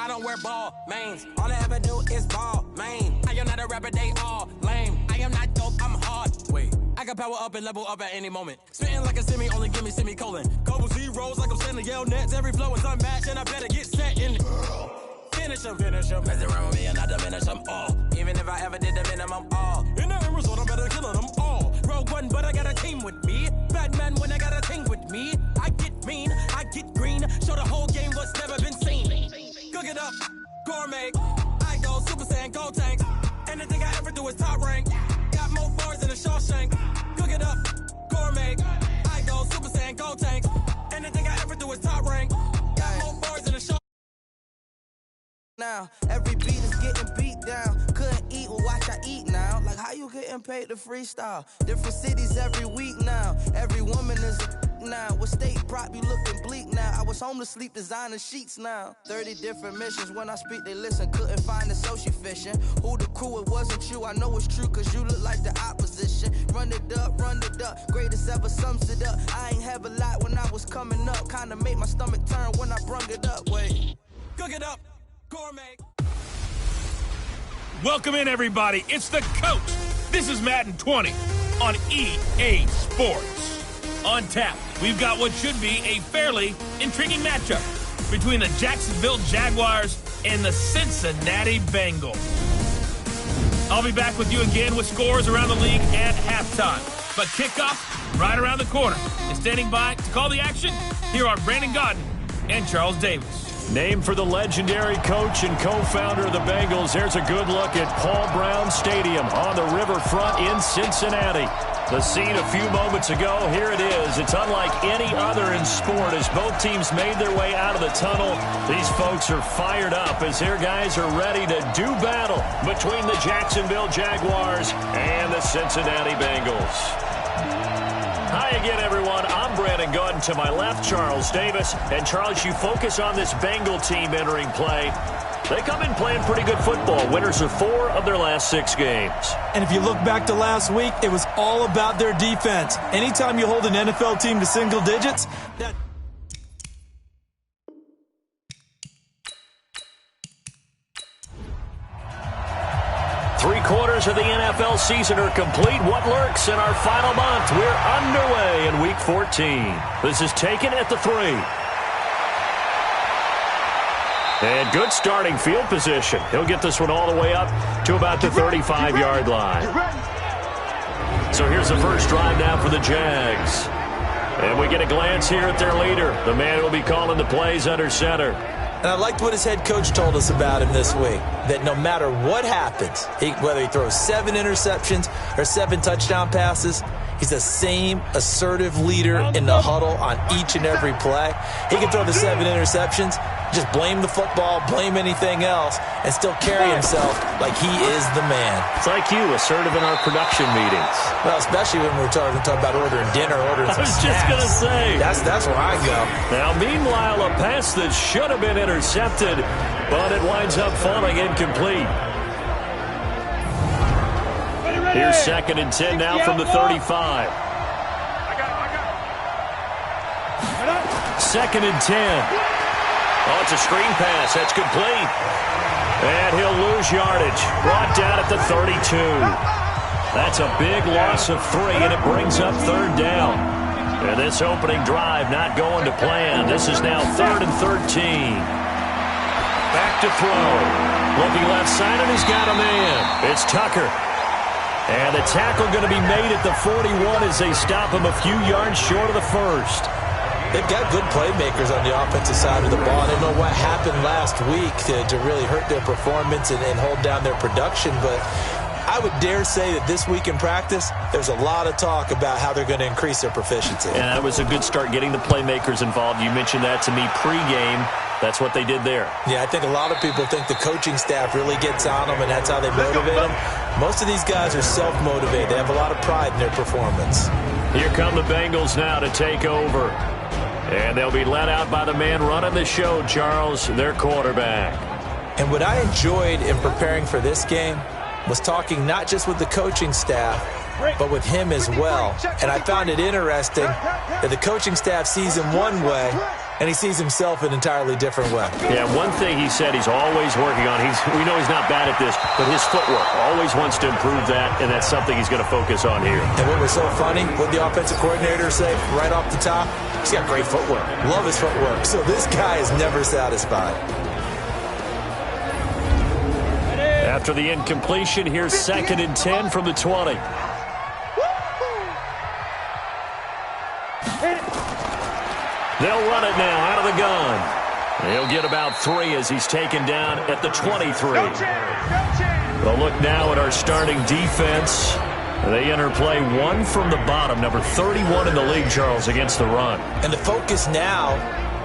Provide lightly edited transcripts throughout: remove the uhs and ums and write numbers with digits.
I don't wear ball mains. All I ever do is ball main. I am not a rapper, they all lame. I am not dope, I'm hard. Wait, I can power up and level up at any moment. Spitting like a semi, only give me semicolon. Couple zeros like I'm sending yell nets. Every flow is unmatched and I better get set in. Finish them. Mess around with me and I diminish them all. Even if I ever did the minimum all. In the end result, I'm better killing them all. Rogue one, but I got a team with me. Batman when I got a team with me. I get mean, I get green. Show the whole game what's never been seen. Cook it up, gourmet. I go Super Saiyan, gold tanks. Anything I ever do is top rank. Got more bars than a Shawshank. Cook it up, gourmet. I go Super Saiyan, gold tanks. Anything I ever do is top rank. Got more bars than a Shawshank. Now, every beat is getting beat down. Couldn't eat, well, watch I eat now. Like, how you getting paid to freestyle? Different cities every week now. Every woman is a now. What state prop you looking bleak now? I was home to sleep designing sheets now. 30 different missions. When I speak, they listen. Couldn't find it, so she fishing. Who the crew? It wasn't you. I know it's true, cause you look like the opposition. Run it up. Greatest ever sums it up. I ain't have a lot when I was coming up. Kinda made my stomach turn when I brung it up. Wait. Cook it up. Gourmet. Welcome in, everybody. It's the coach. This is Madden 20 on EA Sports. On tap, we've got what should be a fairly intriguing matchup between the Jacksonville Jaguars and the Cincinnati Bengals. I'll be back with you again with scores around the league at halftime. But kickoff right around the corner. And standing by to call the action, here are Brandon Gaudin and Charles Davis. Named for the legendary coach and co-founder of the Bengals, here's a good look at Paul Brown Stadium on the riverfront in Cincinnati. The scene a few moments ago, here it is. It's unlike any other in sport as both teams made their way out of the tunnel. These folks are fired up as their guys are ready to do battle between the Jacksonville Jaguars and the Cincinnati Bengals. Hi again, everyone. I'm Brandon Gaudin. To my left, Charles Davis. And Charles, you focus on this Bengal team entering play. They come in playing pretty good football. Winners of 4 of their last 6 games. And if you look back to last week, it was all about their defense. Anytime you hold an NFL team to single digits, that... Three-quarters of the NFL season are complete. What lurks in our final month? We're underway in Week 14. This is taken at the 3. And good starting field position. He'll get this one all the way up to about the 35-yard line. So here's the first drive now for the Jags. And we get a glance here at their leader, the man who will be calling the plays under center. And I liked what his head coach told us about him this week, that no matter what happens, whether he throws 7 interceptions or 7 touchdown passes, he's the same assertive leader in the huddle on each and every play. He can throw the 7 interceptions, just blame the football, blame anything else, and still carry himself like he is the man. It's like you, assertive in our production meetings. Well, especially when we're talking about ordering dinner, ordering some snacks. I was just going to say. That's where I go. Now, meanwhile, a pass that should have been intercepted, but it winds up falling incomplete. Here's 2nd and 10 now from the 35. 2nd and 10. Oh, it's a screen pass. That's complete. And he'll lose yardage. Brought down at the 32. That's a big loss of 3, and it brings up 3rd down. And this opening drive not going to plan. This is now 3rd and 13. Back to throw. Looking left side, and he's got a man. It's Tucker. And the tackle going to be made at the 41 as they stop him a few yards short of the 1st. They've got good playmakers on the offensive side of the ball. I don't know what happened last week to really hurt their performance and hold down their production, but I would dare say that this week in practice, there's a lot of talk about how they're going to increase their proficiency. And that was a good start getting the playmakers involved. You mentioned that to me pregame. That's what they did there. Yeah, I think a lot of people think the coaching staff really gets on them, and that's how they motivate them. Most of these guys are self-motivated. They have a lot of pride in their performance. Here come the Bengals now to take over. And they'll be led out by the man running the show, Charles, their quarterback. And what I enjoyed in preparing for this game was talking not just with the coaching staff, but with him as well. And I found it interesting that the coaching staff sees him one way, and he sees himself an entirely different way. Yeah, one thing he said he's always working on, we know he's not bad at this, but his footwork, always wants to improve that, and that's something he's going to focus on here. And what was so funny, what the offensive coordinator say right off the top, he's got great footwork. Love his footwork. So this guy is never satisfied. After the incompletion, here's 2nd and 10 from the 20. They'll run it now out of the gun. He'll get about 3 as he's taken down at the 23. We'll look now at our starting defense. They enter play 1 from the bottom, number 31 in the league, Charles, against the run. And the focus now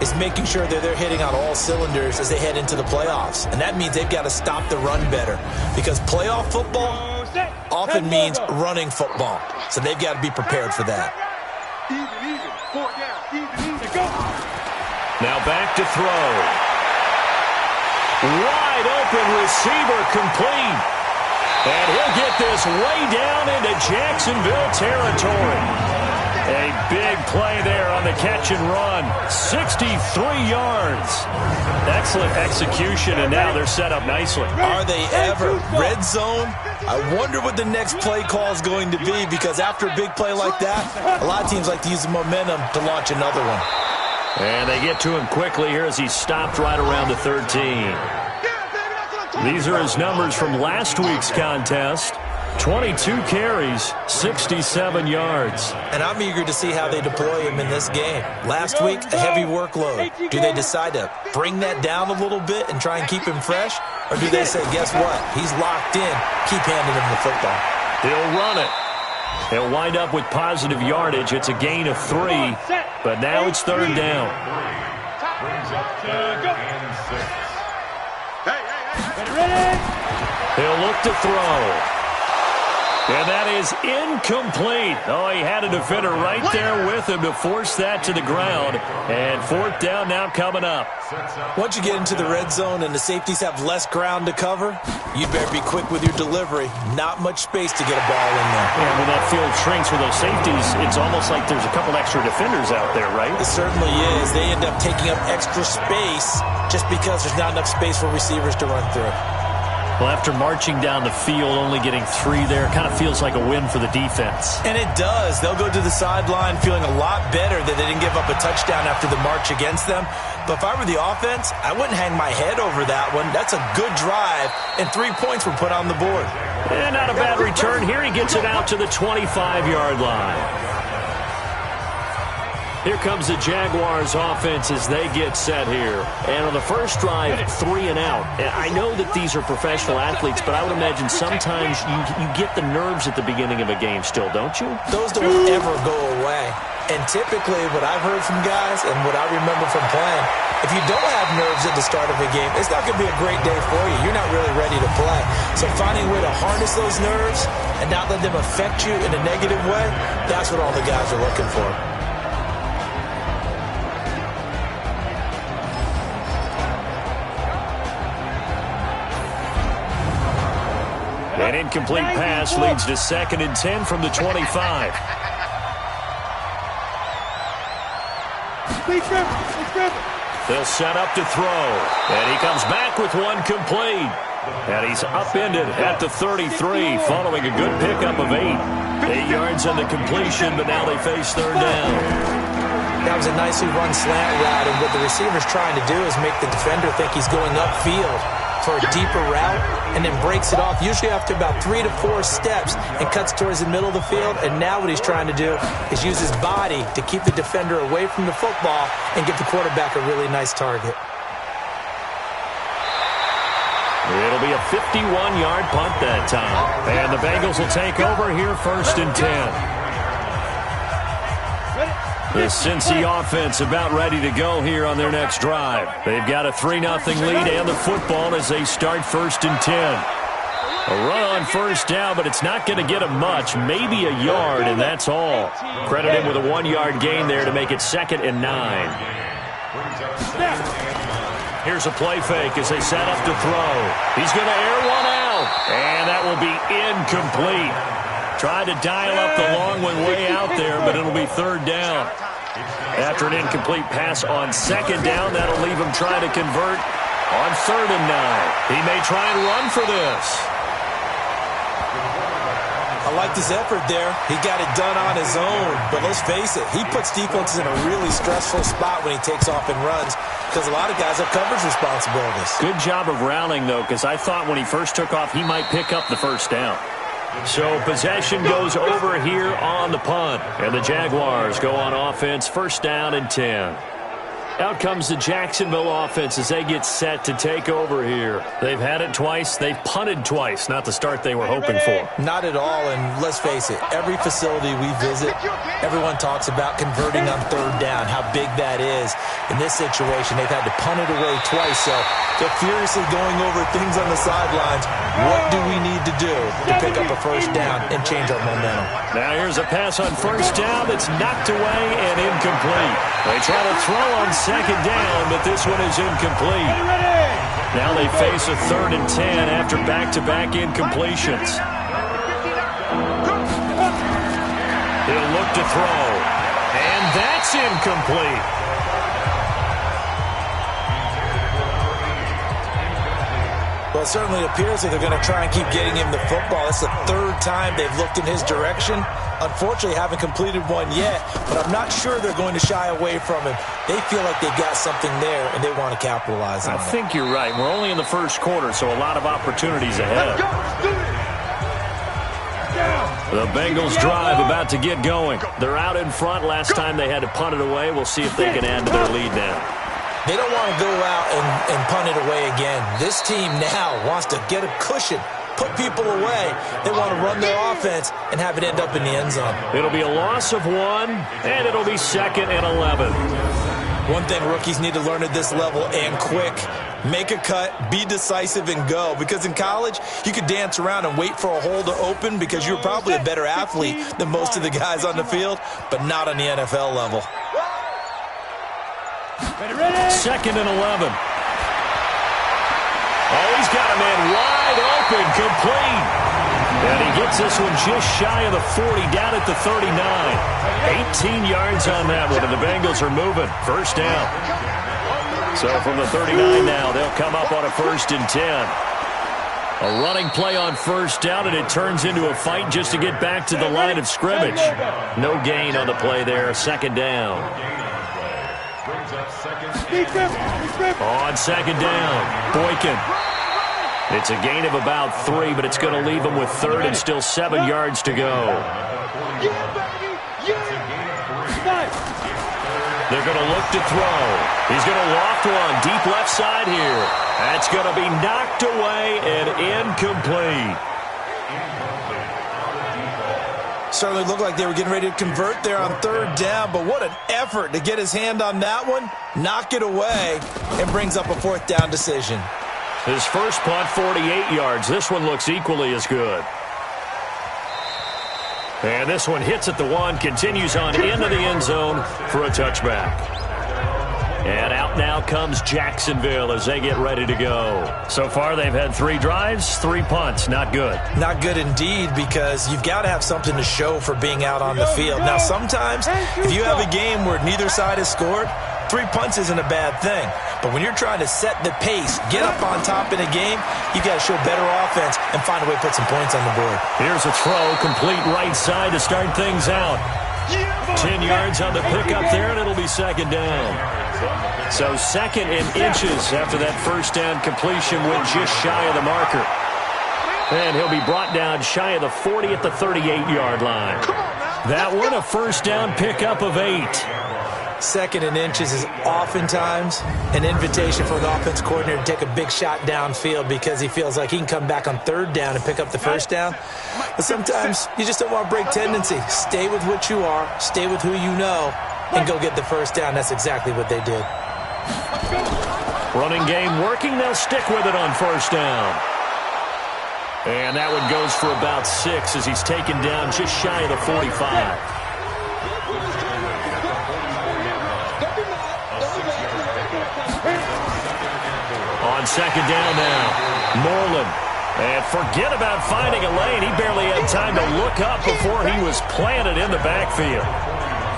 is making sure that they're hitting on all cylinders as they head into the playoffs. And that means they've got to stop the run better, because playoff football often means running football. So they've got to be prepared for that. Now back to throw. Wide open receiver complete. And he'll get this way down into Jacksonville territory. A big play there on the catch and run. 63 yards. Excellent execution, and now they're set up nicely. Are they ever? Red zone? I wonder what the next play call is going to be, because after a big play like that, a lot of teams like to use the momentum to launch another one. And they get to him quickly here as he stopped right around the 13. These are his numbers from last week's contest. 22 carries, 67 yards. And I'm eager to see how they deploy him in this game. Last week, a heavy workload. Do they decide to bring that down a little bit and try and keep him fresh? Or do they say, guess what? He's locked in. Keep handing him the football. He'll run it. He'll wind up with positive yardage. It's a gain of 3, but now it's 3rd down. He'll look to throw. And that is incomplete. Oh, he had a defender right there with him to force that to the ground. And 4th down now coming up. Once you get into the red zone and the safeties have less ground to cover, you better be quick with your delivery. Not much space to get a ball in there. And when that field shrinks with those safeties, it's almost like there's a couple extra defenders out there, right? It certainly is. They end up taking up extra space just because there's not enough space for receivers to run through. Well, after marching down the field, only getting 3 there, kind of feels like a win for the defense. And it does. They'll go to the sideline feeling a lot better that they didn't give up a touchdown after the march against them. But if I were the offense, I wouldn't hang my head over that one. That's a good drive, and 3 points were put on the board. And not a bad return. Here he gets it out to the 25-yard line. Here comes the Jaguars offense as they get set here. And on the first drive, 3 and out. And I know that these are professional athletes, but I would imagine sometimes you get the nerves at the beginning of a game still, don't you? Those don't ever go away. And typically what I've heard from guys and what I remember from playing, if you don't have nerves at the start of a game, it's not going to be a great day for you. You're not really ready to play. So finding a way to harness those nerves and not let them affect you in a negative way, that's what all the guys are looking for. An incomplete pass leads to 2nd and 10 from the 25. They'll set up to throw. And he comes back with one complete. And he's upended at the 33 following a good pickup of 8. 8 yards on the completion, but now they face 3rd down. That was a nicely run slant route, and what the receiver's trying to do is make the defender think he's going upfield for a deeper route, and then breaks it off, usually after about 3 to 4 steps, and cuts towards the middle of the field. And now what he's trying to do is use his body to keep the defender away from the football and give the quarterback a really nice target. It'll be a 51-yard punt that time. And the Bengals will take over here 1st and 10. The Cincy offense about ready to go here on their next drive. They've got a 3-0 lead and the football as they start 1st and 10. A run on 1st down, but it's not going to get them much. Maybe a yard, and that's all. Credit him with a 1-yard gain there to make it 2nd and 9. Here's a play fake as they set up to throw. He's going to air one out, and that will be incomplete. Tried to dial up the long one way out there, but it'll be 3rd down. After an incomplete pass on second down, that'll leave him trying to convert on 3rd and 9. He may try and run for this. I like his effort there. He got it done on his own. But let's face it, he puts defenses in a really stressful spot when he takes off and runs because a lot of guys have coverage responsibilities. Good job of rallying, though, because I thought when he first took off, he might pick up the first down. So possession goes over here on the punt. And the Jaguars go on offense, 1st down and 10. Out comes the Jacksonville offense as they get set to take over here. They've had it twice. They've punted twice. Not the start they were hoping for. Not at all, and let's face it, every facility we visit, everyone talks about converting on 3rd down, how big that is. In this situation, they've had to punt it away twice, so they're furiously going over things on the sidelines. What do we need to do to pick up a 1st down and change our momentum? Now here's a pass on 1st down that's knocked away and incomplete. They try to throw on 2nd down, but this one is incomplete. Now they face a 3rd and 10 after back-to-back incompletions. He'll look to throw, and that's incomplete. Well, it certainly appears like they're going to try and keep getting him the football. It's the 3rd time they've looked in his direction. Unfortunately, haven't completed one yet, but I'm not sure they're going to shy away from him. They feel like they've got something there, and they want to capitalize on it. I think you're right. We're only in the 1st quarter, so a lot of opportunities ahead. The Bengals drive about to get going. They're out in front. Last time they had to punt it away. We'll see if they can add to their lead now. They don't want to go out and punt it away again. This team now wants to get a cushion, put people away. They want to run their offense and have it end up in the end zone. It'll be a loss of 1, and it'll be 2nd and 11. One thing rookies need to learn at this level, and quick, make a cut, be decisive, and go. Because in college, you could dance around and wait for a hole to open because you're probably a better athlete than most of the guys on the field, but not on the NFL level. 2nd and 11. Oh, he's got a man wide open, complete. And he gets this one just shy of the 40, down at the 39. 18 yards on that one, and the Bengals are moving. 1st down. So from the 39 now, they'll come up on a 1st and 10. A running play on 1st down, and it turns into a fight just to get back to the line of scrimmage. No gain on the play there, 2nd down. On 2nd down, Boykin. It's a gain of about 3, but it's going to leave him with 3rd and still 7 yards to go. They're going to look to throw. He's going to loft one deep left side here. That's going to be knocked away and incomplete. Certainly looked like they were getting ready to convert there on 3rd down, but what an effort to get his hand on that one, knock it away, and brings up a 4th down decision. His first punt, 48 yards. This one looks equally as good. And this one hits at the 1, continues on into the end zone for a touchback. And out now comes Jacksonville as they get ready to go. So far, they've had 3 drives, 3 punts. Not good. Not good indeed, because you've got to have something to show for being out on the field. Now, sometimes, if you have a game where neither side has scored, 3 punts isn't a bad thing. But when you're trying to set the pace, get up on top in a game, you got to show better offense and find a way to put some points on the board. Here's a throw, complete right side to start things out. 10 yards on the pickup there, and it'll be 2nd down. So 2nd and inches after that 1st down completion went just shy of the marker. And he'll be brought down shy of the 40 at the 38-yard line. That one, a 1st down pickup of 8. 2nd and inches is oftentimes an invitation for an offense coordinator to take a big shot downfield because he feels like he can come back on 3rd down and pick up the 1st down. But sometimes you just don't want to break tendency. Stay with what you are, stay with who you know, and go get the 1st down. That's exactly what they did. Running game working. They'll stick with it on 1st down. And that one goes for about 6 as he's taken down just shy of the 45. On 2nd down now, Moreland. And forget about finding a lane. He barely had time to look up before he was planted in the backfield.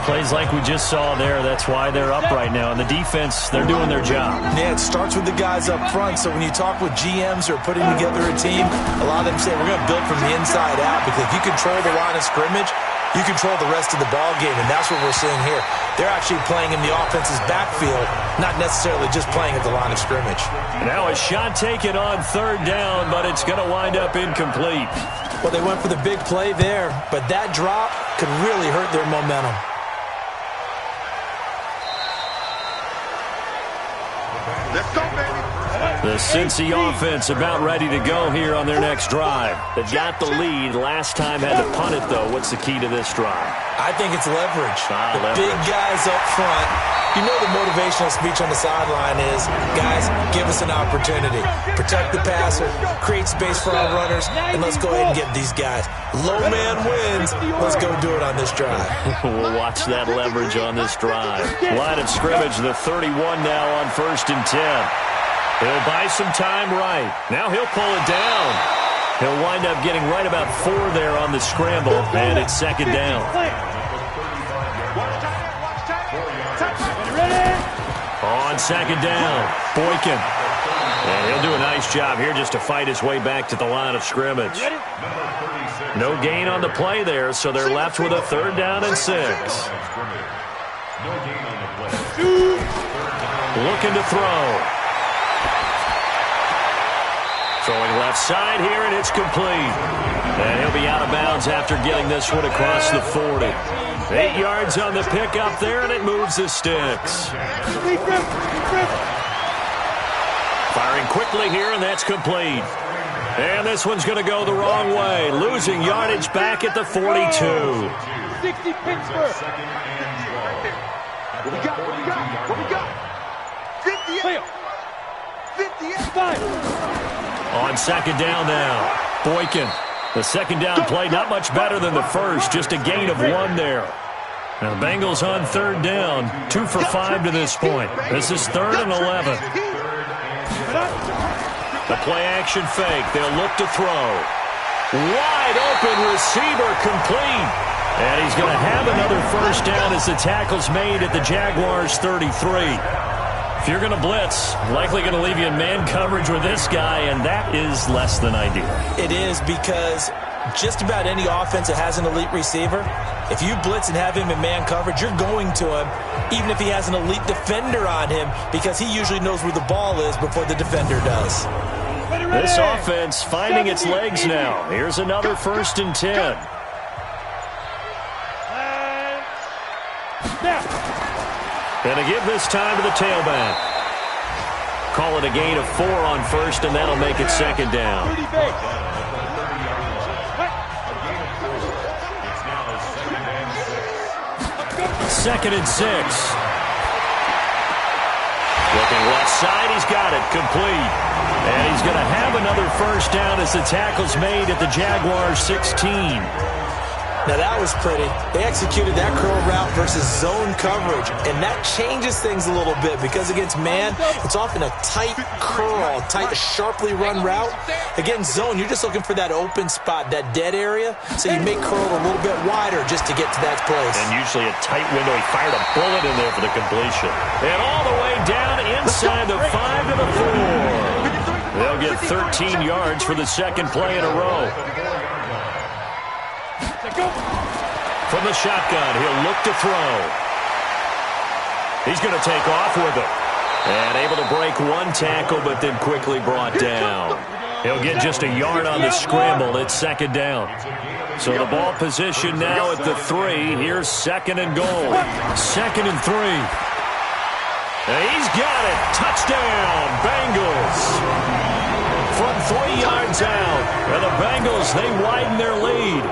plays like we just saw there. That's why they're up right now. And the defense, they're doing their job. Yeah, it starts with the guys up front. So when you talk with GMs who are putting together a team, a lot of them say we're going to build from the inside out, because if you control the line of scrimmage, you control the rest of the ball game, and that's what we're seeing here. They're actually playing in the offense's backfield, not necessarily just playing at the line of scrimmage. Now a shot taken on third down, but it's going to wind up incomplete. Well, they went for the big play there, but that drop could really hurt their momentum. Let's go, baby. The Cincy offense about ready to go here on their next drive. They've got the lead. Last time had to punt it, though. What's the key to this drive? I think it's leverage. Leverage. Big guys up front. You know the motivational speech on the sideline is, guys, give us an opportunity. Protect the passer, create space for our runners, and let's go ahead and get these guys. Low man wins. Let's go do it on this drive. We'll watch that leverage on this drive. Line of scrimmage, the 31 now on 1st and 10. He'll buy some time right. Now he'll pull it down. He'll wind up getting right about 4 there on the scramble, and it's 2nd down. On 2nd down, Boykin. And he'll do a nice job here just to fight his way back to the line of scrimmage. No gain on the play there, so they're left with a 3rd down and 6. Looking to throw. Throwing left side here, and it's complete. And he'll be out of bounds after getting this one across the 40. 8 yards on the pickup there, and it moves the sticks. Firing quickly here, and that's complete. And this one's going to go the wrong way. Losing yardage back at the 42. 60 Pittsburgh. What we got? What we got? What we got? 58. 58. On 2nd down now, Boykin. The 2nd down play not much better than the first, just a gain of 1 there. Now the Bengals on 3rd down, 2 for 5 to this point. This is 3rd and 11. The play action fake, they'll look to throw. Wide open receiver complete. And he's going to have another 1st down as the tackle's made at the Jaguars' 33. If you're going to blitz, likely going to leave you in man coverage with this guy, and that is less than ideal. It is, because just about any offense that has an elite receiver, if you blitz and have him in man coverage, you're going to him, even if he has an elite defender on him, because he usually knows where the ball is before the defender does. This offense finding its legs now. Here's another 1st and 10. And to give this time to the tailback. Call it a gain of 4 on 1st, and that'll make it 2nd down. 2nd and 6. Looking left side, he's got it, complete. And he's going to have another 1st down as the tackle's made at the Jaguars' 16. Now that was pretty. They executed that curl route versus zone coverage, and that changes things a little bit, because against man, it's often a tight curl, tight, sharply run route. Against zone, you're just looking for that open spot, that dead area, so you make curl a little bit wider just to get to that place. And usually a tight window. He fired a bullet in there for the completion. And all the way down inside the 5 to the 4. They'll get 13 yards for the 2nd play in a row. From the shotgun, he'll look to throw. He's going to take off with it. And able to break 1 tackle, but then quickly brought down. He'll get just a yard on the scramble. It's 2nd down. So the ball position now at the 3. Here's 2nd and goal. 2nd and 3. And he's got it. Touchdown, Bengals. From 3 yards out. And the Bengals, they widen their lead.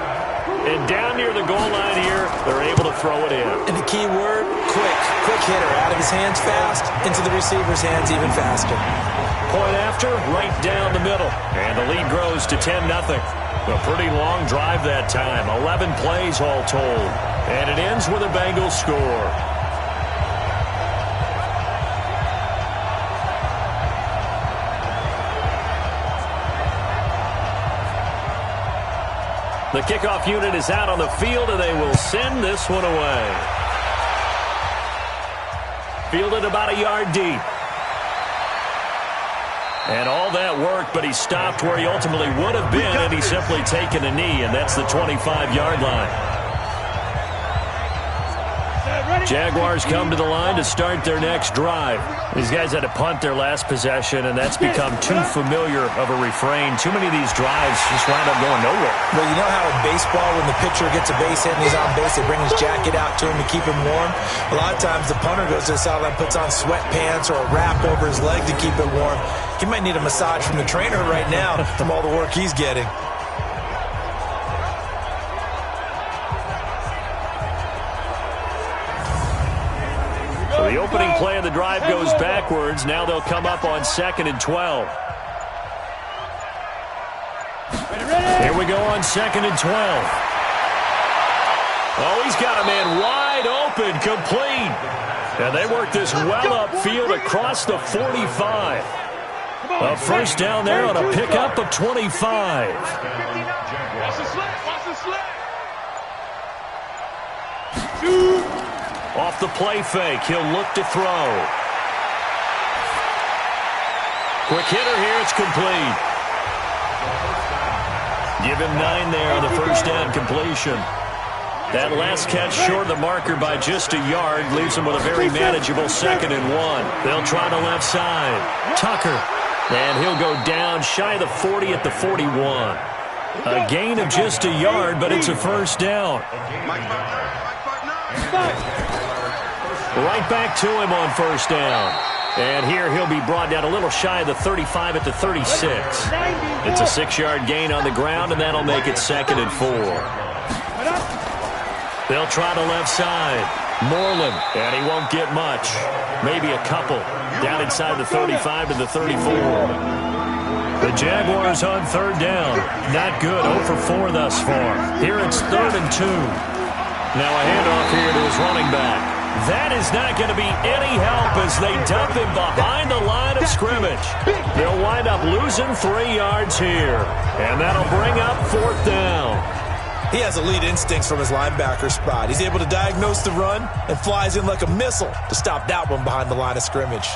And down near the goal line here, they're able to throw it in. And the key word, quick. Quick hitter. Out of his hands fast, into the receiver's hands even faster. Point after, right down the middle. And the lead grows to 10-0. A pretty long drive that time. 11 plays all told. And it ends with a Bengals score. The kickoff unit is out on the field, and they will send this one away. fielded about a yard deep. And all that work, but he stopped where he ultimately would have been, and he's simply taken a knee, and that's the 25-yard line. Jaguars come to the line to start their next drive. These guys had to punt their last possession, and that's become too familiar of a refrain. Too many of these drives just wind up going nowhere. Well, you know how in baseball, when the pitcher gets a base hit and he's on base, they bring his jacket out to him to keep him warm? A lot of times the punter goes to the sideline, puts on sweatpants or a wrap over his leg to keep it warm. He might need a massage from the trainer right now from all the work he's getting. So the opening play of the drive goes backwards. Now they'll come up on 2nd and 12. Here we go on 2nd and 12. Oh, he's got a man wide open, complete. And they work this well upfield across the 45. A first down there on a pickup of 25. Off the play fake, he'll look to throw. Quick hitter here, it's complete. Give him 9 there on the first down completion. That last catch short of the marker by just a yard leaves him with a very manageable 2nd and 1. They'll try the left side. Tucker. And he'll go down shy of the 40 at the 41. A gain of just a yard, but it's a first down. Right back to him on first down. And here he'll be brought down a little shy of the 35 at the 36. It's a 6-yard gain on the ground, and that'll make it 2nd and 4. They'll try the left side. Moreland, and he won't get much. Maybe a couple. Down inside the 35 to the 34. The Jaguars on third down. Not good. 0 for 4 thus far. Here it's 3rd and 2. Now a handoff here to his running back. That is not going to be any help as they dump him behind the line of scrimmage. They'll wind up losing 3 yards here. And that'll bring up 4th down. He has elite instincts from his linebacker spot. He's able to diagnose the run and flies in like a missile to stop that one behind the line of scrimmage.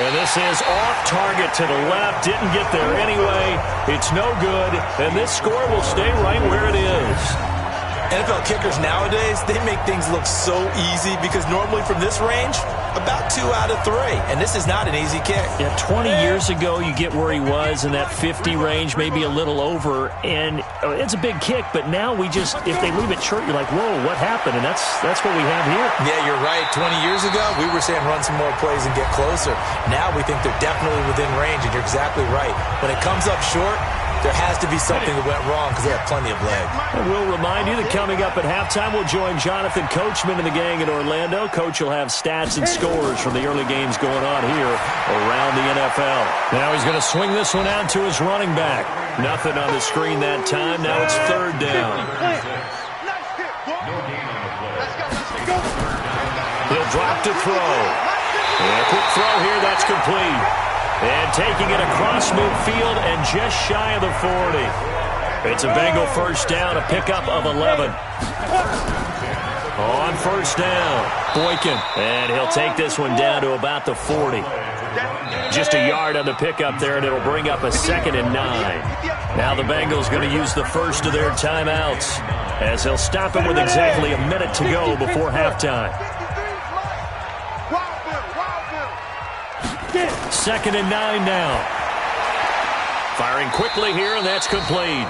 And this is off target to the left. Didn't get there anyway. It's no good. And this score will stay right where it is. NFL kickers nowadays, they make things look so easy because normally from this range, about 2 out of 3. And this is not an easy kick. Yeah, 20 years ago, you get where he was in that 50 range, maybe a little over. And it's a big kick, but now we just, if they leave it short, you're like, whoa, what happened? And that's what we have here. Yeah, you're right. 20 years ago, we were saying run some more plays and get closer. Now we think they're definitely within range, and you're exactly right. When it comes up short, there has to be something that went wrong because they have plenty of leg. And we'll remind you that coming up at halftime, we'll join Jonathan Coachman and the gang in Orlando. Coach will have stats and scores from the early games going on here around the NFL. Now he's going to swing this one out to his running back. Nothing on the screen that time. Now it's 3rd down. He'll drop to throw. And a quick throw here. That's complete. And taking it across midfield and just shy of the 40. It's a Bengal first down, a pickup of 11. On first down, Boykin. And he'll take this one down to about the 40. Just a yard on the pickup there, and it'll bring up a 2nd and 9. Now the Bengals going to use the first of their timeouts as they'll stop him with exactly a minute to go before halftime. 2nd and 9 now. Firing quickly here, and that's complete.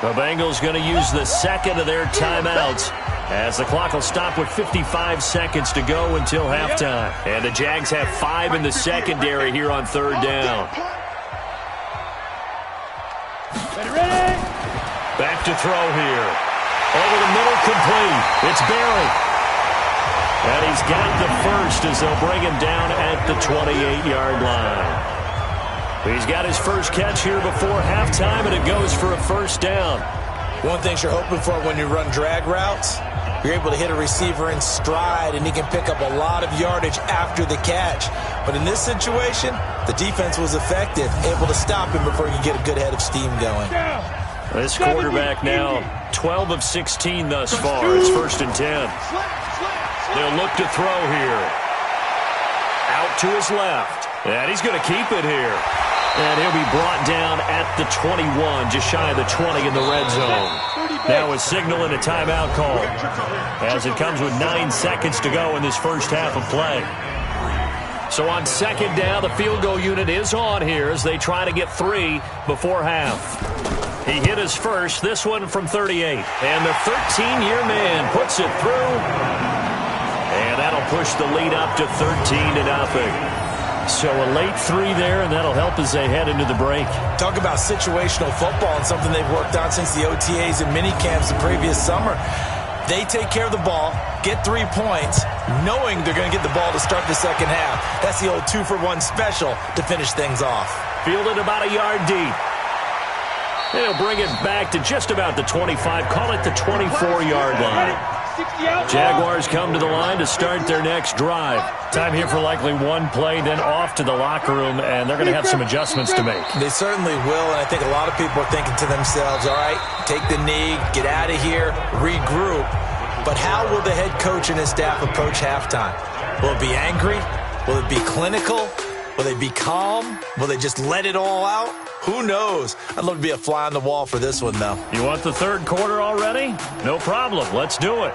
The Bengals going to use the 2nd of their timeouts as the clock will stop with 55 seconds to go until halftime. And the Jags have 5 in the secondary here on 3rd down. Back to throw here. Over the middle, complete. It's Barry. And he's got the first as they'll bring him down at the 28-yard line. He's got his first catch here before halftime, and it goes for a first down. One thing you're hoping for when you run drag routes, you're able to hit a receiver in stride, and he can pick up a lot of yardage after the catch. But in this situation, the defense was effective, able to stop him before you get a good head of steam going. This quarterback now 12 of 16 thus far. It's 1st and 10. They'll look to throw here. Out to his left. And he's going to keep it here. And he'll be brought down at the 21, just shy of the 20 in the red zone. Now a signal and a timeout call, as it comes with 9 seconds to go in this first half of play. So on 2nd down, the field goal unit is on here as they try to get 3 before half. He hit his first, this one from 38. And the 13-year man puts it through. And that'll push the lead up to 13-0. So a late 3 there, and that'll help as they head into the break. Talk about situational football and something they've worked on since the OTAs and minicamps the previous summer. They take care of the ball, get 3 points, knowing they're going to get the ball to start the second half. That's the old 2-for-1 special to finish things off. Fielded about a yard deep. They'll bring it back to just about the 25, call it the 24-yard line. Jaguars come to the line to start their next drive. Time here for likely 1 play, then off to the locker room, and they're going to have some adjustments to make. They certainly will, and I think a lot of people are thinking to themselves, all right, take the knee, get out of here, regroup. But how will the head coach and his staff approach halftime? Will it be angry? Will it be clinical? Will they be calm? Will they just let it all out? Who knows? I'd love to be a fly on the wall for this one, though. You want the 3rd quarter already? No problem. Let's do it.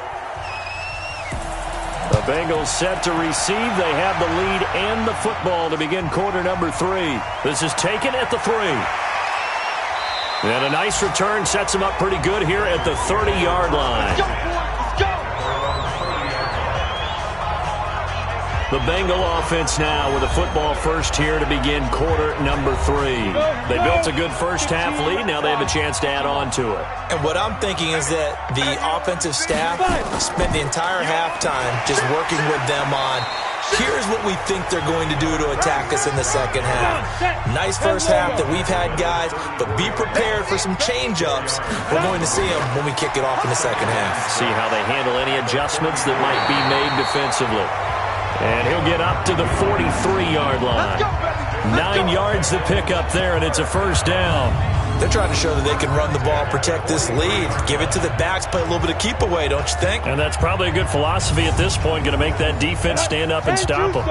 The Bengals set to receive. They have the lead and the football to begin quarter number 3. This is taken at the 3. And a nice return sets them up pretty good here at the 30-yard line. The Bengal offense now with a football first here to begin quarter number 3. They built a good first half lead. Now they have a chance to add on to it. And what I'm thinking is that the offensive staff spent the entire halftime just working with them on, here's what we think they're going to do to attack us in the second half. Nice first half that we've had, guys, but be prepared for some change-ups. We're going to see them when we kick it off in the second half. See how they handle any adjustments that might be made defensively. And he'll get up to the 43-yard line. 9 yards to pick up there, and it's a first down. They're trying to show that they can run the ball, protect this lead. Give it to the backs, play a little bit of keep away, don't you think? And that's probably a good philosophy at this point, going to make that defense stand up and stop them.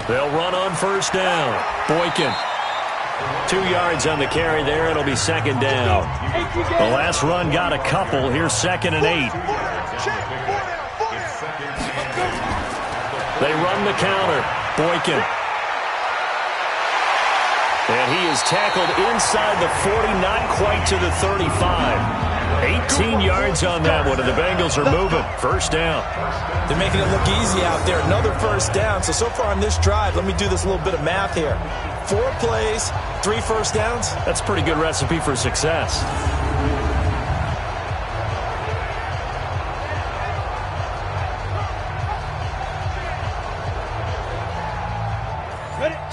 They'll run on first down. Boykin. 2 yards on the carry there. It'll be 2nd down. The last run got a couple. Here's 2nd and 8. They run the counter. Boykin. And he is tackled inside the 40, not quite to the 35. 18 yards on that one, and the Bengals are moving. First down. They're making it look easy out there. Another first down. So far on this drive, let me do this little bit of math here. 4 plays, 3 first downs. That's a pretty good recipe for success.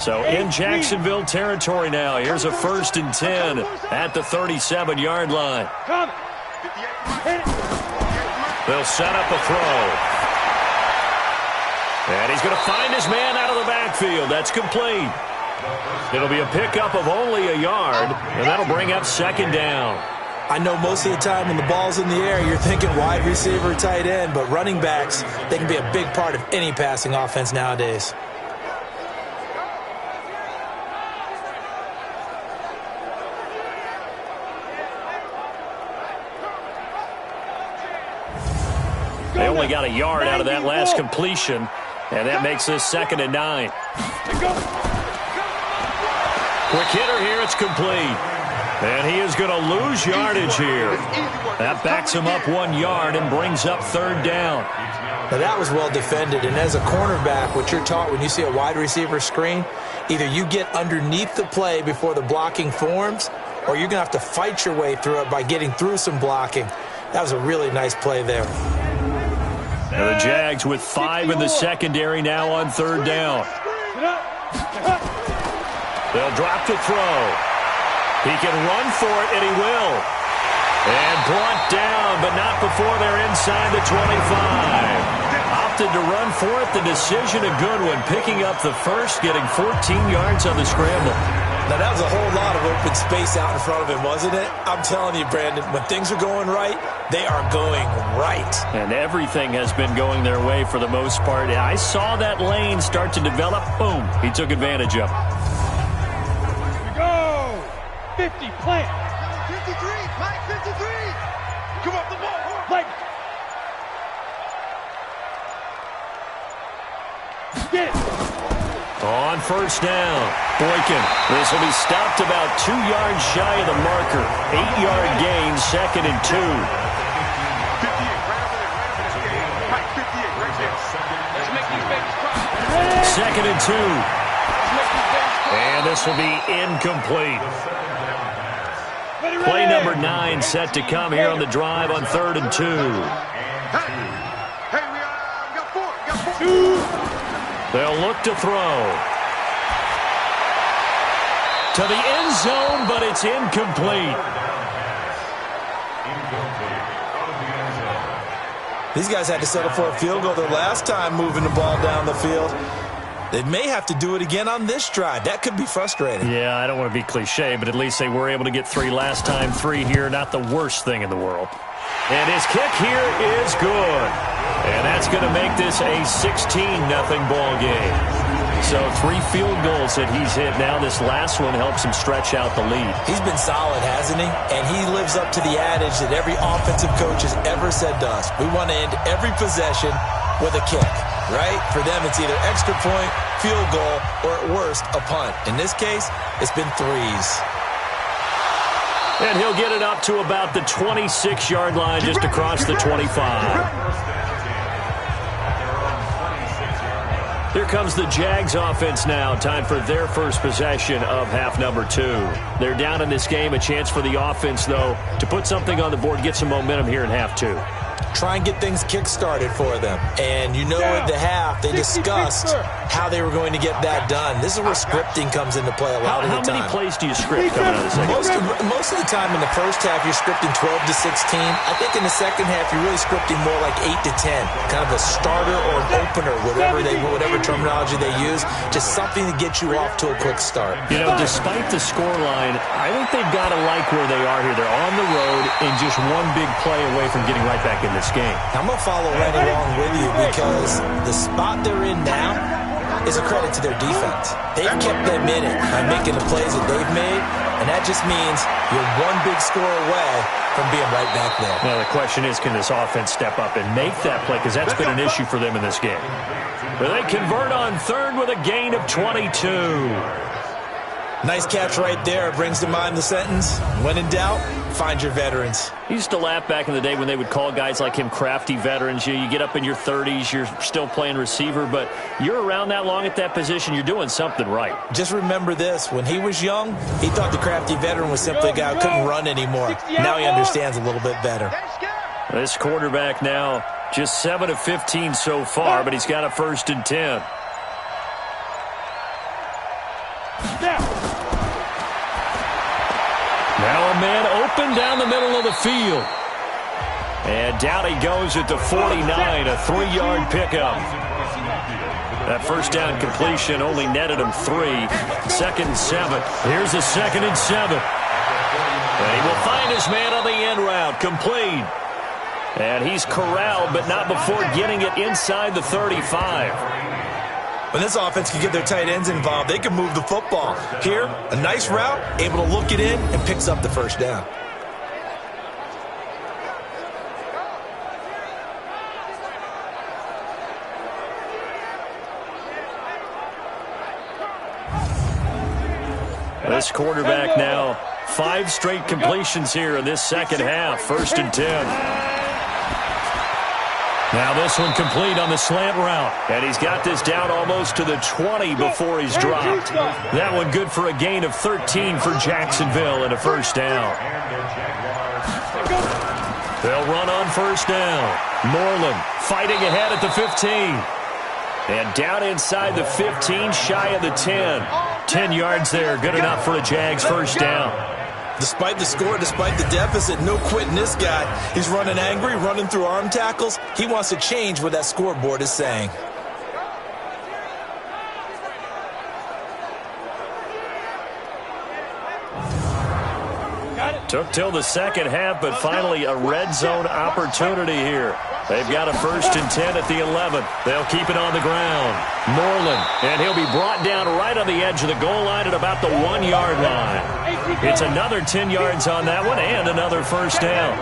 So in Jacksonville territory now. Here's a 1st and 10 at the 37-yard line. They'll set up a throw. And he's going to find his man out of the backfield. That's complete. It'll be a pickup of only a yard, and that'll bring up 2nd down. I know most of the time when the ball's in the air, you're thinking wide receiver, tight end, but running backs, they can be a big part of any passing offense nowadays. They only got a yard out of that last completion, and that makes this 2nd and 9. Quick hitter here, it's complete. And he is going to lose yardage here. That backs him up 1 yard and brings up 3rd down. Now that was well defended, and as a cornerback, what you're taught when you see a wide receiver screen, either you get underneath the play before the blocking forms, or you're going to have to fight your way through it by getting through some blocking. That was a really nice play there. And the Jags with 5 in the secondary now on 3rd down. They'll drop to throw. He can run for it, and he will. And brought down, but not before they're inside the 25. Opted to run for it. The decision a good one. Picking up the first, getting 14 yards on the scramble. Now, that was a whole lot of open space out in front of him, wasn't it? I'm telling you, Brandon, when things are going right, they are going right. And everything has been going their way for the most part. I saw that lane start to develop. Boom. He took advantage of it. Here we go. 50, plant. 53, Mike, 53. Come up the ball. Play. Get it. On first down, Boykin. This will be stopped about 2 yards shy of the marker. 8-yard gain, 2nd and 2. 58, right over there. Mike, 58, right there. Let's make these babies cry. 2nd and 2. And this will be incomplete. Play number 9 set to come here on the drive on 3rd and 2. Hey, we got 4. We got 4. They'll look to throw. To the end zone, but it's incomplete. These guys had to settle for a field goal their last time moving the ball down the field. They may have to do it again on this drive. That could be frustrating. Yeah, I don't want to be cliche, but at least they were able to get 3 last time. 3 here, not the worst thing in the world. And his kick here is good. And that's going to make this a 16-0 ball game. So 3 field goals that he's hit now. This last one helps him stretch out the lead. He's been solid, hasn't he? And he lives up to the adage that every offensive coach has ever said to us. We want to end every possession with a kick, right? For them, it's either extra point, field goal, or at worst, a punt. In this case, it's been 3s. And he'll get it up to about the 26-yard line, just across the 25. Here comes the Jags offense now. Time for their first possession of half number 2. They're down in this game. A chance for the offense, though, to put something on the board, get some momentum here in half 2. Try and get things kick-started for them. And you know at the half, they discussed how they were going to get that done. This is where scripting comes into play a lot of the time. How many plays do you script coming out of the second? Most of the time in the first half, you're scripting 12 to 16. I think in the second half, you're really scripting more like 8 to 10. Kind of a starter or an opener, whatever terminology they use. Just something to get you off to a quick start. You know, despite the scoreline, I think they've got to like where they are here. They're on the road and just one big play away from getting right back in this game. I'm going to follow right along with you because the spot they're in now is a credit to their defense. They've kept them in it by making the plays that they've made, and that just means you're one big score away from being right back there. Now, the question is, can this offense step up and make that play? Because that's been an issue for them in this game. But they convert on 3rd with a gain of 22. Nice catch right there. Brings to mind the sentence, when in doubt, find your veterans. He used to laugh back in the day when they would call guys like him crafty veterans. You get up in your 30s, you're still playing receiver, but you're around that long at that position, you're doing something right. Just remember this. When he was young, he thought the crafty veteran was simply a guy who couldn't run anymore. Now he understands a little bit better. This quarterback now just 7 of 15 so far, but he's got a 1st and 10. Now a man open down the middle of the field. And down he goes at the 49, a 3-yard pickup. That first down completion only netted him 3. 2nd and 7. Here's a 2nd and 7. And he will find his man on the end route, complete. And he's corralled, but not before getting it inside the 35. When this offense can get their tight ends involved, they can move the football. Here, a nice route, able to look it in, and picks up the first down. This quarterback now, 5 straight completions here in this second half. 1st and 10. Now this one complete on the slant route. And he's got this down almost to the 20 before he's dropped. That one good for a gain of 13 for Jacksonville and a 1st down. They'll run on 1st down. Moreland fighting ahead at the 15. And down inside the 15, shy of the 10. 10 yards there, good enough for a Jags 1st down. Despite the score, despite the deficit, no quitting this guy. He's running angry, running through arm tackles. He wants to change what that scoreboard is saying. Took till the second half, but finally a red zone opportunity here. They've got a 1st and 10 at the 11. They'll keep it on the ground. Moreland, and he'll be brought down right on the edge of the goal line at about the 1-yard line. It's another 10 yards on that one and another first down.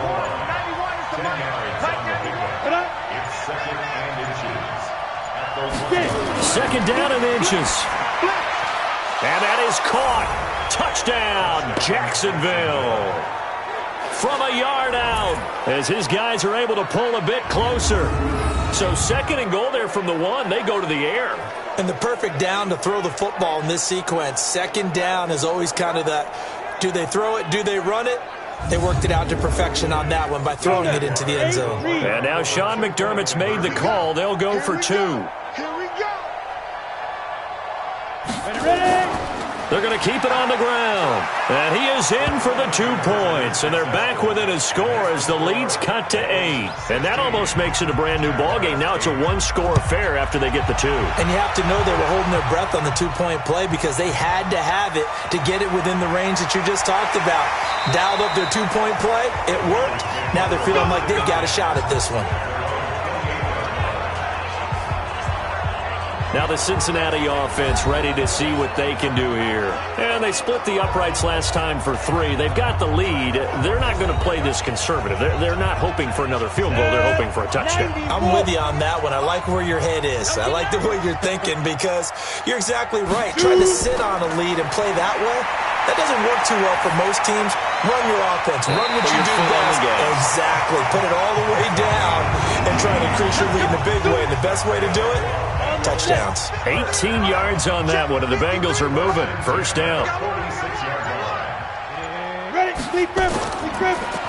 Second down and inches. And that is caught. Touchdown, Jacksonville. From a yard out, as his guys are able to pull a bit closer. So 2nd and goal there from the 1. They go to the air. And the perfect down to throw the football in this sequence. 2nd down is always kind of that, do they throw it, do they run it? They worked it out to perfection on that one by throwing it into the end zone. And now Sean McDermott's made the call. They'll go for 2. Here we go. Ready? They're going to keep it on the ground. And he is in for the 2 points. And they're back within a score as the lead's cut to 8. And that almost makes it a brand-new ballgame. Now it's a 1-score affair after they get the 2. And you have to know they were holding their breath on the 2-point play because they had to have it to get it within the range that you just talked about. Dialed up their 2-point play. It worked. Now they're feeling like they've got a shot at this one. Now the Cincinnati offense ready to see what they can do here. And they split the uprights last time for 3. They've got the lead. They're not going to play this conservative. They're not hoping for another field goal. They're hoping for a touchdown. I'm with you on that one. I like where your head is. I like the way you're thinking because you're exactly right. Trying to sit on a lead and play that way, that doesn't work too well for most teams. Run your offense. Run what you do best. Exactly. Put it all the way down and try to increase your lead in a big way. And the best way to do it, touchdowns. 18 yards on that one, and the Bengals are moving. First down. Ready? Lee Griffin.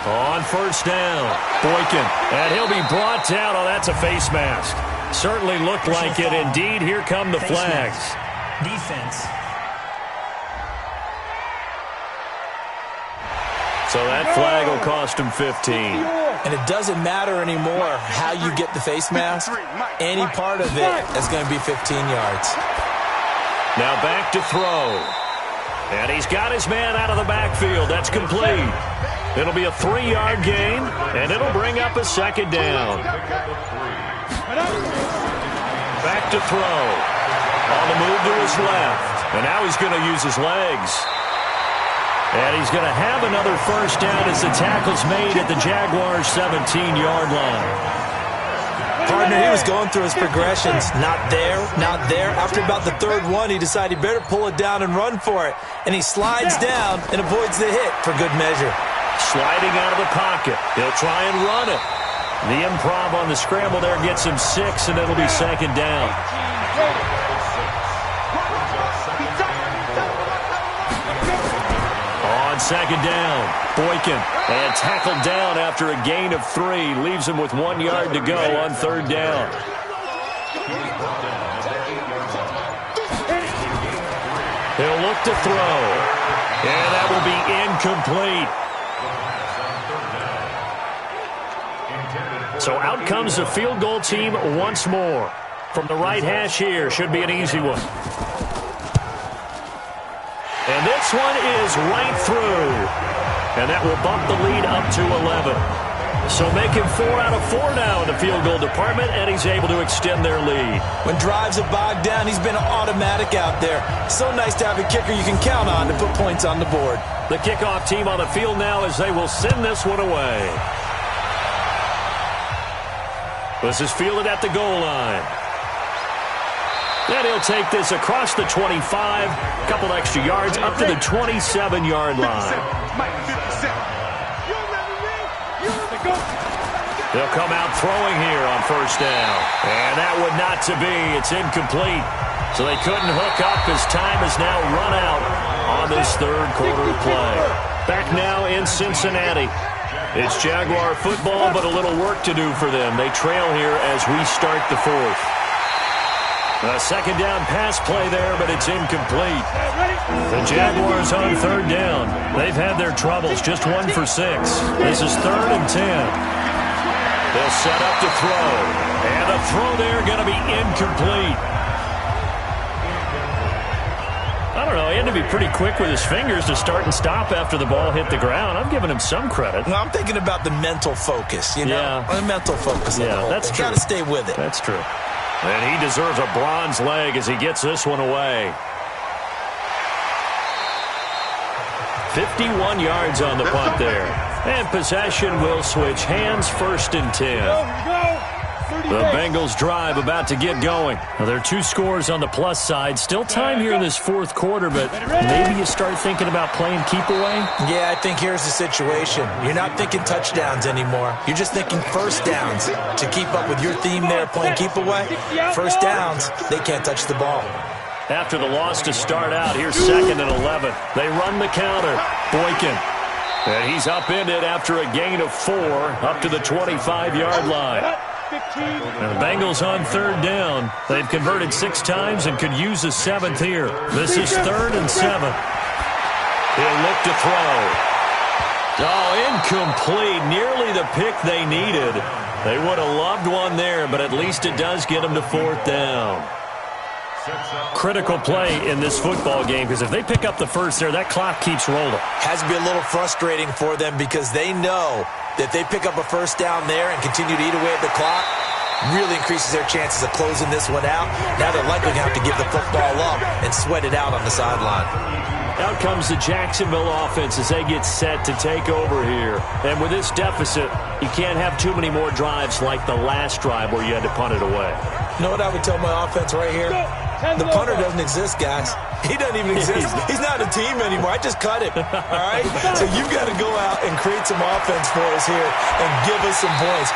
On first down, Boykin. And he'll be brought down. Oh, that's a face mask. Certainly looked like it. Indeed, here come the flags. Defense. So that flag will cost him 15. And it doesn't matter anymore how you get the face mask. Any part of it is going to be 15 yards. Now back to throw. And he's got his man out of the backfield. That's complete. It'll be a 3-yard gain, and it'll bring up a 2nd down. Back to throw. On the move to his left. And now he's going to use his legs. And he's going to have another first down as the tackle's made at the Jaguars' 17-yard line. Partner, he was going through his progressions. Not there, not there. After about the 3rd one, he decided he better pull it down and run for it. And he slides down and avoids the hit for good measure. Sliding out of the pocket. He'll try and run it. The improv on the scramble there gets him 6, and it'll be 2nd down. On 2nd down, Boykin, and tackled down after a gain of 3. Leaves him with 1 yard to go on 3rd down. He'll look to throw, and that will be incomplete. So out comes the field goal team once more. From the right hash here, should be an easy one. And this one is right through. And that will bump the lead up to 11. So making 4 out of 4 now in the field goal department, and he's able to extend their lead. When drives are bogged down, he's been automatic out there. So nice to have a kicker you can count on to put points on the board. The kickoff team on the field now as they will send this one away. This is fielded at the goal line. And he'll take this across the 25, a couple extra yards, up to the 27-yard line. They'll come out throwing here on first down. And that would not to be. It's incomplete. So they couldn't hook up as time is now run out on this 3rd quarter play. Back now in Cincinnati. It's Jaguar football, but a little work to do for them. They trail here as we start the 4th. A second down pass play there, but it's incomplete. The Jaguars on third down. They've had their troubles, just 1 for 6. This is 3rd and 10. They'll set up to throw. And a throw there going to be incomplete. I don't know, he had to be pretty quick with his fingers to start and stop after the ball hit the ground. I'm giving him some credit. Well, I'm thinking about the mental focus, you know? Yeah. The mental focus. Yeah, that's true. Got to stay with it. That's true. And he deserves a bronze leg as he gets this one away. 51 yards on the punt there. And possession will switch hands, 1st and 10. The Bengals drive about to get going. Well, there are 2 scores on the plus side. Still time here in this 4th quarter, but maybe you start thinking about playing keep away? Yeah, I think here's the situation. You're not thinking touchdowns anymore. You're just thinking first downs. To keep up with your theme there, playing keep away, first downs, they can't touch the ball. After the loss to start out, here's 2nd and 11. They run the counter. Boykin. And he's upended after a gain of 4 up to the 25-yard line. And the Bengals on third down. They've converted 6 times and could use a 7th here. This is 3rd and 7. He'll look to throw. Oh, incomplete. Nearly the pick they needed. They would have loved one there, but at least it does get them to 4th down. Critical play in this football game, because if they pick up the first there, that clock keeps rolling. Has to be a little frustrating for them because they know that they pick up a first down there and continue to eat away at the clock, really increases their chances of closing this one out. Now they're likely going to have to give the football up and sweat it out on the sideline. Out comes the Jacksonville offense as they get set to take over here. And with this deficit, you can't have too many more drives like the last drive where you had to punt it away. You know what I would tell my offense right here? The punter doesn't exist, guys. He doesn't even exist. He's not a team anymore. I just cut him, all right? So you've got to go out and create some offense for us here and give us some points.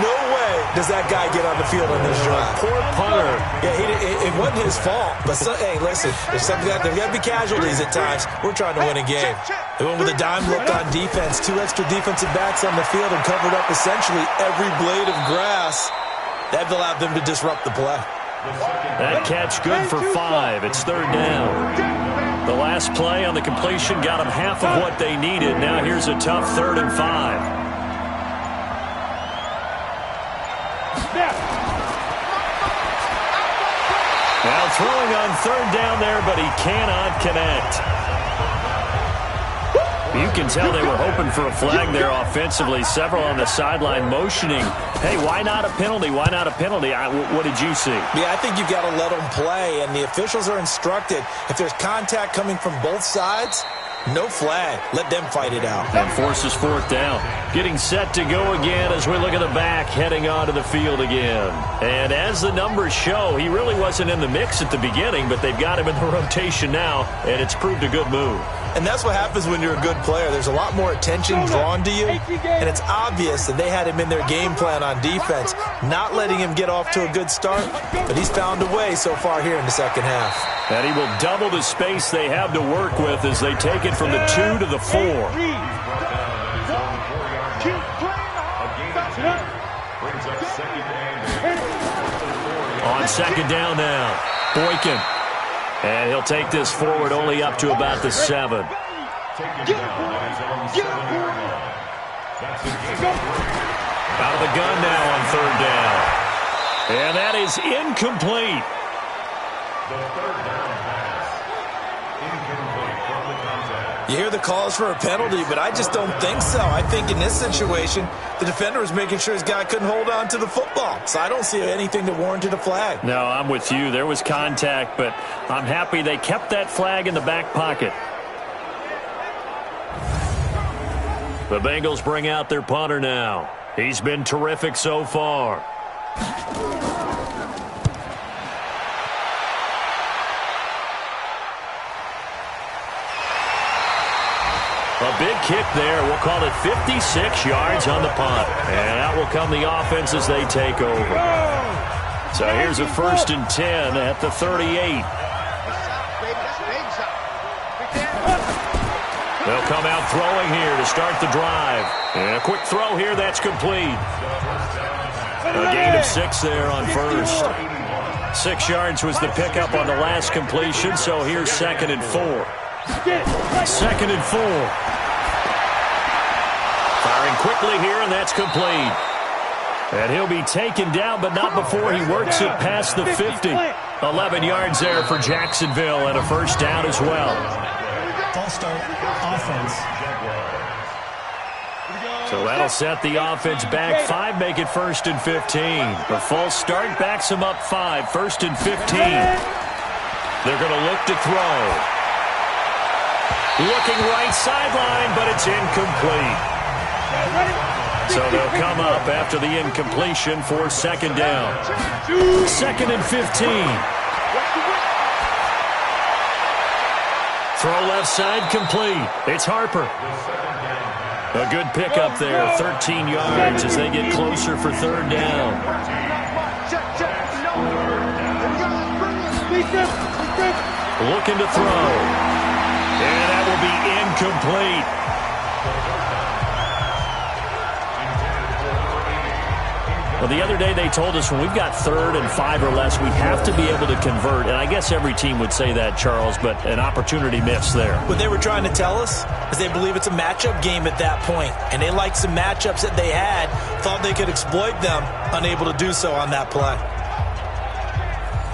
No way does that guy get on the field on this drive. Poor punter. Yeah, it wasn't his fault. But, hey, listen, there's got to be casualties at times. We're trying to win a game. They went with a dime look on defense, 2 extra defensive backs on the field and covered up essentially every blade of grass. That allowed them to disrupt the play. That catch good for 5. It's 3rd down. The last play on the completion got them half of what they needed. Now here's a tough 3rd and 5. Now throwing on 3rd down there, but he cannot connect. You can tell they were hoping for a flag there offensively. Several on the sideline motioning, hey, why not a penalty? Why not a penalty? What did you see? Yeah, I think you've got to let them play, and the officials are instructed. If there's contact coming from both sides, no flag. Let them fight it out. And forces 4th down. Getting set to go again as we look at the back, heading onto the field again. And as the numbers show, he really wasn't in the mix at the beginning, but they've got him in the rotation now, and it's proved a good move. And that's what happens when you're a good player. There's a lot more attention drawn to you, and it's obvious that they had him in their game plan on defense, not letting him get off to a good start, but he's found a way so far here in the second half. And he will double the space they have to work with as they take it from the 2 to the 4. On 2nd down now, Boykin. And he'll take this forward only up to about the 7. Out of the gun now on 3rd down. And that is incomplete. You hear the calls for a penalty, but I just don't think so. I think in this situation, the defender was making sure his guy couldn't hold on to the football. So I don't see anything that warranted a flag. No, I'm with you. There was contact, but I'm happy they kept that flag in the back pocket. The Bengals bring out their punter now. He's been terrific so far. A big kick there. We'll call it 56 yards on the punt. And out will come the offense as they take over. So here's a 1st and 10 at the 38. They'll come out throwing here to start the drive. And a quick throw here, that's complete. A gain of 6 there on 1st. 6 yards was the pickup on the last completion, so here's 2nd and 4. 2nd and 4. Firing quickly here, and that's complete. And he'll be taken down, but not before he works it past the 50. 11 yards there for Jacksonville, and a first down as well. False start, offense. So that'll set the offense back 5, make it 1st and 15. The false start backs him up 5, 1st and 15. They're going to look to throw. Looking right sideline, but it's incomplete. So they'll come up after the incompletion for 2nd down. 2nd and 15. Throw left side complete. It's Harper. A good pickup there, 13 yards as they get closer for 3rd down. Looking to throw. And that will be incomplete. Well, the other day they told us when we've got 3rd and 5 or less, we have to be able to convert. And I guess every team would say that, Charles, but an opportunity missed there. What they were trying to tell us is they believe it's a matchup game at that point. And they liked some matchups that they had, thought they could exploit them, unable to do so on that play.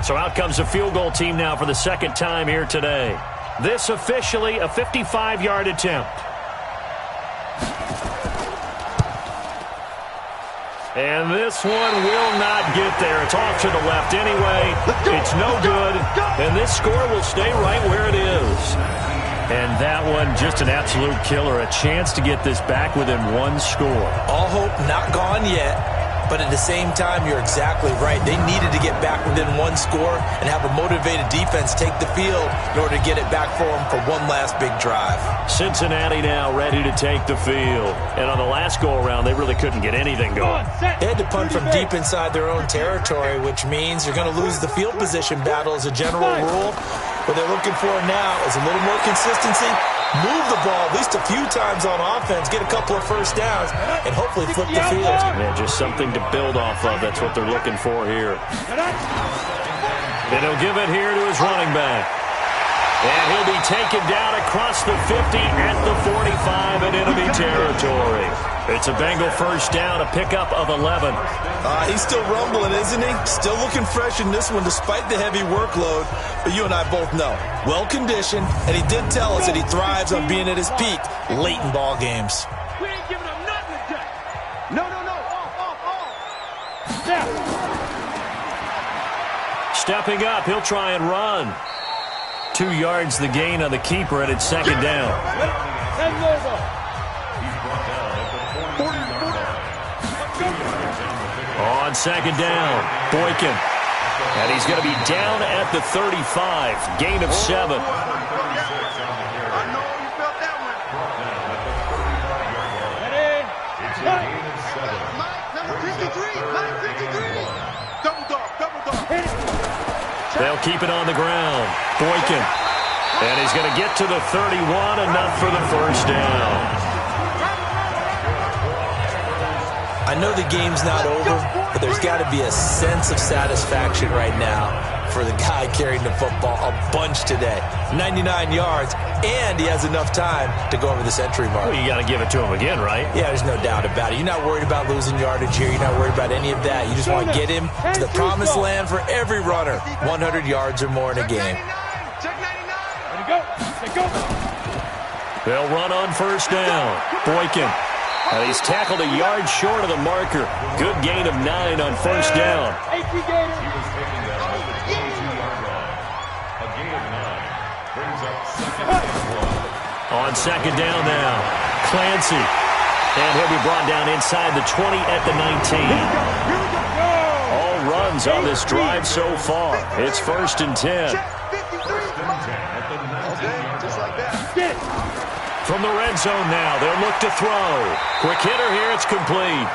So out comes a field goal team now for the 2nd time here today. This officially a 55-yard attempt. And this one will not get there. It's off to the left anyway. It's no good. And this score will stay right where it is. And that one, just an absolute killer. A chance to get this back within 1 score. All hope not gone yet. But at the same time, you're exactly right. They needed to get back within 1 score and have a motivated defense take the field in order to get it back for them for one last big drive. Cincinnati now ready to take the field. And on the last go-around, they really couldn't get anything going. They had to punt from deep inside their own territory, which means you're going to lose the field position battle as a general rule. What they're looking for now is a little more consistency. Move the ball at least a few times on offense, get a couple of first downs, and hopefully flip the field. Yeah, just something to build off of. That's what they're looking for here. And he'll give it here to his running back. And he'll be taken down across the 50 at the 45 in enemy territory. It's a Bengal first down, a pickup of 11. He's still rumbling, isn't he? Still looking fresh in this one despite the heavy workload. But you and I both know, well-conditioned, and he did tell us that he thrives on being at his peak late in ball games. We ain't giving him nothing today. No. Off. Step. Stepping up, he'll try and run. 2 yards the gain on the keeper, and it's 2nd down. On 2nd down, Boykin. And he's going to be down at the 35. Gain of 7. I know you felt that one. Mike, number 53. Mike, 53. Double dog. They'll keep it on the ground. Boykin. And he's going to get to the 31, enough for the first down. I know the game's not over, but there's got to be a sense of satisfaction right now for the guy carrying the football a bunch today. 99 yards, and he has enough time to go over the century mark. Well, you got to give it to him again, right? Yeah, there's no doubt about it. You're not worried about losing yardage here. You're not worried about any of that. You just want to get him to the promised land for every runner. 100 yards or more in a game. Check 99. Ready, go. They'll run on first down. Boykin. And he's tackled a yard short of the marker. Good gain of 9 on first down. On 2nd down now, Clancy. And he'll be brought down inside the 20 at the 19. All runs on this drive so far. It's 1st and 10. Just like that. From the red zone now, they'll look to throw. Quick hitter here, it's complete.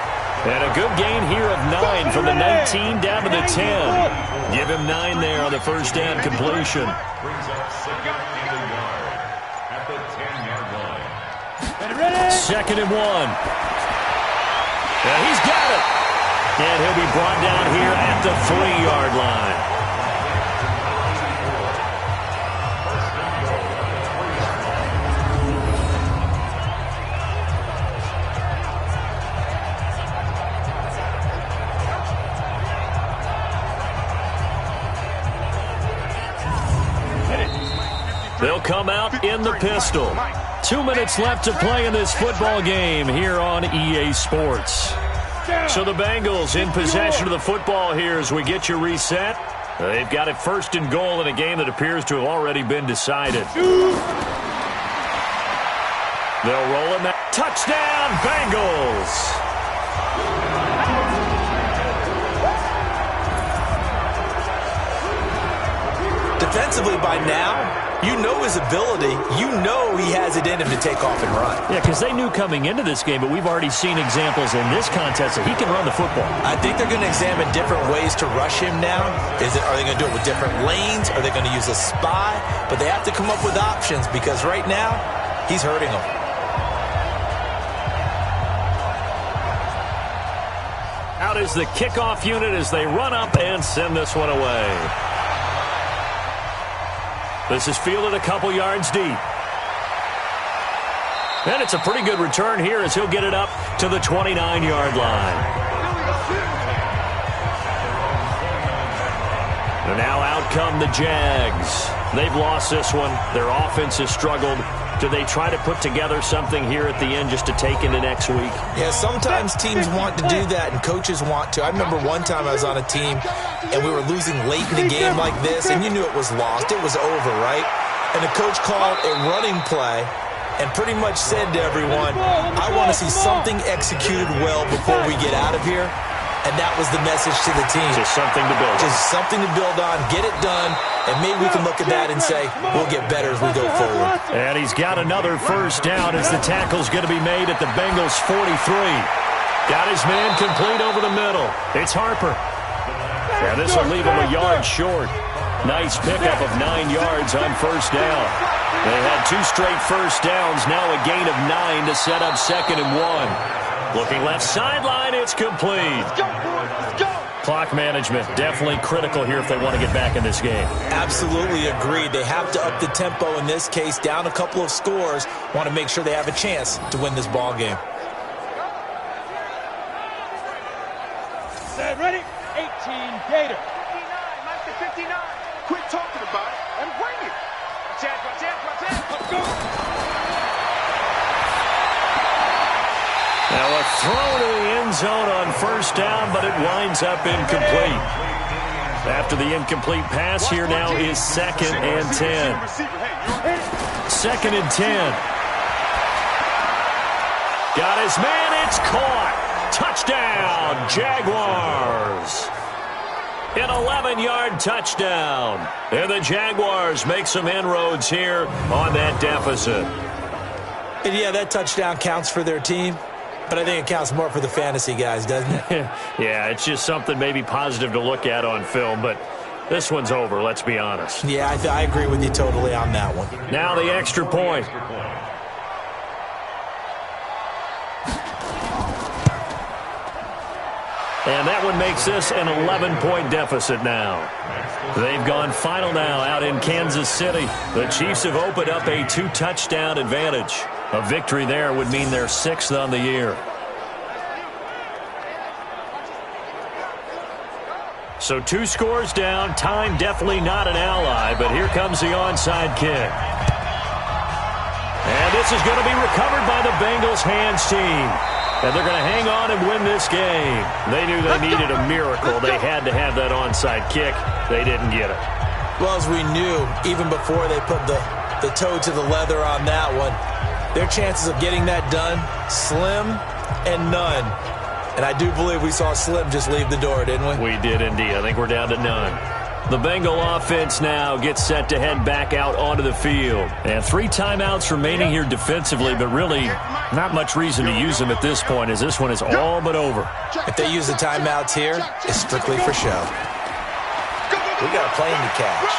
And a good gain here of 9 from the 19 down to the 10. Give him 9 there on the first down completion. Second and 1. And he's got it. And he'll be brought down here at the 3-yard line. come out in the pistol. 2 minutes left to play in this football game here on EA Sports. So the Bengals in possession of the football here as we get you reset. They've got it 1st and goal in a game that appears to have already been decided. They'll roll him. Touchdown, Bengals! Defensively by now, you know his ability. You know he has it in him to take off and run. Yeah, because they knew coming into this game, but we've already seen examples in this contest that he can run the football. I think they're going to examine different ways to rush him now. Are they going to do it with different lanes? Are they going to use a spy? But they have to come up with options because right now, he's hurting them. Out is the kickoff unit as they run up and send this one away. This is fielded a couple yards deep. And it's a pretty good return here as he'll get it up to the 29-yard line. And now out come the Jags. They've lost this one. Their offense has struggled. Do they try to put together something here at the end just to take into next week? Yeah, sometimes teams want to do that and coaches want to. I remember one time I was on a team and we were losing late in a game like this and you knew it was lost. It was over, right? And the coach called a running play and pretty much said to everyone, I want to see something executed well before we get out of here. And that was the message to the team. Just something to build on. Just something to build on, get it done, and maybe we can look at that and say, we'll get better as we go forward. And he's got another first down as the tackle's going to be made at the Bengals 43. Got his man complete over the middle. It's Harper. And this will leave him a yard short. Nice pickup of 9 yards on first down. They had 2 straight first downs, now a gain of 9 to set up 2nd and 1. Looking left sideline, it's complete. Let's go, boys, let's go. Clock management, definitely critical here if they want to get back in this game. Absolutely agreed. They have to up the tempo in this case, down a couple of scores. Want to make sure they have a chance to win this ball game. Set, ready? 18 Gator. 59, Mike the 59. Quit talking about it and bring it. Watch out. Let's go. Now a throw to the end zone on first down, but it winds up incomplete. After the incomplete pass, here now is 2nd and 10. 2nd and 10. Got his man, it's caught. Touchdown, Jaguars. An 11-yard touchdown. And the Jaguars make some inroads here on that deficit. And yeah, that touchdown counts for their team. But I think it counts more for the fantasy guys, doesn't it? Yeah, it's just something maybe positive to look at on film, but this one's over, let's be honest. Yeah, I agree with you totally on that one. Now the extra point. And that one makes this an 11-point deficit now. They've gone final now out in Kansas City. The Chiefs have opened up a 2-touchdown advantage. A victory there would mean they're 6th on the year. So 2 scores down. Time definitely not an ally, but here comes the onside kick. And this is going to be recovered by the Bengals hands team. And they're going to hang on and win this game. They knew they needed a miracle. They had to have that onside kick. They didn't get it. Well, as we knew, even before they put the toe to the leather on that one, their chances of getting that done, slim and none. And I do believe we saw Slim just leave the door, didn't we? We did indeed. I think we're down to none. The Bengal offense now gets set to head back out onto the field. And 3 timeouts remaining here defensively, but really not much reason to use them at this point as this one is all but over. If they use the timeouts here, it's strictly for show. We got a plane to catch.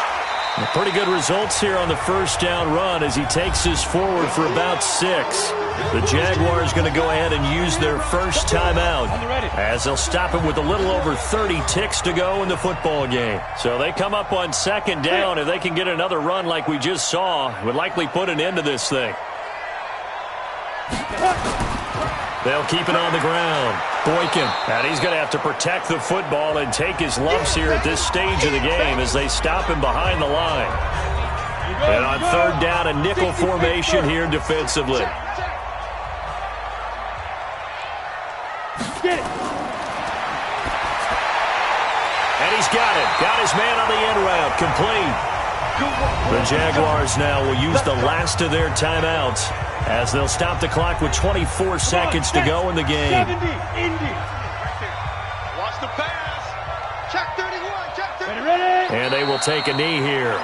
Pretty good results here on the first down run as he takes this forward for about 6. The Jaguars going to go ahead and use their first timeout as they'll stop it with a little over 30 ticks to go in the football game. So they come up on 2nd down. If they can get another run like we just saw, it would likely put an end to this thing. They'll keep it on the ground. Boykin, and he's going to have to protect the football and take his lumps here at this stage of the game as they stop him behind the line. And on third down, a nickel formation here defensively. Get it. And he's got it. Got his man on the end route. Complete. The Jaguars now will use the last of their timeouts as they'll stop the clock with 24 seconds to go in the game. 70, Indy. Watch the pass. Check 31. Check 31. Ready? And they will take a knee here.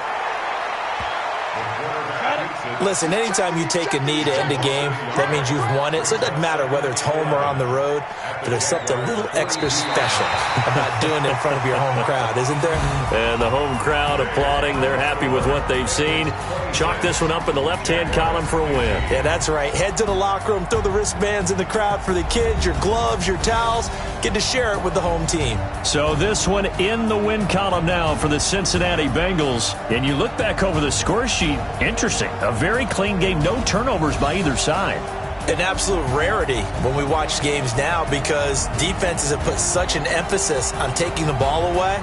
Listen, anytime you take a knee to end a game, that means you've won it. So it doesn't matter whether it's home or on the road, but there's something a little extra special about doing it in front of your home crowd, isn't there? And the home crowd applauding. They're happy with what they've seen. Chalk this one up in the left-hand column for a win. Yeah, that's right. Head to the locker room, throw the wristbands in the crowd for the kids, your gloves, your towels. Get to share it with the home team. So this one in the win column now for the Cincinnati Bengals. And you look back over the score sheet, interesting. A very clean game, no turnovers by either side. An absolute rarity when we watch games now because defenses have put such an emphasis on taking the ball away.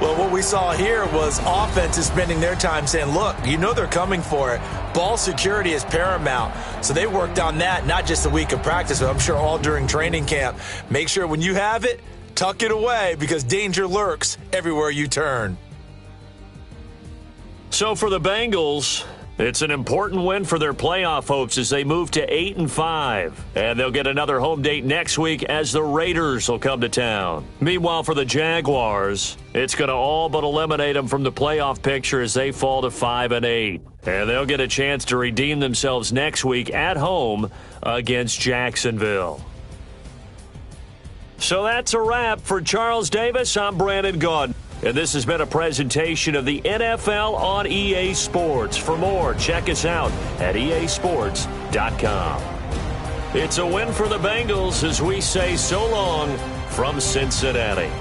Well, what we saw here was offenses spending their time saying, look, you know they're coming for it. Ball security is paramount. So they worked on that, not just a week of practice, but I'm sure all during training camp. Make sure when you have it, tuck it away because danger lurks everywhere you turn. So for the Bengals, it's an important win for their playoff hopes as they move to 8-5. And they'll get another home date next week as the Raiders will come to town. Meanwhile, for the Jaguars, it's going to all but eliminate them from the playoff picture as they fall to 5-8. And they'll get a chance to redeem themselves next week at home against Jacksonville. So that's a wrap. For Charles Davis, I'm Brandon Gaudin. And this has been a presentation of the NFL on EA Sports. For more, check us out at easports.com. It's a win for the Bengals as we say so long from Cincinnati.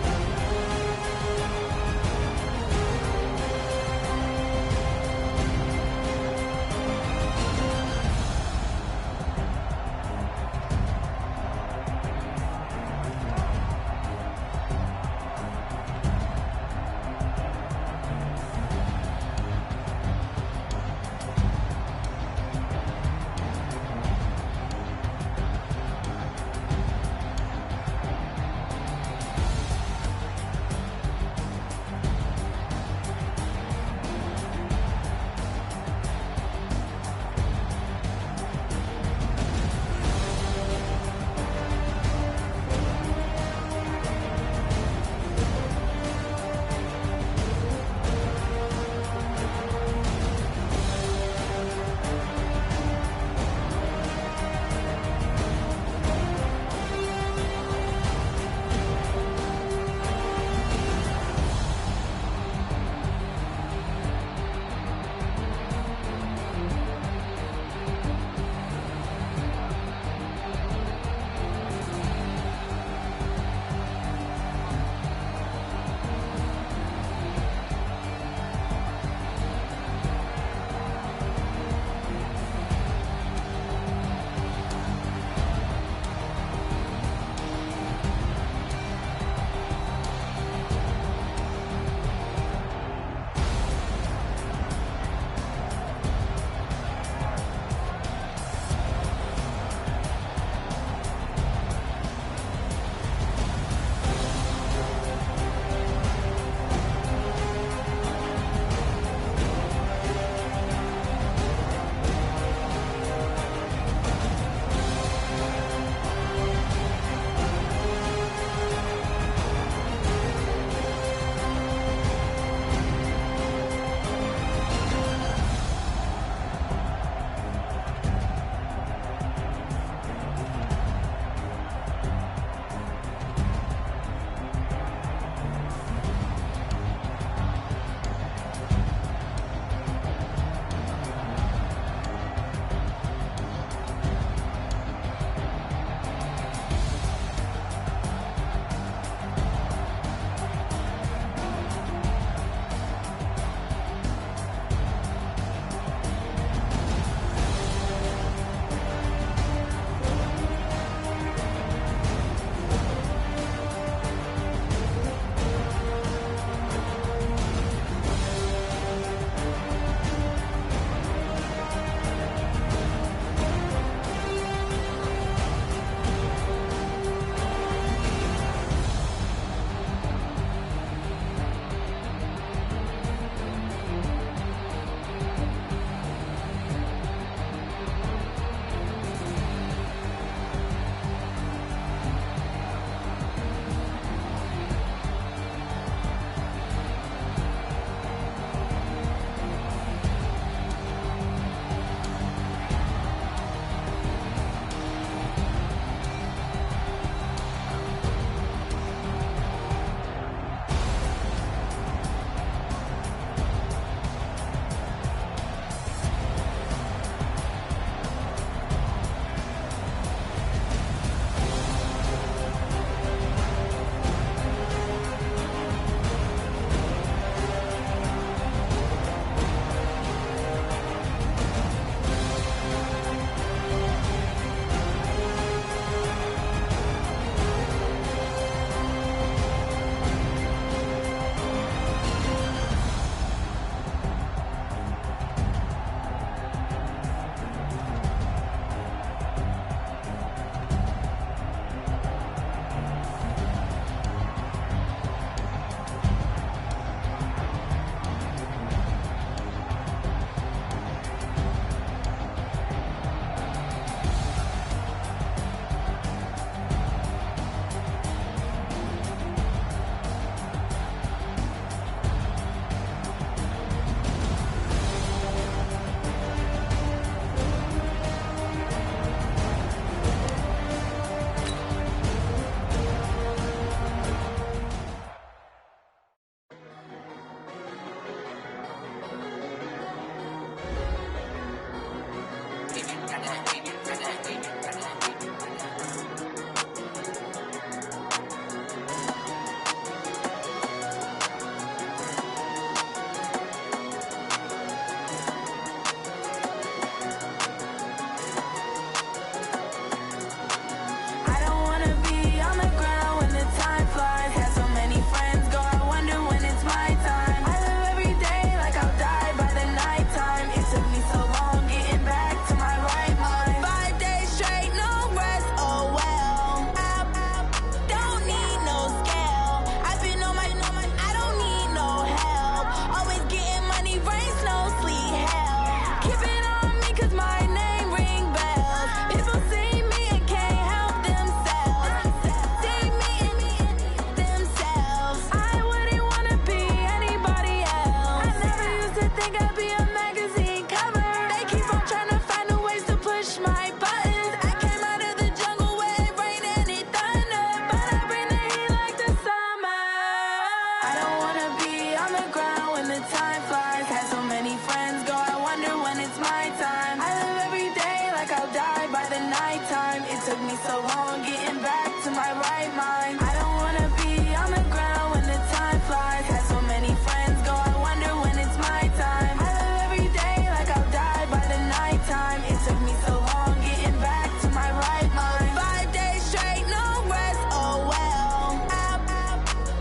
time. It took me so long getting back to my right mind. I don't wanna be on the ground when the time flies. Had so many friends go, I wonder when it's my time. I live every day like I'll die by the nighttime. It took me so long getting back to my right mind. 5 days straight, no rest, oh well. I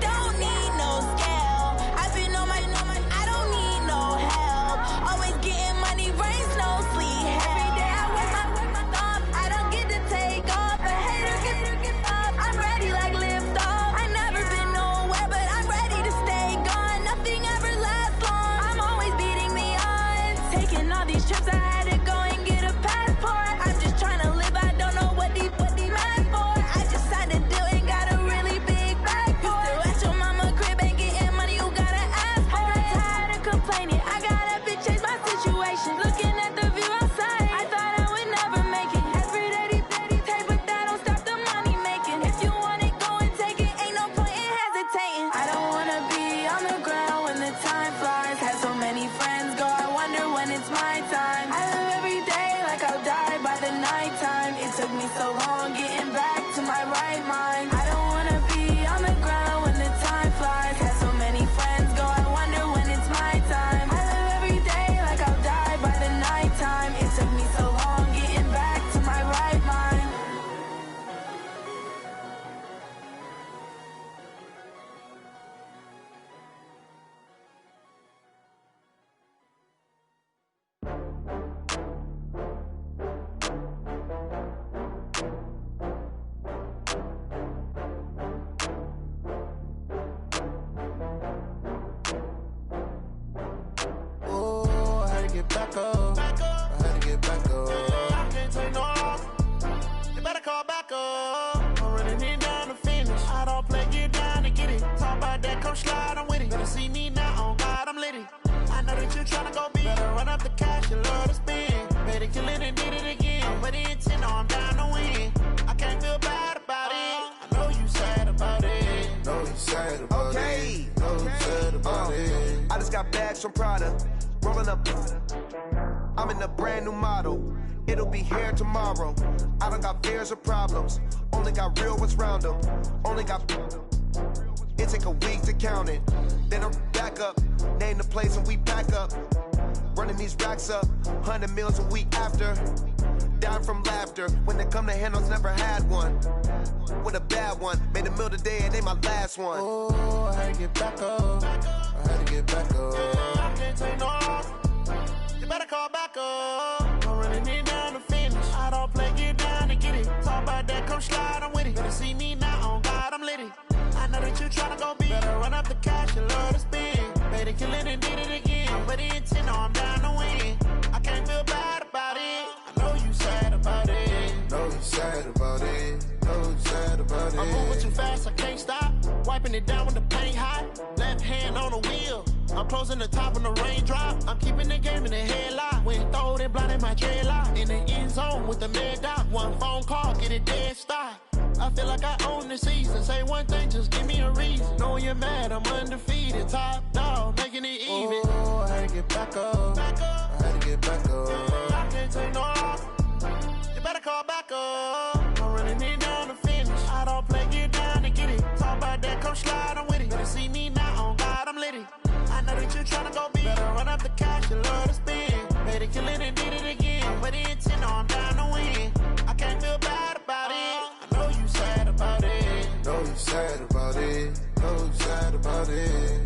don't need no scale. I've been on my, I don't need no help. Always getting money, rain, snow, sleet, every day I work my thumb. I don't get to take off. A hater get up. I'm ready like lift off. I never been nowhere, but I'm ready to stay gone. Nothing ever lasts long. I'm always beating the odds. Taking all these trips, I had to go and get a passport. I'm just trying to live. I don't know what these mad for. I just signed a deal and got a really big bag for it. Still at your mama crib and getting money, you gotta ask for it. I'm tired of complaining. I gotta bitch change my situation. Looking at the view outside, I thought I would never make it. Every day these take, but that don't stop the money making. If you want it, go and take it. Ain't no point in hesitating. I don't wanna be on the ground when the time flies. Had so many friends go, I wonder when it's my time. I live every day like I'll die by the nighttime. It took me so long getting back to my right mind. I don't wanna be on the ground when the time flies. Had so many friends go, I wonder when it's my time. I live every day like I'll die by the nighttime. It took me so long getting back to my right mind. Oh, I had to get back up. I had to get back up. I can't take no loss. You better call back up. I'm running it down to finish. I don't play, get down to get it. Talk about that, come slide, I'm with it. Better see me now, on God, I'm lit it. I know that you tryna go big. Better run up the cash, you love to spend. Better kill it and did it again. I'm with the intent, no, I'm down to win. I can't feel bad about it. I know you sad about it. No, you sad about it. No, you sad about it. I just got bags from Prada, rolling up. I'm in a brand new model. It'll be here tomorrow. I don't got fears or problems. Only got real ones round them. Only got. It take a week to count it. Then I'm back up. Name the place and we back up. Running these racks up. 100 meals a week after. Down from laughter. When they come to handles, never had one. With a bad one. Made a meal today and they my last one. Oh, I had to get back up. I had to get back up. I can't take no loss. You better call back up. I'm running it down to finish. I don't play, get down to get it. Talk about that, come slide, I'm with it. Better see me now, on God, I'm lit it. I know that you tryna go big. Better run up the cash, you love to spend. Better kill it and did it again. I'm with the intent, no, I'm down to win. I can't feel bad about it. I know you sad about it. No, you sad about it. No, you sad about it. I'm moving too fast, I can't stop. Wiping it down when the paint hot. Left hand on the wheel. I'm closing the top when the raindrop. I'm keeping the game in the headlock. When throwed and blinded my dreadlock. In the end zone with the mad dot. One phone call, get it dead stop. I feel like I own the season. Say one thing, just give me a reason. Knowing you're mad, I'm undefeated. Top dog, making it even. Oh, I had to get back up. I had to get back up. I can't take no loss. You better call back up. I'm running it down to finish. I don't play, get down to get it. Talk about that, come slide, I'm with it. Better see me now, on God, I'm lit it. I know that you tryna go big. Better run up the cash, you love to spend. Better kill it and did it again. I'm with the intent, no, I'm down to win. I can't feel bad about it. I know you sad about it. No, you sad about it. No, you sad about it.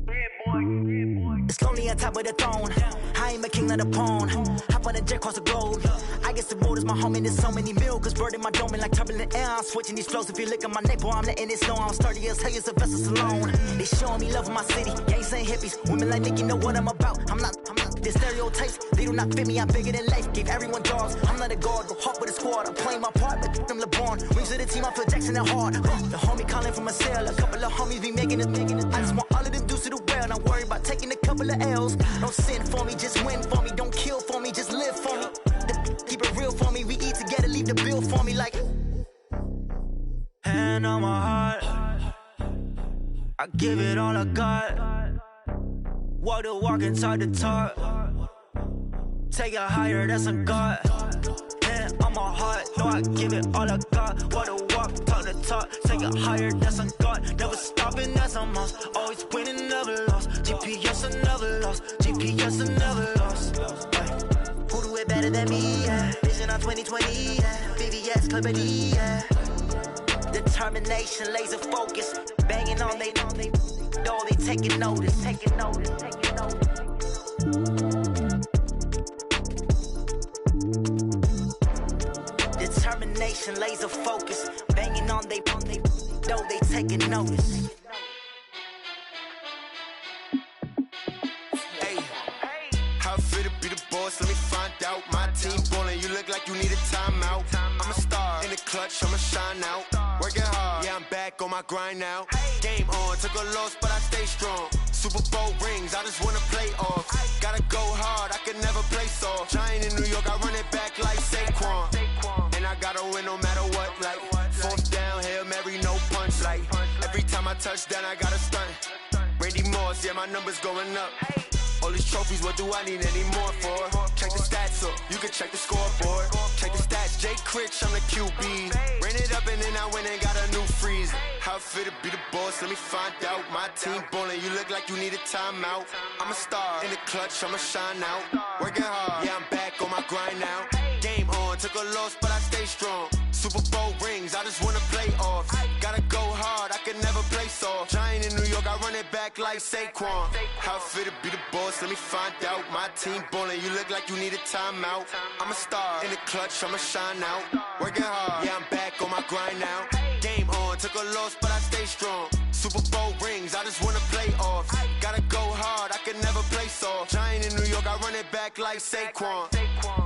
Yeah, boy. It's lonely on top of the throne. I ain't a king of the pawn. Hop on a jet across the globe. I guess the road is my home and there's so many milk. Bird in my dome and like turbulent air. I'm switching these flows. If you look at my neck, boy, I'm letting it slow. I'm sturdy as hell as a vessel alone. They showing me love in my city. Gangsta hippies. Women like Nick, you know what I'm about. I'm not the stereotypes. They do not fit me. I'm bigger than life. Gave everyone dogs. I'm not a guard. Go hard with a squad. I'm playing my part, but I'm LeBron. Wings of the team, I feel Jackson and hard. The homie calling from a cell. A couple of homies be making it. I just want all of them dudes to the well. Not worry about taking a couple of L's. Don't sin for me, just win for me. Don't kill for me, just live for me. Keep it real for me. We eat together, leave the bill for me like. Hand on my heart, I give it all I got. Walk the walk and talk the talk. Take it higher, that's a God. Hand on my heart, no, I give it all I got. Walk the walk, talk the talk. Take it higher, that's a God. Never stopping, that's a must. Always winning, never lost. GPS, I never lost. GPS, I never lost. Who do it better than me? Yeah. Vision on 2020. Yeah. VVS, Clarity. Yeah. Determination, laser focus. Banging on they know they taking notice. Taking notice. Determination, laser focus. Banging on they know they taking notice. How fit to be the boss? Let me find out. My team ballin', you look like you need a timeout. I'm a star in the clutch, I'ma shine out. Working hard, yeah, I'm back on my grind now. Game on, took a loss, but I stay strong. Super Bowl rings, I just wanna play off. Gotta go hard, I can never play soft. Giant in New York, I run it back like Saquon. And I gotta win no matter what, like fourth down, Hail Mary, no punch. Like every time I touch down, I gotta stunt. Randy Moss, yeah, my numbers going up. All these trophies, what do I need any more for? Check the stats up, you can check the scoreboard. Check the stats, Jay Critch, I'm the QB. Ran it up and then I went and got a new freeze. How fit to be the boss, let me find out. My team ballin', you look like you need a timeout. I'm a star in the clutch, I'ma shine out. Working hard, yeah, I'm back on my grind now. Game on, took a loss, but I stay strong. Super Bowl rings, I just wanna play off. Gotta go hard, I can never play soft. Giant in New York, I run it back like Saquon. How fit to be the boss, let me find out. My team ballin', you look like you need a timeout. I'm a star in the clutch, I'ma shine out. Working hard, yeah, I'm back on my grind now. Game on, took a loss, but I stay strong. Super Bowl rings, I just wanna play off. Gotta go hard, I can never play soft. Giant in New York, I run it back like Saquon.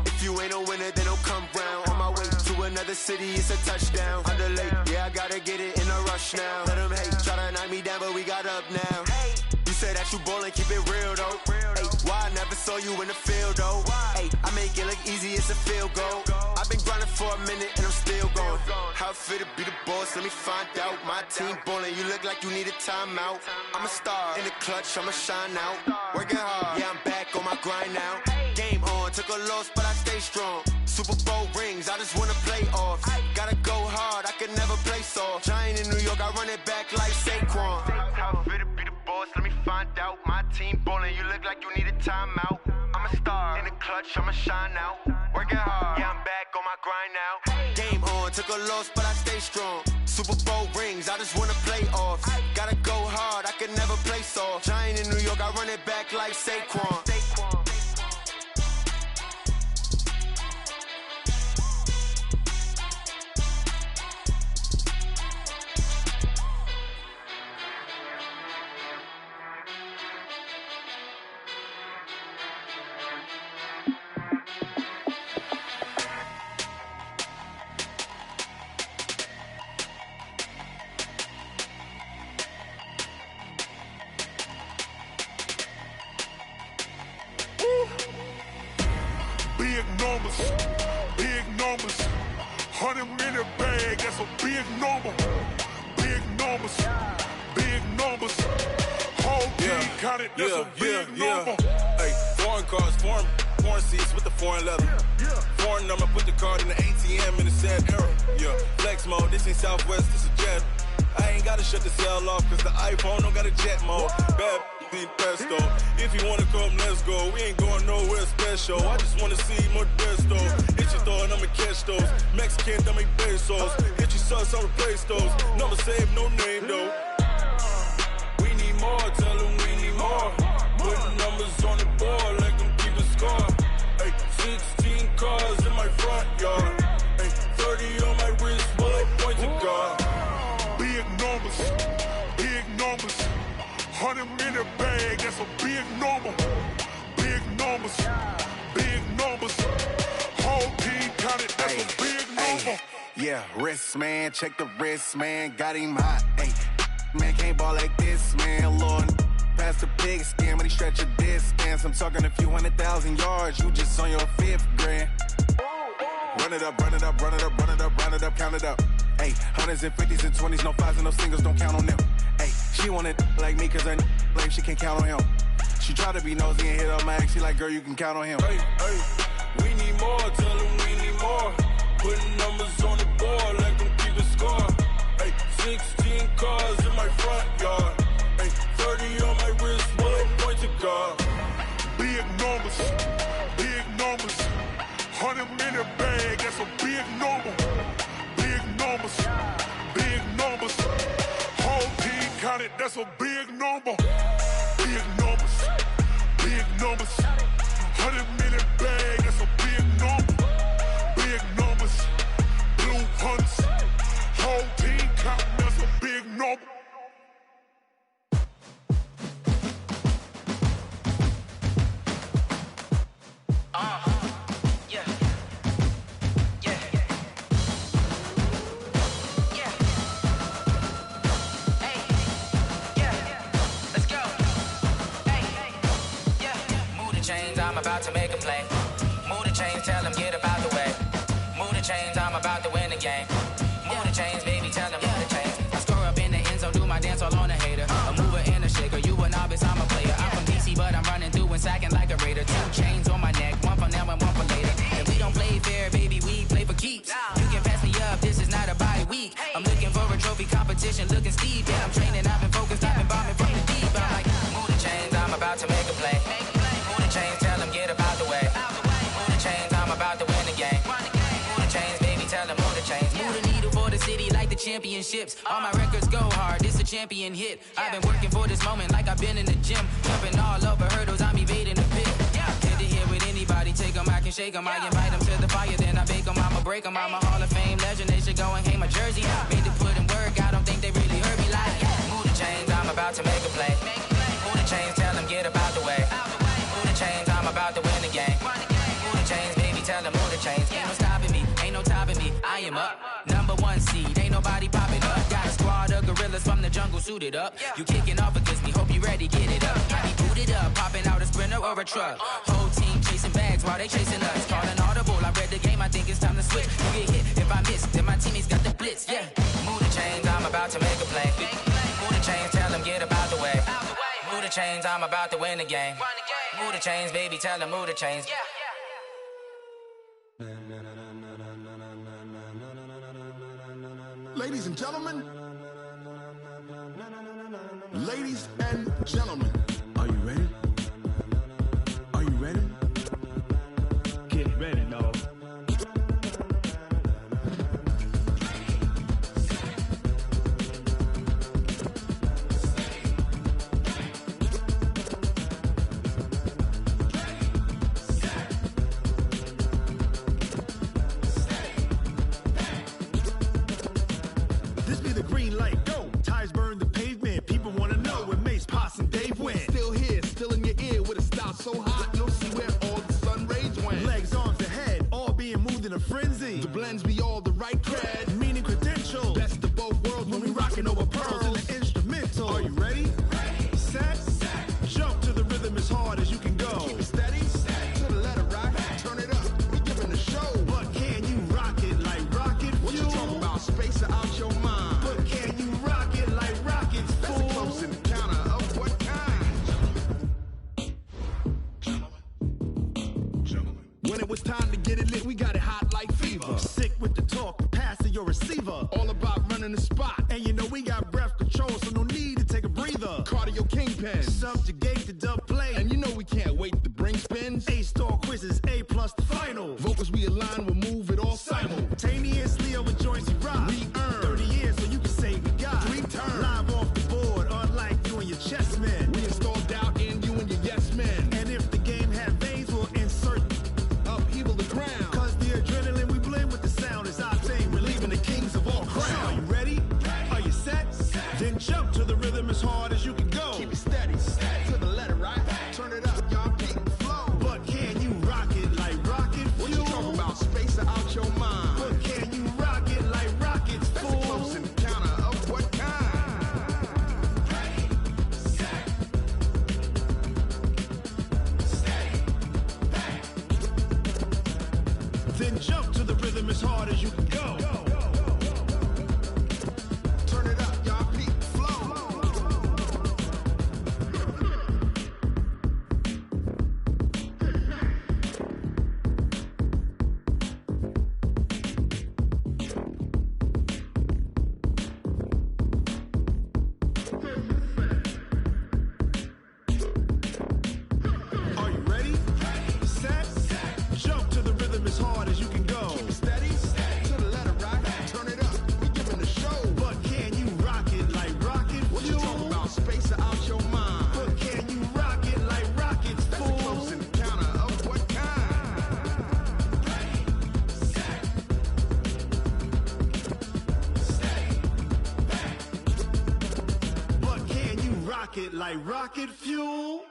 If you ain't a winner, then don't come round. On my way to another city, it's a touchdown. Underlay, yeah, I gotta get it in a rush now. Let them hate, try to knock me down, but we got up now. You say that you ballin', keep it real though. Hey, why I never saw you in the field though? Hey, I make it look easy, it's a field goal. I've been grinding for a minute and I'm still going. How fit to be the boss, let me find out. My team ballin', you look like you need a timeout. I'm a star in the clutch, I'ma shine out. Working hard, yeah, I'm back on my grind now. Game on, took a loss, but I stay strong. Super Bowl rings, I just wanna play off. Gotta go hard, I can never play soft. Giant in New York, I run it back like Saquon. How fit to be the boss, let me find out. My team ballin', you look like you need a timeout. I'm a star in the clutch, I'ma shine out. Working hard, yeah, I'm back on my grind now. Game on, took a loss, but I stay strong. Super Bowl rings, I just wanna play off. Gotta go hard, I can never play soft. Giant in New York, I run it back like Saquon. Big numbers, 100 minute bag, that's a big number. Big numbers, whole team counted, that's a big number. Hey, foreign cars, foreign seats with the foreign leather. Foreign number, put the card in the ATM in the sad era. Yeah, flex mode, this ain't Southwest, this is jet. I ain't gotta shut the cell off, cause the iPhone don't got a jet mode. Bad pesto. If you wanna come, let's go. We ain't going nowhere special. I just wanna see Modesto. Hit your thought, I'ma catch those. Mexican, I make pesos. Hit your sauce, I'll replace those. Number save, no name though. We need more, tell them we need more. Putting on numbers, big numbers. 100-minute bag, that's a big number. Big numbers, big numbers. Whole team counted, that's a big number. Yeah, wrist, man, check the wrist, man. Got him hot, ayy. Man, can't ball like this, man. Lord, past the pig skin when he stretch a distance. I'm talking a few 100,000 yards. You just on your 5th grand. Run it up, run it up, run it up, run it up, run it up, count it up. Ayy, 100s and 50s and 20s, no 5s and no singles, don't count on them. Ayy, she wanted like me cause her lame, she can't count on him. She tried to be nosy and hit up my ex, she like, girl, you can count on him. Hey, we need more, tell them we need more. Putting numbers on the board, let them keep the score. Hey, 16 cars in my front yard. Hey, 30 on my wrist, 1 point to guard. Big numbers, big numbers. 100-minute bag, that's a big number. Big numbers, big numbers. Whole team counted, that's a big number. Big numbers, big numbers. 100-minute bag, that's a big number. Big numbers, blue hunts. Whole team counting, that's a big number. I'm about to make a play. Move the chains, tell them get about the way. Move the chains, I'm about to win the game. Move the chains, baby, tell them move the chains. I score up in the end zone, do my dance all on a hater. A mover and a shaker, you a novice, I'm a player. I'm from DC, but I'm running through and sacking like a raider. 2 chains on my neck, 1 for now and 1 for later. If we don't play fair, baby, we play for keeps. You can pass me up, this is not a bye week. I'm looking for a trophy competition, looking steep. Yeah, I'm training, I've been focused, I've been bombing from the deep. I'm like, move the chains, I'm about to make a play. Move the chains, tell them get about the way. Move the chains, I'm about to win the game. Move the chains, baby, tell them move the chains. Move the needle for the city like the championships. All my records go hard, this a champion hit. I've been working for this moment like I've been in the gym. Jumping all over hurdles, I'm evading the pit. Head to head with anybody, take them, I can shake them. I invite them to the fire, then I bake them, I'ma break them. I'm a Hall of Fame legend, they should go and hang my jersey. Made to put in work, I don't think they really heard me like. Move the chains, I'm about to make a play. Move the chains, tell them get about the way. Move the chains, I'm about to win the game. Move the chains, baby, tell them move the chains. Ain't no stopping me, ain't no topping me, I am up. Number 1 seed, ain't nobody popping up. Got a squad of gorillas from the jungle suited up. You kicking off against me, hope you ready, get it up. I be booted up, popping out a sprinter or a truck. Whole team chasing bags while they chasing us. Calling audible, I read the game, I think it's time to switch. You get hit, if I miss, then my teammates got the blitz, yeah. Move the chains, I'm about to make a play. Move the chains, tell them get about the way. Move the chains, I'm about to win the game. Move the chains, baby, tell them move the chains. Ladies and gentlemen, ladies and gentlemen, are you ready? Are you ready? Get ready, dog. This be the green light, go. Tires burn the pavement. People wanna know where Mace, Potts, and Dave went. Still here, still in your ear with a style so hot, you'll see where all the sun rays went. Legs, arms, and head, all being moved in a frenzy. The blends be all the right cred, meaning credentials. Best of both worlds when we rockin' over pearls in the instrumental. Are you ready? Ready. Set. Jump to the rhythm as hard as you can go. Keep it steady. To the letter rock. Turn it up. We giving the show. But can you rock it like rocket fuel? What you talking about? Space or out your mind? But can you rock it like rockets, fool? That's a close encounter of what kind? When it was time to get it lit, we got it hot like fever. Sick with the talk, passing your receiver. All about running the spot. And you know we got breath control, so no need to take a breather. Cardio kingpin, subjugate the dub play. And you know we can't wait to bring spins. A-star quizzes, A+ the final. Vocals we align, we'll move it all simultaneously over joints we rock. We earn 30 years, so you can say we got 3 turns. Live off the board, unlike you and your chess men. We install doubt in you and your yes men. And if the game had veins, we'll insert upheaval the ground. Cause the adrenaline we blend with the sound is our thing. We're leaving the kings of all crowns. Are you ready? Are you set? Then jump to the rhythm as hard as you can go. Keep it steady, to the letter, right? Turn it up, y'all, peak flow. But can you rock it like rocket fuel? What you talking about? Space out your mind. But can you rock it like rockets, fool? That's a close encounter of what kind? Ready, set, steady, back. Then jump to the rhythm as hard as you can go. Turn it up, y'all, peak flow. Are you ready? Set, jump to the rhythm as hard as you can go. Keep it steady, to the letter, right? Turn it up, we giving the show. But can you rock it like rocket fuel? What you talking about? Space out your mind. But can you rock it like rockets, fool? That's a close encounter of what kind? Ready, set, steady, back. But can you rock it like rocket fuel?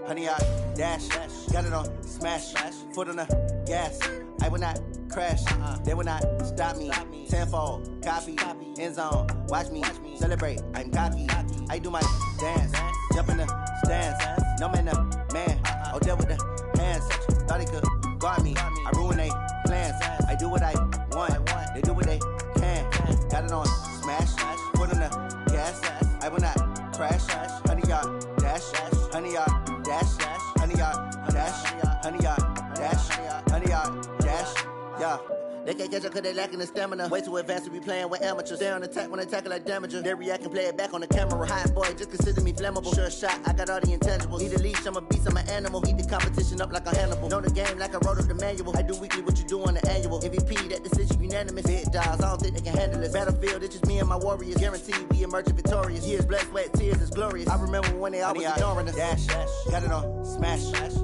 Honey, I dash, got it on smash, foot on the gas. I will not crash, they will not stop me. Tenfold, copy, end zone, watch me celebrate. I'm cocky, I do my dance, jump in the stands. No man, man, oh, deal with the hands. Thought he could guard me, I ruin they plans. I do what I want, they do what they can. Got it on smash, foot on the gas. I will not crash, honey, y'all dash, honey, y'all dash, honey, y'all dash, honey, y'all dash, honey, y'all dash, yeah. They can't catch up cause they lacking the stamina. Way too advanced to be playing with amateurs. Stay on attack when I tackle like damager. They react and play it back on the camera. Hot boy, just consider me flammable. Sure shot, I got all the intangibles. Need a leash, I'm a beast, I'm an animal. Eat the competition up like a Hannibal. Know the game like I wrote up the manual. I do weekly what you do on the annual. MVP, that decision unanimous. Big dials, I don't think they can handle this. Battlefield, it's just me and my warriors. Guaranteed we emerging victorious. Years, blood, sweat, tears, it's glorious. I remember when they always ignoring us. Dash, got it on smash,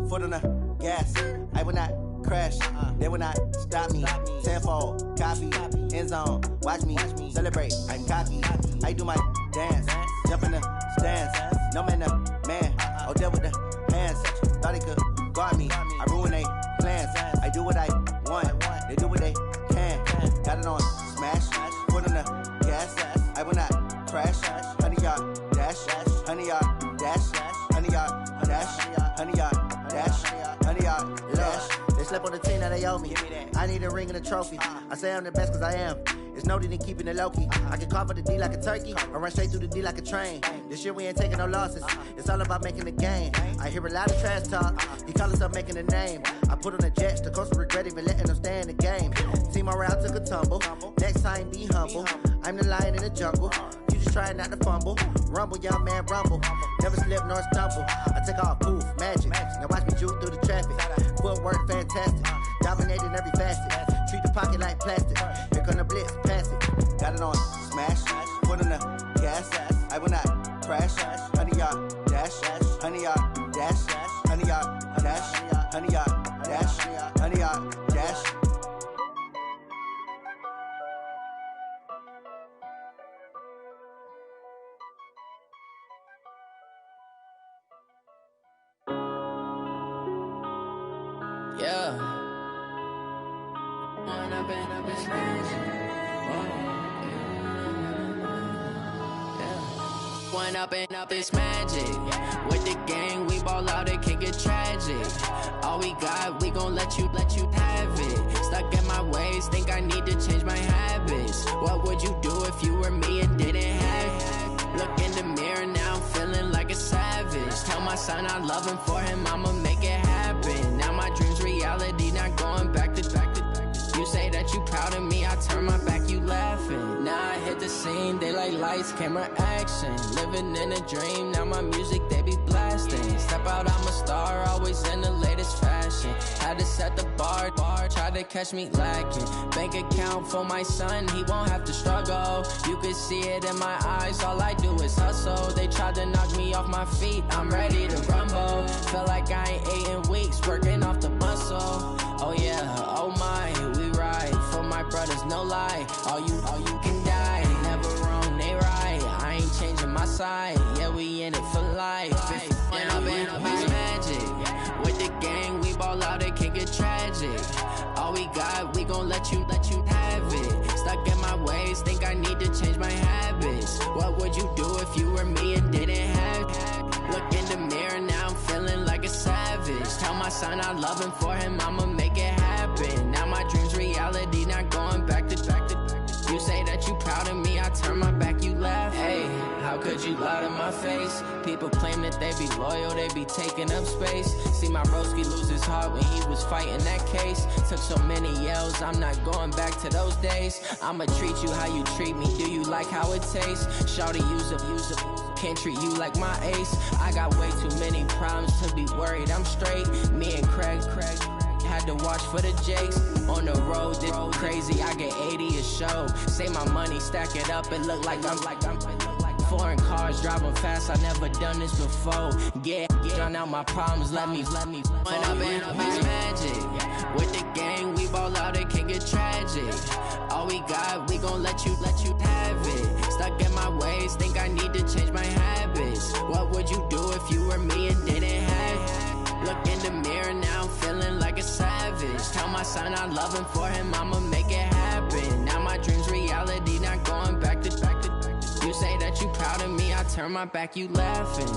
foot on the gas. I will not crash, they will not stop me. Tenfold, copy, end zone, watch me celebrate. I'm cocky, I do my dance, jump in the stands. No man, man, oh, deal with the hands. Thought he could guard me, I ruin they plans. I do what I want, they do what they can. Got it on smash, foot on the gas. I will not crash, honey, y'all dash, honey, y'all dash, honey, y'all dash, honey, y'all dash, honey, y'all dash. They slept on the team that they owe me. I need a ring and a trophy. I say I'm the best cause I am. It's no need in keeping it low-key. I can carve up the D like a turkey or run straight through the D like a train. This year we ain't taking no losses. It's all about making the game. I hear a lot of trash talk. He call himself making a name. I put on the Jets. The coach will regret even letting them stay in the game. Team morale took a tumble. Next time be humble. I'm the lion in the jungle. You just trying not to fumble. Rumble, young man, rumble. Never slip nor stumble. I take off, poof, magic. Now watch me juke through the traffic. Footwork fantastic. Dominating every facet. Treat the pocket like plastic. Here come the blitz, pass it. Got it on smash, foot on the gas. I will not crash. Honey, y'all dash, honey, y'all dash, honey, y'all dash, honey, y'all dash, honey, y'all dash. Yeah. One up and up, it's magic. With the gang, we ball out, it can get tragic. All we got, we gon' let you have it. Stuck in my ways, think I need to change my habits. What would you do if you were me and didn't have it? Look in the mirror, now I'm feeling like a savage. Tell my son I love him, for him I'ma make it happen. Now my dream's reality, not going back to. You say that you proud of me, I turn my back, you laughing. Now I hit the scene, they like lights, camera, action. Living in a dream, now my music, they be blasting. Step out, I'm a star, always in the latest fashion. Had to set the bar, Try to catch me lacking. Bank account for my son, he won't have to struggle. You can see it in my eyes, all I do is hustle. They tried to knock me off my feet, I'm ready to rumble. Feel like I ain't ate in weeks, working off the muscle. Oh yeah, oh my, we ride for my brothers, no lie. All you can die, never wrong, they right. I ain't changing my side, yeah, we in it for life. When up in a bitch magic, with the gang, we ball out, it can get tragic. All we got, we gon' let you have it. Stuck in my ways, think I need to change my habits. What would you do if you were me and didn't have it? Look in the mirror, now I'm feeling like a savage. Tell my son I love him, for him I'ma make it happen. Now my dream's reality, not going back to. You say that you proud of me, I turn my back, you laugh. Hey, how could you lie to my face? People claim that they be loyal, they be taking up space. See my broski lose his heart when he was fighting that case. Took so many yells, I'm not going back to those days. I'ma treat you how you treat me, do you like how it tastes? Shawty, use up, can't treat you like my ace. I got way too many problems to be worried, I'm straight. Me and Craig had to watch for the Jakes. On the road, this crazy, I get 80 a show. Say my money, stack it up, it look like I'm foreign cars, driving fast, I never done this before. Get drown out my problems, let me When up in a bitch magic, with the gang, we ball out, it can get tragic. All we got, we gon' let you have it. Stuck in my ways, think I need to change my habits. What would you do if you were me and didn't have it? Look in the mirror, now I'm feeling like a savage. Tell my son I love him, for him I'ma make it happen. Now my dream's reality, not going back to. You say that you proud of me, I turn my back, you laughing.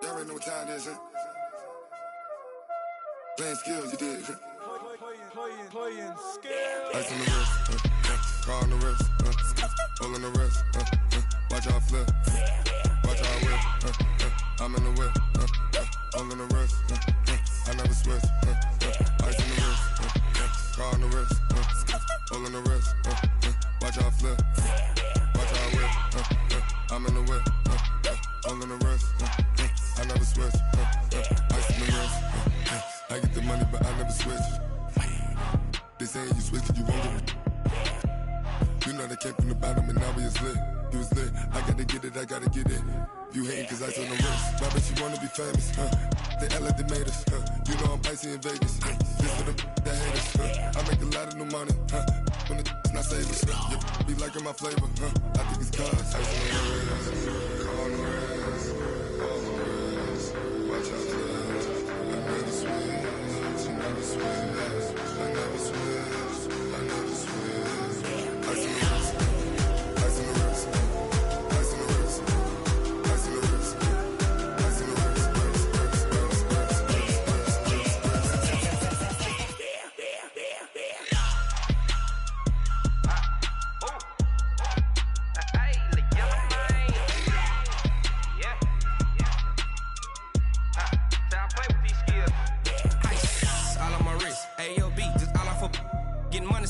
Y'all already know what time it is, huh? Playing skills, you did. Playing skills. Ice on the wrist, car on the wrist, hole in the wrist, watch out flip, watch out whip, I'm in the whip, hole in the wrist, I never switch, ice on the wrist, car on the wrist, hole in the wrist, watch out flip, watch out whip, I'm in the whip, hole in the wrist, I never switch, ice on the wrist. I get the money, but I never switch. They saying you switch, you won't get it. You know they came from the bottom and now we is lit. You was lit, I gotta get it, I gotta get it. You hating cause I on the wrist. My bitch, you wanna be famous, They act like they made us, You know I'm icy in Vegas, This for the that hate us, I make a lot of new money, When it's not savings, be liking my flavor, I think it's cause ice on the wrist, on the wrist, on the wrist. Watch out, I never switch. I never switch. Ice in the wrist, ice in the wrist, ice in the wrist, ice in the wrist, ice in the wrist,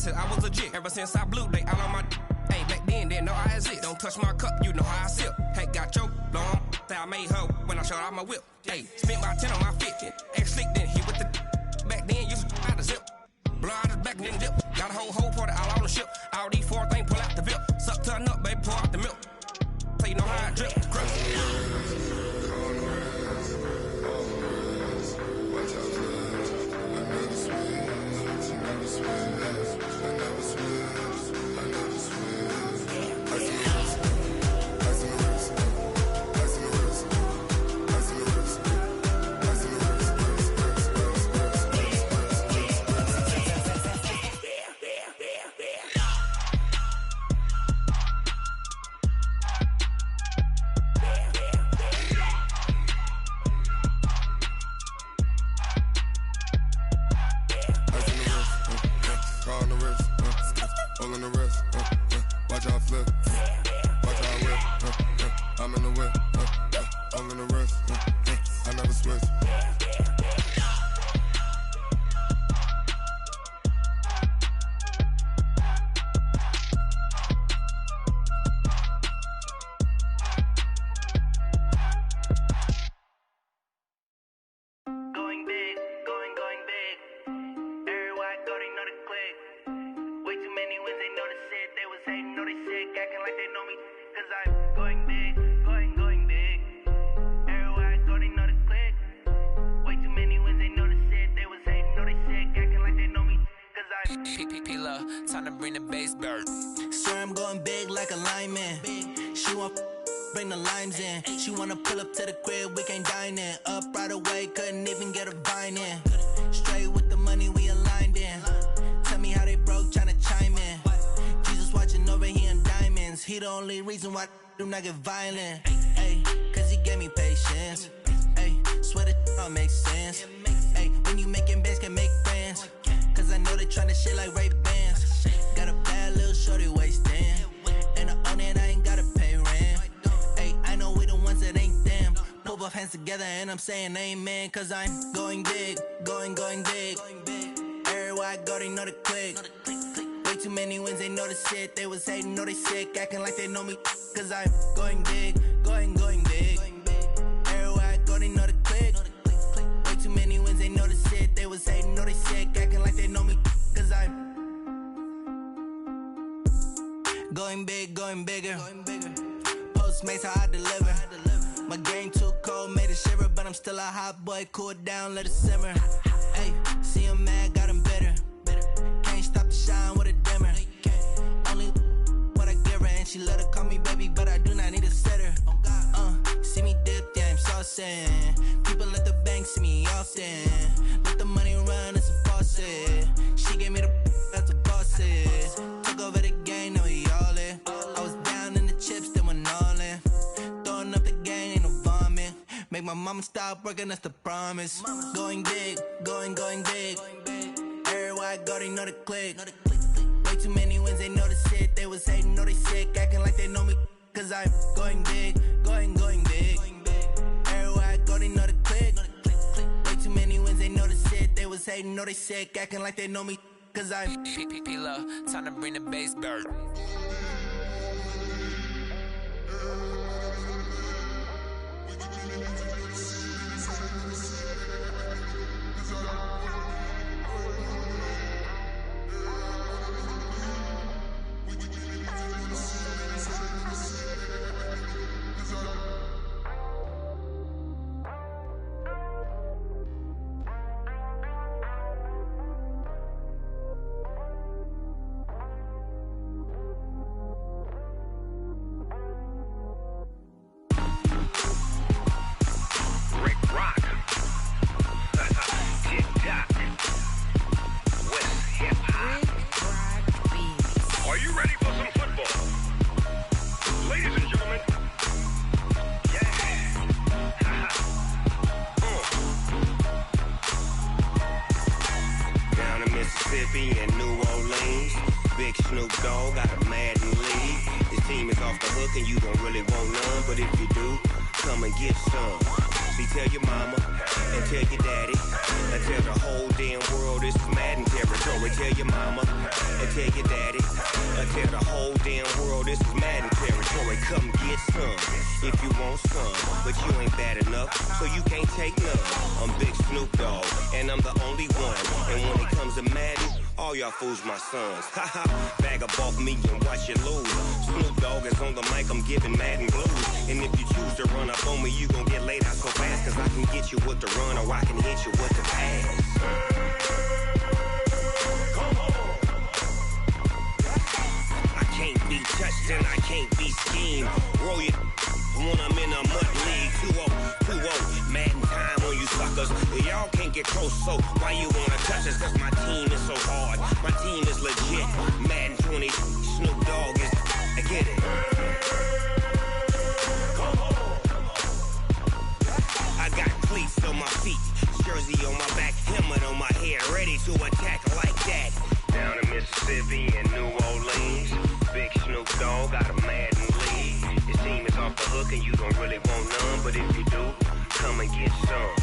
I was legit. Ever since I blew, they all on my hey, back then, didn't know I exist. Don't touch my cup, you know how I sip. Hey, got your long, I made her when I showed out my whip. Hey, spent about 10 on my fit. Ex-slick, then hit with the back then, used to out the zip. Blow out his back, then dip. Got a whole party all on the ship. All these four things, pull out the VIP. Suck to a nut, baby, pour out the milk. So you know how I drip. Time to bring the bass bird. Swear I'm going big like a lineman. She want bring the limes in. She wanna pull up to the crib, we can't dine in. Up right away, couldn't even get a vine in. Straight with the money we aligned in. Tell me how they broke, tryna chime in. Jesus watching over here in diamonds. He the only reason why I do not get violent. Ay, cause he gave me patience. Ay, swear that all makes sense. Ay, when you making bands, can make friends. Cause I know they tryna shit like Ray Bans. Got a bad little shorty wasting. And I own it, I ain't gotta pay rent. Ay, I know we the ones that ain't them. Pull both hands together and I'm saying amen. Cause I'm going big, going big. Everywhere I go, they know the click. Way too many wins, they know the shit. They was hating, know they sick, acting like they know me. Cause I'm going big, going big. Everywhere I go, they know the click. Way too many wins, they know the shit. They was hating, know they sick, acting like they know me. Cause I'm going big, going bigger. Postmates, how I deliver. My game too cold, made it shiver. But I'm still a hot boy, cool it down, let it simmer. Hey, see him mad, got him bitter. Can't stop the shine with a dimmer. Only what I give her, and she let her call me baby, but I do not need a sitter. See me dip, yeah, I'm saucing. People at the bank see me often. Let the money run, it's a faucet. She gave me the that's a boss is. Took over the game, now we all in. I was down in the chips, then went all in. Throwing up the game, ain't no vomit. Make my mama stop working, that's the promise. Going big, going big. Everywhere I go, they know the click. Way too many wins, they know the shit. They was hating, know they sick, acting like they know me. Cause I'm going big, going big. Everywhere I go, they know the click. Way too many wins, they know the shit. They was hating, know they sick, acting like they know me. Cause I'm time to bring the bass bird. Fools my sons. Haha, bag up off me and watch you lose. Snoop Dogg is on the mic, I'm giving Madden blues. And if you choose to run up on me, you gon' get laid out so fast. Cause I can get you with the run or I can hit you with the pass. I can't be touched and I can't be schemed. Roll you when I'm in a mud league. 2-0, Madden time on you suckers. Y'all can't get close, so why you wanna touch us? Cause my team is so hard. My team is legit. Madden 20, Snoop Dogg is. I get it. I got cleats on my feet, jersey on my back, helmet on my head, ready to attack like that. Down in Mississippi and New Orleans, big Snoop Dogg got a Madden league. His team is off the hook and you don't really want none, but if you do, come and get some.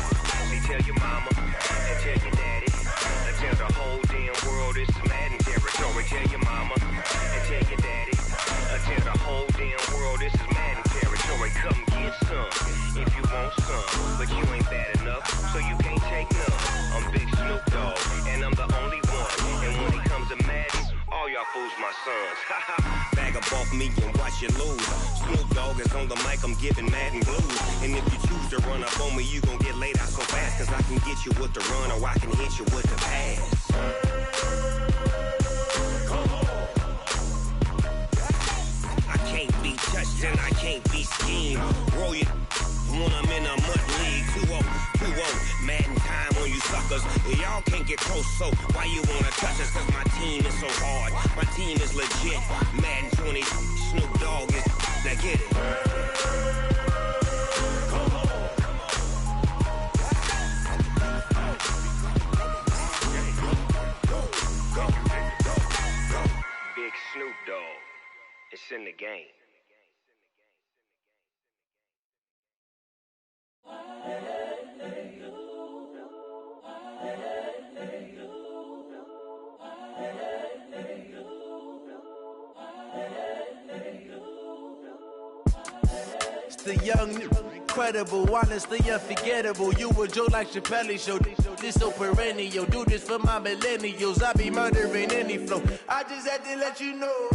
See, tell your mama and tell your daddy, and tell the whole damn world this is Madden territory. Tell your mama and tell your daddy, and tell the whole damn world this is Madden territory. Come get some if you want some, but you ain't bad enough, so you can't take none. I'm Big Snoop Dogg, and I'm the only one. And when it comes to Madden, all y'all fools my sons. Bag up off me and watch you lose. Snoop Dogg is on the mic, I'm giving mad and blues. And if you choose to run up on me, you gon' get laid out so fast. Cause I can get you with the run or I can hit you with the pass. I can't be touched and I can't be schemed. Roll you when I'm in a mud league. 2-0, Madden time on you suckers. Y'all can't get close, so why you wanna touch us? Cause my team is so hard, my team is legit. Madden 20, Snoop Dogg is, now get it. Big Snoop Dogg, it's in the game. It's the young, incredible, honestly unforgettable. You a joke like Chappelle show. This so perennial. Do this for my millennials. I be murdering any flow. I just had to let you know.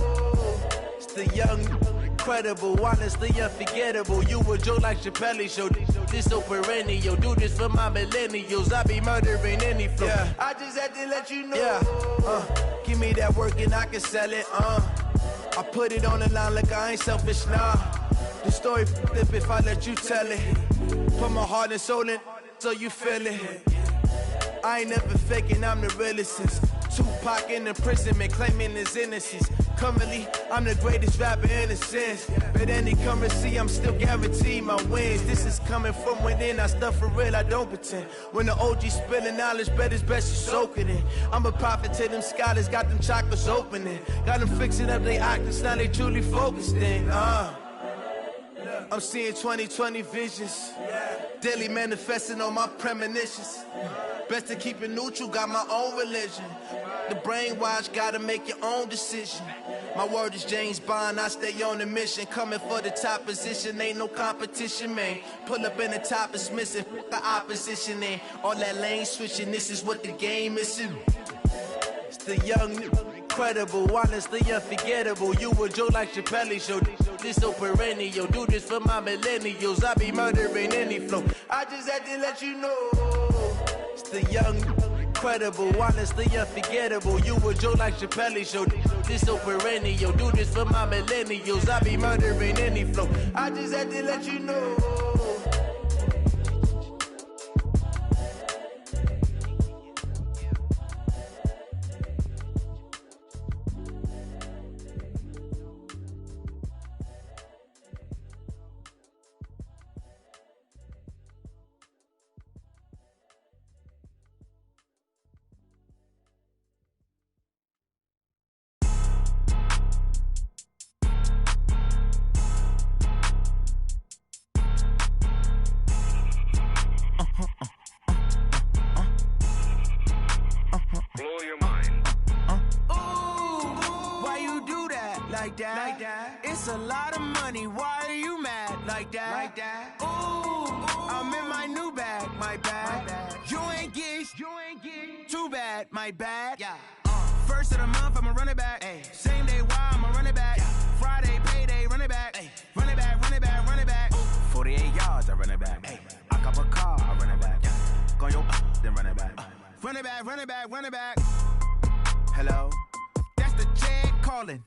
It's the young, incredible, honestly unforgettable. You a joke like Chappelle show. This so perennial. Do this for my millennials. I be murdering any flow. Yeah. I just had to let you know. Yeah. Give me that work and I can sell it. I put it on the line like I ain't selfish, nah. The story flip if I let you tell it. Put my heart and soul in so you feel it. I ain't never faking, I'm the realest since Tupac in imprisonment, claiming his innocence. Currently, I'm the greatest rapper in a sense. But any currency, I'm still guaranteed my wins. This is coming from within, I stuff for real, I don't pretend. When the OG spilling knowledge, bet it's best you soak it in. I'm a prophet to them scholars, got them chakras opening. Got them fixing up their octaves, now they truly focused in. I'm seeing 2020 visions. Daily manifesting on my premonitions. Best to keep it neutral, got my own religion. The brainwash, gotta make your own decision. My word is James Bond, I stay on the mission. Coming for the top position, ain't no competition, man. Pull up in the top, it's missing, the opposition in. All that lane switching, this is what the game is. It's the young, incredible, honestly unforgettable. You a joke like Chappelle show. This so perennial. Do this for my millennials. I be murdering any flow. I just had to let you know. It's the young, incredible, honestly unforgettable. You a joke like Chappelle show. This so perennial. Do this for my millennials. I be murdering any flow. I just had to let you know. It's a lot of money, why are you mad like that? Ooh, I'm in my new bag, my bad. You ain't get too bad, my bad. Yeah. First of the month, I'ma run it back. Ay. Same day, why I'ma run it back. Yeah. Friday, payday, run it back. Ay. Run it back, run it back, run it back. 48 yards, I run it back. Ay. I cop a car, I run it back. Yeah. Go your then run it back. Run it back, run it back, run it back. Hello? That's the check calling.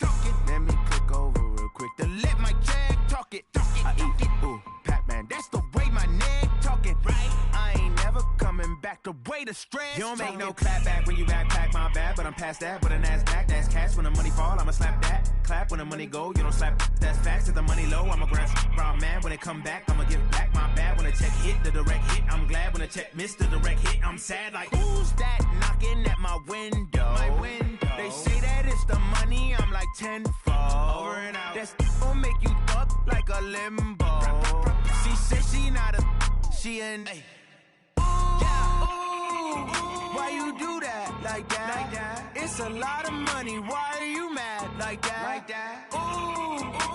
Let me click over real quick to let my check talk it. I eat it, ooh, Pac-Man. That's the way my neck talking. Right? I ain't never coming back the way the stress. You don't make no clap back when you backpack, my bad. But I'm past that with a NASDAQ. That's cash when the money fall, I'ma slap that. Clap when the money go, you don't slap. That's facts. If the money low, I'ma grab brown man. When it come back, I'ma give back my bad. When the check hit, the direct hit. I'm glad when the check missed the direct hit. I'm sad like, who's that knocking at my window? My window. They say that it's the money, I'm like tenfold. Over and out. That's gon' make you up like a limbo. She said she not a, she an. Ay. Why you do that like that? It's a lot of money, why are you mad like that? Ooh,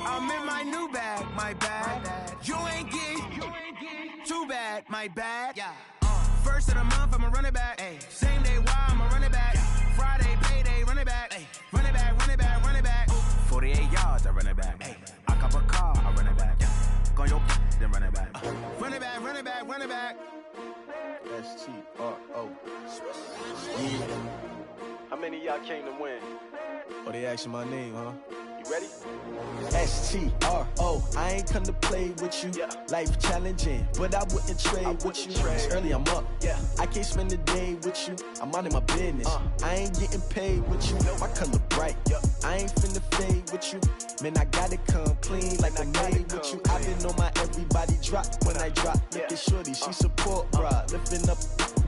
I'm in my new bag, my bad. You ain't get too bad, my bad. Yeah. First of the month, I'ma run it back. Ay. Same day, why I'ma run it back. Yeah. Friday, payday, run it back. Ay. Run it back, run it back. Yeah. How many of y'all came to win? Oh, they asking my name, huh? You ready? STRO, I ain't come to play with you. Life challenging, but I wouldn't trade with you. It's early, I'm up. I can't spend the day with you. I'm minding my business. I ain't getting paid with you. My color bright. I ain't finna fade with you. Man, I gotta come clean like I'm made with you. I've been on my everybody drop when I drop. Look at shorty, she support ride. Lifting up,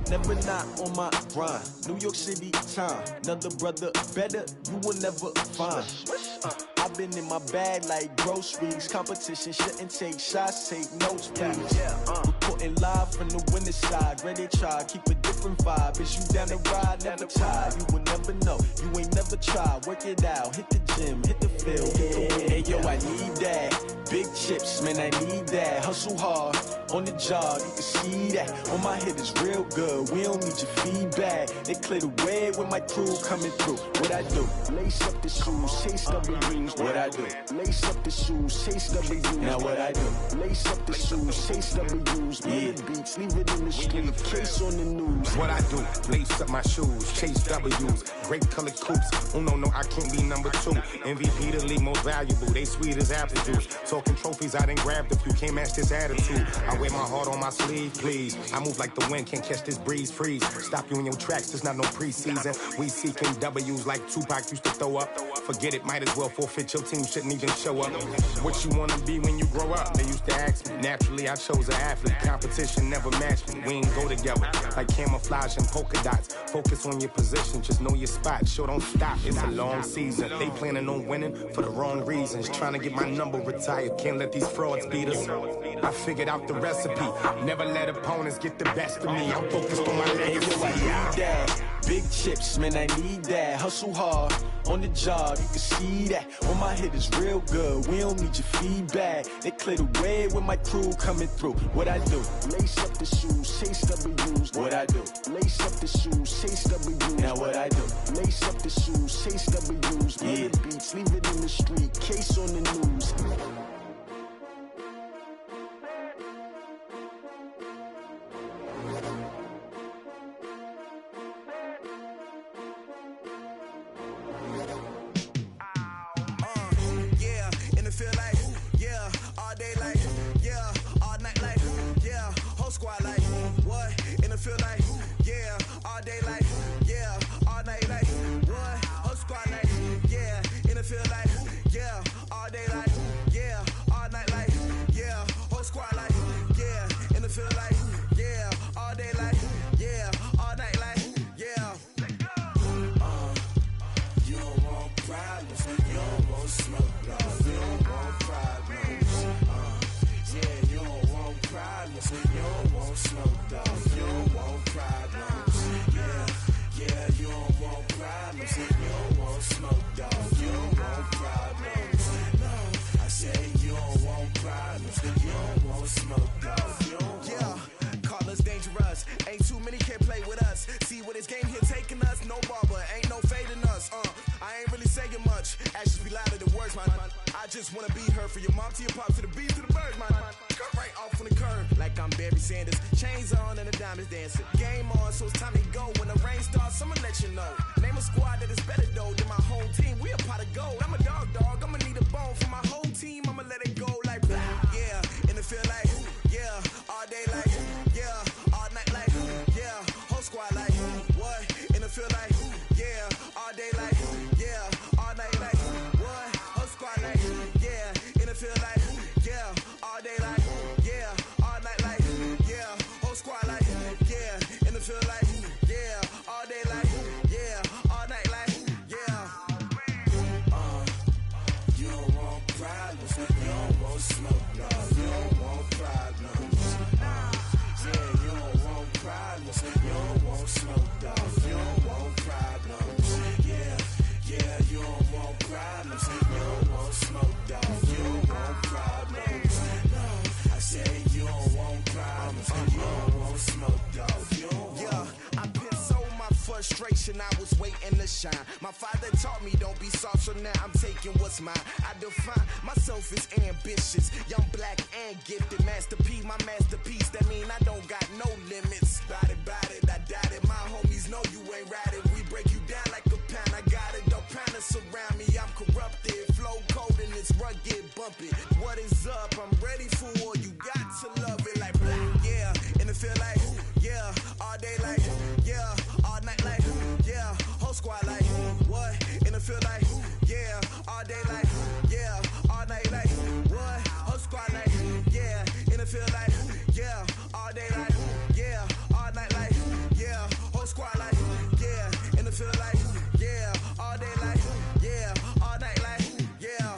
never not on my grind. New York City time, another brother better, you will never find. I've been in my bag like groceries. Competition shouldn't take shots, take notes, please. Reporting live from the winning side. Ready to try, keep a different vibe. Is you down the ride, never tired. You will never know, you ain't never tried. Work it out, hit the gym, hit the field. Hey yo, I need that. Big chips, man, I need that. Hustle hard, on the job, you can see that. On my head is real good, we don't need your feedback. They clear the way with my crew coming through. What I do? Lace up the shoes, chase W's. What I do? Lace up the shoes, chase W's. Now what I do? Lace up the shoes, chase W's. Yeah, beats, leave it in the street, case on the news. What I do? Lace up my shoes, chase W's. Great colored coops. Oh no, I can't be number 2. MVP the league most valuable. They sweet as apple juice. Talking trophies, I didn't grab the few. Can't match this attitude. I wear my heart on my sleeve, please. I move like the wind, can't catch this breeze, freeze. Stop you in your tracks, there's not no preseason. We seeking W's like Tupac used to throw up. Forget it, might as well forfeit. Your team shouldn't even show up. What you wanna be when you grow up? They used to ask me. Naturally, I chose an athlete. Competition never matched me. We ain't go together like camouflage and polka dots. Focus on your position, just know your spot. Sure, don't stop. It's a long season. They planning on winning for the wrong reasons. Trying to get my number retired. Can't let these frauds beat us. I figured out the recipe. Never let opponents get the best of me. I'm focused on my legacy. I need that. Big chips, man, I need that. Hustle hard, on the job, you can see that. On my head is real good, we don't need your feedback. They clear the way with my crew coming through. What I do? Lace up the shoes, chase W's. What I do? Lace up the shoes, chase W's. Now what I do? Lace up the shoes, chase W's. Yeah, beats, leave it in the street, case on the news. Squad like, what? In the field like, yeah, all day like, yeah, all night like, what? Whole squad like, yeah, in the field like, yeah, all day like, yeah, all night like, yeah, whole squad like, yeah, in the field like, yeah, all day like, yeah, all night like, yeah. You don't want problems, you don't want smoke, dog. You don't want problems, yeah, you don't want problems, you don't want smoke, dog. You don't want problems, yeah, you don't want problems, you don't want smoke, dog. You don't want problems, no, I say you don't want problems, you don't want smoke, dog. You don't want. Call us dangerous, ain't too many can play with us. See what this game here taking us, no barber, ain't no fading us. I ain't really saying much, actions be louder than words, man. I just wanna be heard, for your mom to your pop to the beat to the birds, man. Cut right off on the curb, like I'm Barry Sanders. Chains on and the diamonds dancing. Game on, so it's time to go. When the rain starts, I'ma let you know. Name a squad that is better though than my home team. We a pot of gold. I'm a dog. I'ma need a bone for my whole team. I'ma let it go like blah. Yeah, in the field like, yeah, all day like, yeah, all night like, yeah, whole squad like, what? In the field like, yeah, all day like, yeah, all night like, what? Whole squad like, yeah, in the field like, yeah, all day like, yeah, all night like, yeah, whole squad like, yeah, in the field like, yeah, all day like, yeah, all night like, yeah. I was waiting to shine. My father taught me don't be soft, so now I'm taking what's mine. I define myself as ambitious, young, black, and gifted. Master P, my masterpiece. That mean I don't got no limits. Bout it, I doubt it. My homies know you ain't ratted. We break you down like a pound. I got it, don't pound to surround me. I'm corrupted, flow cold and it's rugged, bumpy. What is up? I'm ready for war. You got to love it like yeah, and it feel like yeah, all day like yeah, all night like yeah, whole squad like what? And it feel like yeah, all day like yeah, all night like what? Whole squad like yeah, and it feel like yeah, all day like yeah, all night like yeah, whole squad like yeah, and it feel like yeah, all day like yeah, all night like yeah.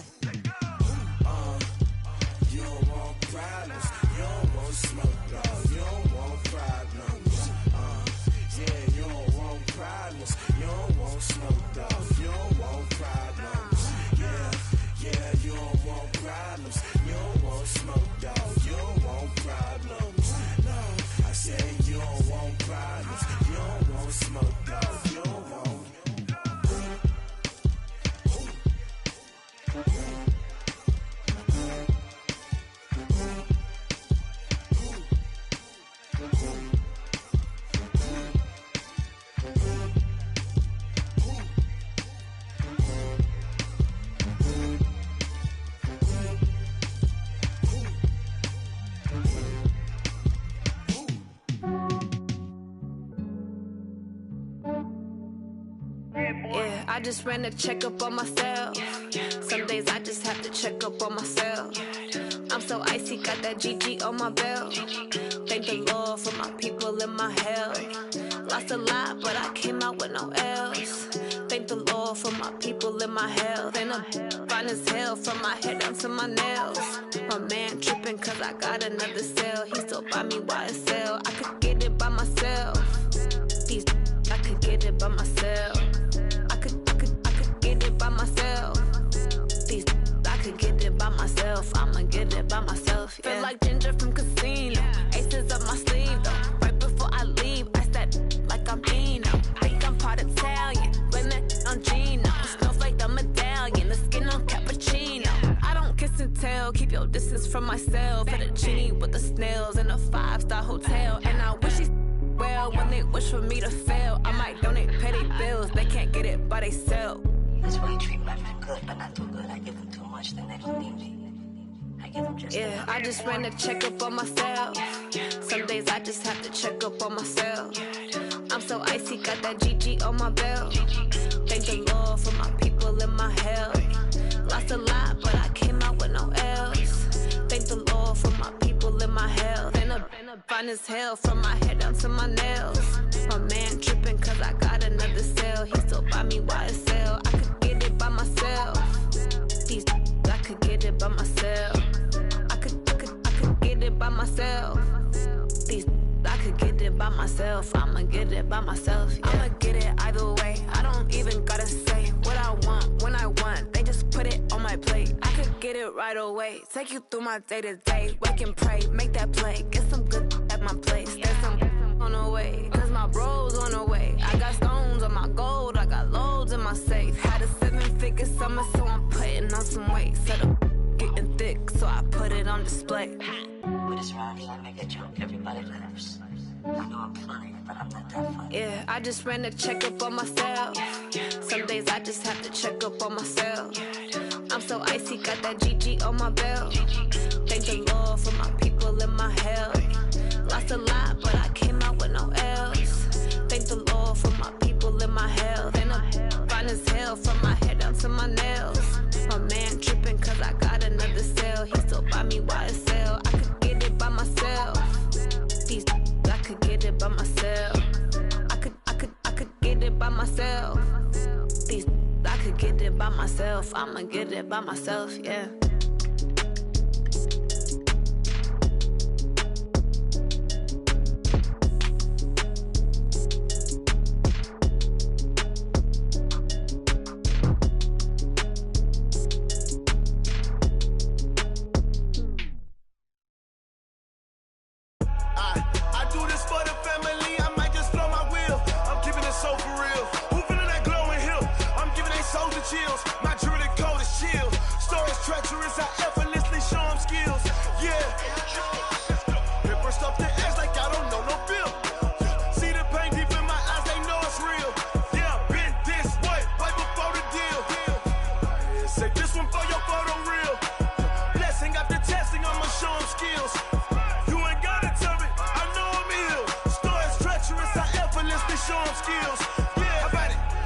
You don't want problems, you don't want smoke, dog. You don't want problems. Yeah, you don't want problems, you don't want smoke, dog. You don't want problems. Yeah, you don't want problems, you don't want smoke, dog. You don't want problems. No, I said you don't want problems, you don't want smoke, dog. You don't want. Yeah, I just ran a checkup on myself. Some days I just have to check up on myself. I'm so icy, got that GG on my belt. Thank the Lord for my people in my health. Lost a lot, but I came out with no else. Thank the Lord for my people in my health. And I'm fine as hell from my head down to my nails. My man tripping cause I got another cell. He still buy me YSL. I could get it by myself. These I could get it by myself. I could get it by myself. These I could get it by myself. I'ma get it by myself. Yeah. Feel like Ginger from Casino. Aces up my sleeve though. Right before I leave, I said like I'm Eno. Think I'm part Italian. Blame it on Gino. Smells like the medallion. The skin on cappuccino. I don't kiss and tell. Keep your distance from myself. For the genie with the snails in a 5-star hotel. And I wish he's well when they wish for me to fail. I might donate petty bills. They can't get it by they self. That's why you treat my friend good, but not too good. I give them too much, then they don't need me. I give them just yeah, I just ran a checkup on myself. Some days I just have to check up on myself. I'm so icy, got that GG on my belt. Thank the Lord for my people in my health. Lost a lot, but I came out with no else. Thank the Lord for my people in my health. And I'm fine as hell from my head down to my nails. My man tripping cause I got another cell. He still buy me YSL. I could get it by myself. These I could get it by myself. I could get it by myself. These I could get it by myself. I'ma get it by myself. Yeah. I'ma get it either way. I don't even gotta say what I want when I want. They just put it on my plate. I could get it right away. Take you through my day to day. Wake and pray, make that play. Get some good at my place. There's some on the way. Cause my bro's on the way. I got stones on my gold. I got loads in my safe. Had a 7-figure summer, so I'm putting on some weight. Set up getting thick, so I put it on display. With this round, I make a joke, everybody laughs. I know I'm funny, but I'm not that funny. Yeah, I just ran a checkup on myself. Some days I just have to check up on myself. I'm so icy, got that GG on my belt. Thank the Lord for my people in my health. Lost a lot, but I came out with no else. Thank the Lord for my people in my health. And I'm fine as hell from my head down to my nails. My man tripping cause I got another cell. He still buy me YSL. I could get it by myself. These I could get it by myself. I could get it by myself. These I could get it by myself. I'ma get it by myself, yeah. I do this for the family. I might just blow my wheel. I'm keeping it so for real. chills. My jewelry cold is chill. Stories treacherous, I effortlessly show them skills. Yeah. Paper stuff the edge like I don't know no bill. See the pain deep in my eyes, they know it's real. Yeah, been this way, right before the deal. Say this one for your photo real. Blessing after testing, I'ma show them skills. You ain't gotta tell me, I know I'm ill. Stories treacherous, I effortlessly show them skills. Yeah,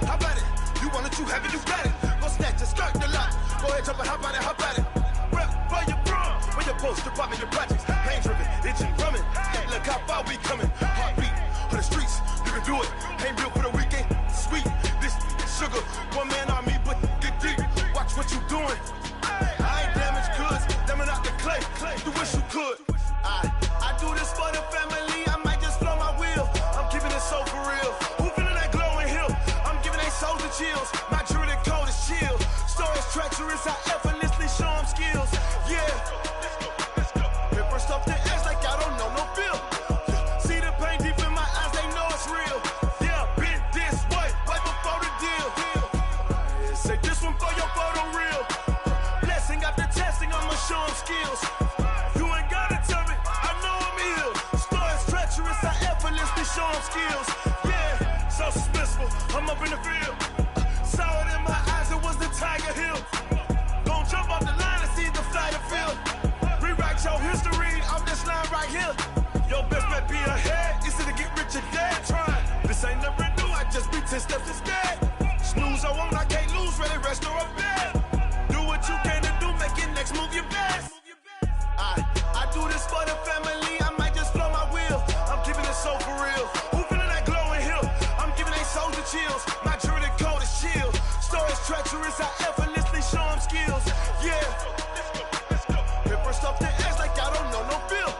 how about it? You want it, you have it, you got it. Go snatch it, skirt the lot. Go ahead, jump it, how about it? Rep for your bro, when your post, department, your projects. Pain driven, itching, drumming. Hey, look how far we coming. Heartbeat on the streets, you can do it. Ain't built for the weekend, sweet. This sugar, one man army, but get deep. Watch what you doing. I ain't damaged goods, damn out the clay. You wish you could. I do this for the family. I might just blow my wheel. I'm keeping it so for real. Who feeling that glowing hill? I'm giving they souls the chills. My jewelry cold is chill. Stories treacherous, I effortlessly show them skills. Yeah. Paper stuff the edge like I don't know no bill. See the pain deep in my eyes, they know it's real. Yeah, been this way, right before the deal. Say this one for your photo real. Blessing after testing, I'ma show them skills. You ain't gotta tell me, I know I'm ill. Stories treacherous, I effortlessly show them skills. Yeah, so suspenseful, I'm up in the field. Saw it in my eyes, it was the Tiger Hill. Gon' jump off the line and see the fly the field. Rewrite your history off this line right here. Your best bet be ahead, easy to get rich or dead. Trying, this ain't never new, I just be 10 steps instead. Snooze I won't, I can't lose, ready, rest or a bed. Do what you can to do, make your next move your best. I do this for the family, I might just blow my wheel. I'm keeping it so for real. Who feeling that glowing hill? I'm giving they souls the chills. My jewelry cold is chill. Stories treacherous, I effortlessly show them skills. Yeah. Paper stuff the edge like I don't know no bill.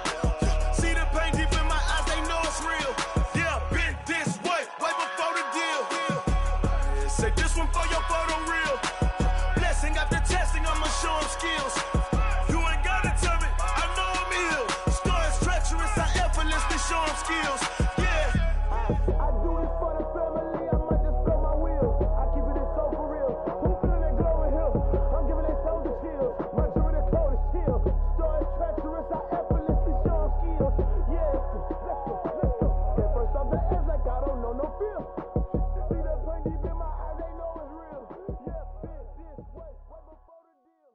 See the pain deep in my eyes, they know it's real. Yeah, been this way, right before the deal. Say this one for your photo real. Blessing after testing, I'ma show them skills. You ain't gotta tell me, I know I'm ill. Stories treacherous, I effortlessly show them skills. Yeah. I do this for the family, I might just blow my wheel. I keep it so for real. Who feeling that glowing hill? I'm giving they souls the chills. My jewelry cold is chill. Stories treacherous, I effortlessly show them skills. Yeah, let's go. Get first off the edge like I don't know no feel. See that pain deep in my eyes, they know it's real. Yeah, been this way, right before the deal.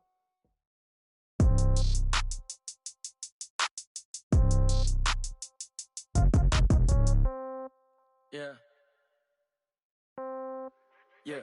Yeah. Yeah.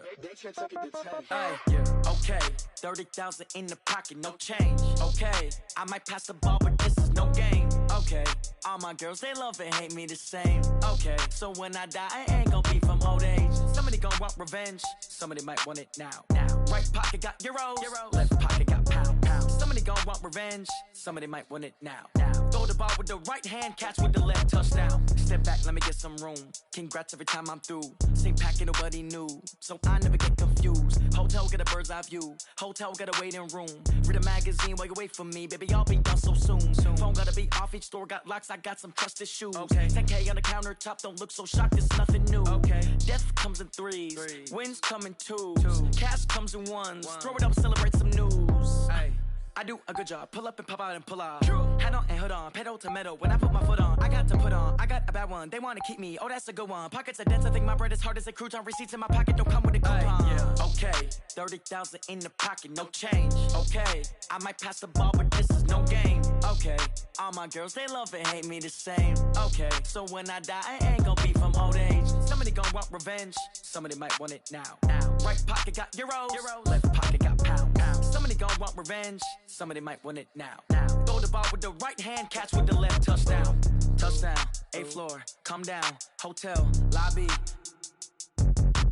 Hey, yeah. Okay. 30,000 in the pocket, no change. Okay. I might pass the ball, but this is no game. Okay. All my girls, they love and hate me the same. Okay. So when I die, I ain't gon' be from old age. Somebody gon' want revenge. Somebody might want it now. Right pocket got euros. Left pocket got pound. Somebody gon' want revenge. Somebody might want it now. Throw the ball with the right hand, catch with the left, touchdown. Step back, let me get some room. Congrats every time I'm through. Same packet, nobody knew, so I never get confused. Hotel get a bird's eye view. Hotel got a waiting room. Read a magazine while you wait for me, baby. I'll be done so soon. Phone gotta be off. Each store got locks. I got some trusted shoes. Okay. 10K on the countertop. Don't look so shocked. It's nothing new. Okay. Death comes in threes. Wins come in twos. Cash comes in ones. Throw it up, celebrate some news. Ay. I do a good job. Pull up and pop out and pull out. Head on and hood on. Pedal to metal. When I put my foot on, I got to put on. I got a bad one. They want to keep me. Oh, that's a good one. Pockets are dense. I think my bread is hard as a crouton. Receipts in my pocket don't come with a coupon. Yeah. Okay. 30,000 in the pocket. No change. Okay. I might pass the ball, but this is no game. Okay. All my girls, they love and hate me the same. Okay. So when I die, I ain't gonna be from old age. Somebody gonna want revenge. Somebody might want it now. Right pocket got euros. Left pocket got pound. Somebody gonna want revenge. Somebody might want it now. Throw the ball with the right hand, catch with the left, touchdown. Touchdown, 8th floor, come down, hotel, lobby.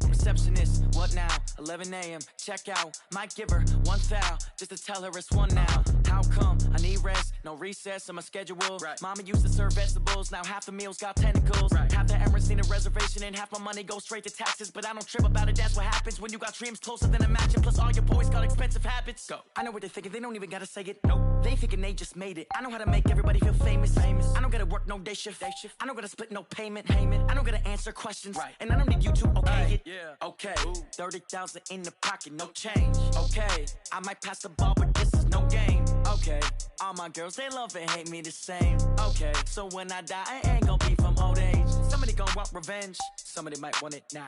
Receptionist, what now? 11 a.m., check out. Might give her one foul, just to tell her it's one now. How come? I need rest, no recess in my schedule. Mama used to serve vegetables, now half the meals got tentacles. Half the Emirates need a reservation and half my money goes straight to taxes. But I don't trip about it, that's what happens when you got dreams closer than imagine. Plus all your boys got expensive habits. Go. I know what they're thinking, they don't even gotta say it. Nope. They thinking they just made it. I know how to make everybody feel famous. I don't gotta work no day shift. I don't gotta split no payment. I don't gotta answer questions. And I don't need you to okay it. Okay. 30,000 in the pocket, no change. Okay. I might pass the ball, but this is no game. Okay. All my girls, they love and hate me the same. Okay. So when I die, I ain't gonna be from old age. Somebody gon' want revenge. Somebody might want it now.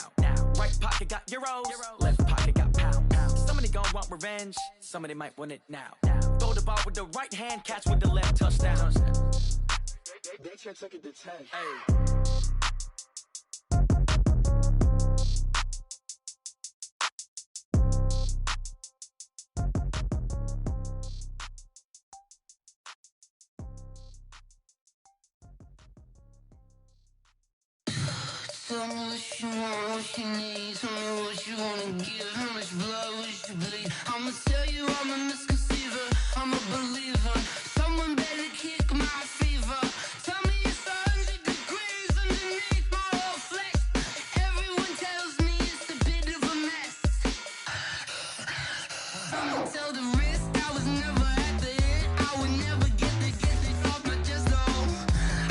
Right pocket got euros. Left pocket got pounds. Somebody gon' want revenge. Somebody might want it now. Throw the ball with the right hand, catch with the left, touchdown. They check it to 10. Hey. Tell me what you want, what you need. Tell me what you wanna give. How much blood would you bleed? I'ma tell you I'm a misconceiver. I'm a believer. Someone better kick my fever. Tell me it's 100 degrees underneath my whole flesh. Everyone tells me it's a bit of a mess. I'ma tell the risk I was never at the end. I would never get this off my chest though.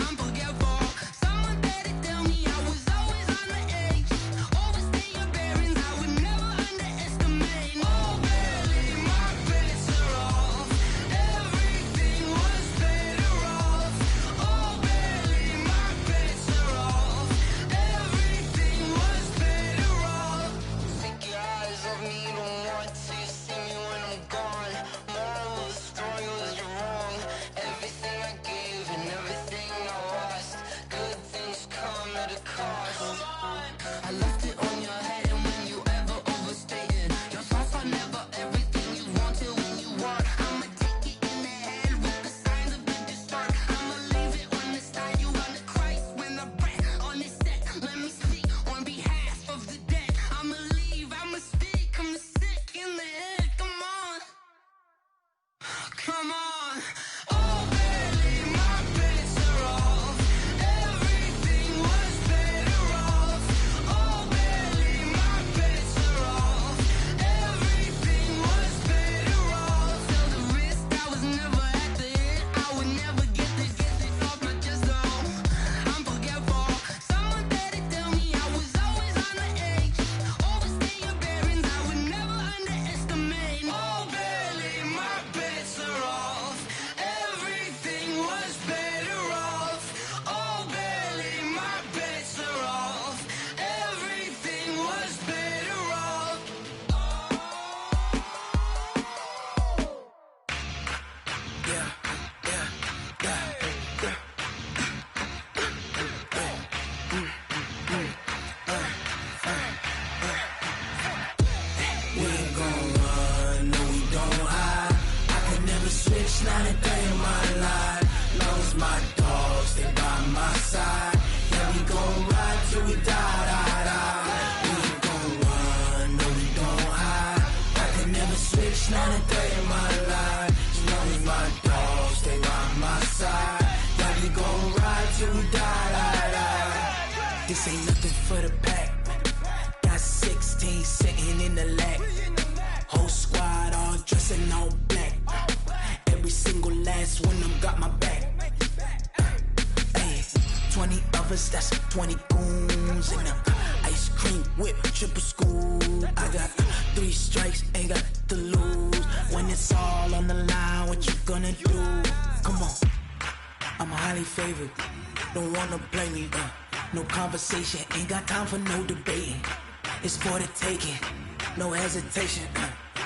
I'm forgetful. Someone better tell me I was always on the edge. Overstay your bearings, I would never underestimate. Oh, barely my bets are off. Everything was better off. Oh, barely my bets are off. Everything was better off. Take your eyes off me, don't want to see me when I'm gone. Moral of the story was you're wrong. Everything I gave and everything I lost. Good things come at a cost. I left it on your head, and when you ever overstay it, your thoughts are never everything you wanted when you want. I'ma take it in the head with the signs of the distort. I'ma leave it on the side. You run the Christ when the breath on this set. Let me speak on behalf of the dead. I'ma leave, I'ma speak. I'm sick in the head. Come on, come on. Oh, barely my bets are off. Everything was better off. Oh, barely my bets are off. Everything was better off. Tell the risk I was never at the end. I would never get this off my chest though. I'm forgetful. Someone better tell me I was always on the edge. Overstay your bearings, I would never underestimate. Oh, barely my bets are off. Everything was better off. Oh, barely my bets are off. Everything was better off. We ain't gon' run, no we don't hide. I could never switch, not a day in my life. Long as my dogs, they by my side. Yeah, we gon' ride till we die. We ain't gon' run, no we don't hide. I could never switch, not a day in my life. As long as my dogs, they by my side. Yeah, we gon' ride till we die. This ain't nothing for the pack. Got 16 sitting in the lap. Whole squad all dressed in all black. Every single last one of them got my back. Hey, 20 of us, that's 20 goons. And ice cream whip, triple scoop. I got 3 strikes, ain't got to lose. When it's all on the line, what you gonna do? Come on, I'm highly favored. Don't wanna blame me, no conversation, ain't got time for no debating. It's for the taking, no hesitation.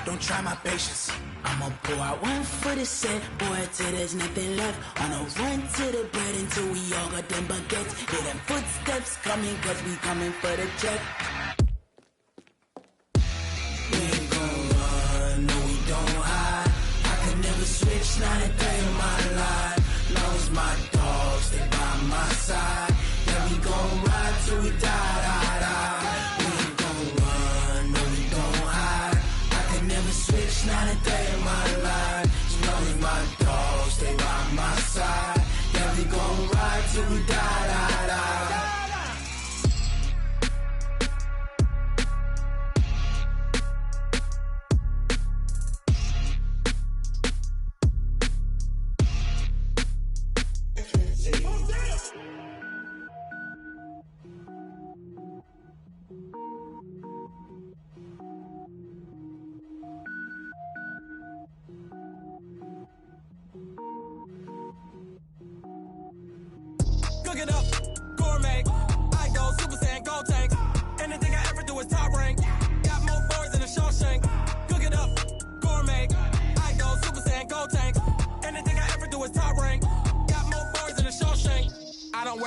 Don't try my patience. I'ma pour out one for the set, boy, till there's nothing left. On a run to the bread until we all got them baguettes. Hear them footsteps coming, cause we coming for the check. We ain't gon' run, no we don't hide. I could never switch, not a day in my life. Long as my dogs, they by my side. Yeah, we gon' ride till we die. We ain't gon' run, no we don't hide. I could never switch, not a day in my life. As long as my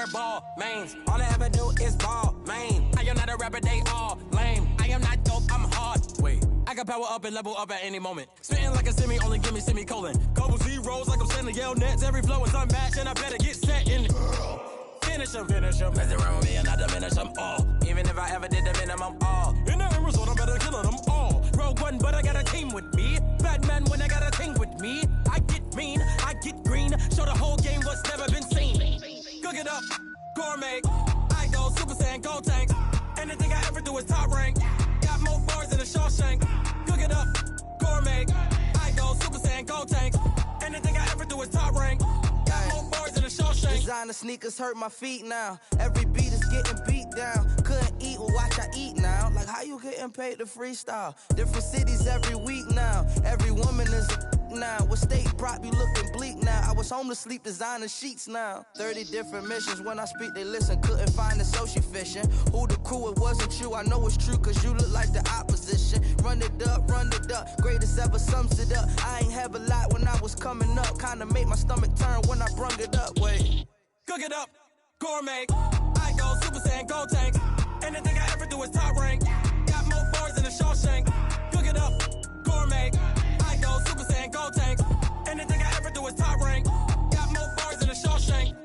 wear ball mains. All I ever do is ball, man. I am not a rapper, they all lame. I am not dope, I'm hard. Wait, I can power up and level up at any moment. Spitting like a semi, only give me semicolon. Couple zeros like I'm sending yell nets. Every flow is unmatched and I better get set in. Finish them. Mess around with me and I diminish them all. Even if I ever did the minimum all. In the end result, I'm better killing them all. Rogue One, but I got a team with me. Batman when I got a thing with me. I get mean, I get green. Show the whole game what's never been seen. Cook it up, gourmet. I go Super Saiyan, gold tanks. Anything I ever do is top rank. Got more bars than a Shawshank. Cook it up, gourmet. I go Super Saiyan, gold tanks. Anything I ever do is top rank. Got more bars than a Shawshank. Designer sneakers hurt my feet now. Every beat is getting beat down. Couldn't eat, well watch I eat now. Like how you getting paid to freestyle? Different cities every week now. Every woman is a now. With state prop, you looking bleak now. I was home to sleep, designer sheets now. 30 different missions. When I speak, they listen. Couldn't find it, so she fishing. Who the crew? It wasn't you. I know it's true, cause you look like the opposition. Run it up. Greatest ever sums it up. I ain't have a lot when I was coming up. Kinda made my stomach turn when I brung it up. Wait. Cook it up, gourmet. I go Super Saiyan, gold tanks. Anything I ever do is top rank. Got more bars than a Shawshank. Cook it up, gourmet. I go Super Saiyan, gold tanks. Anything I ever do is top rank. Got more bars than a Shawshank.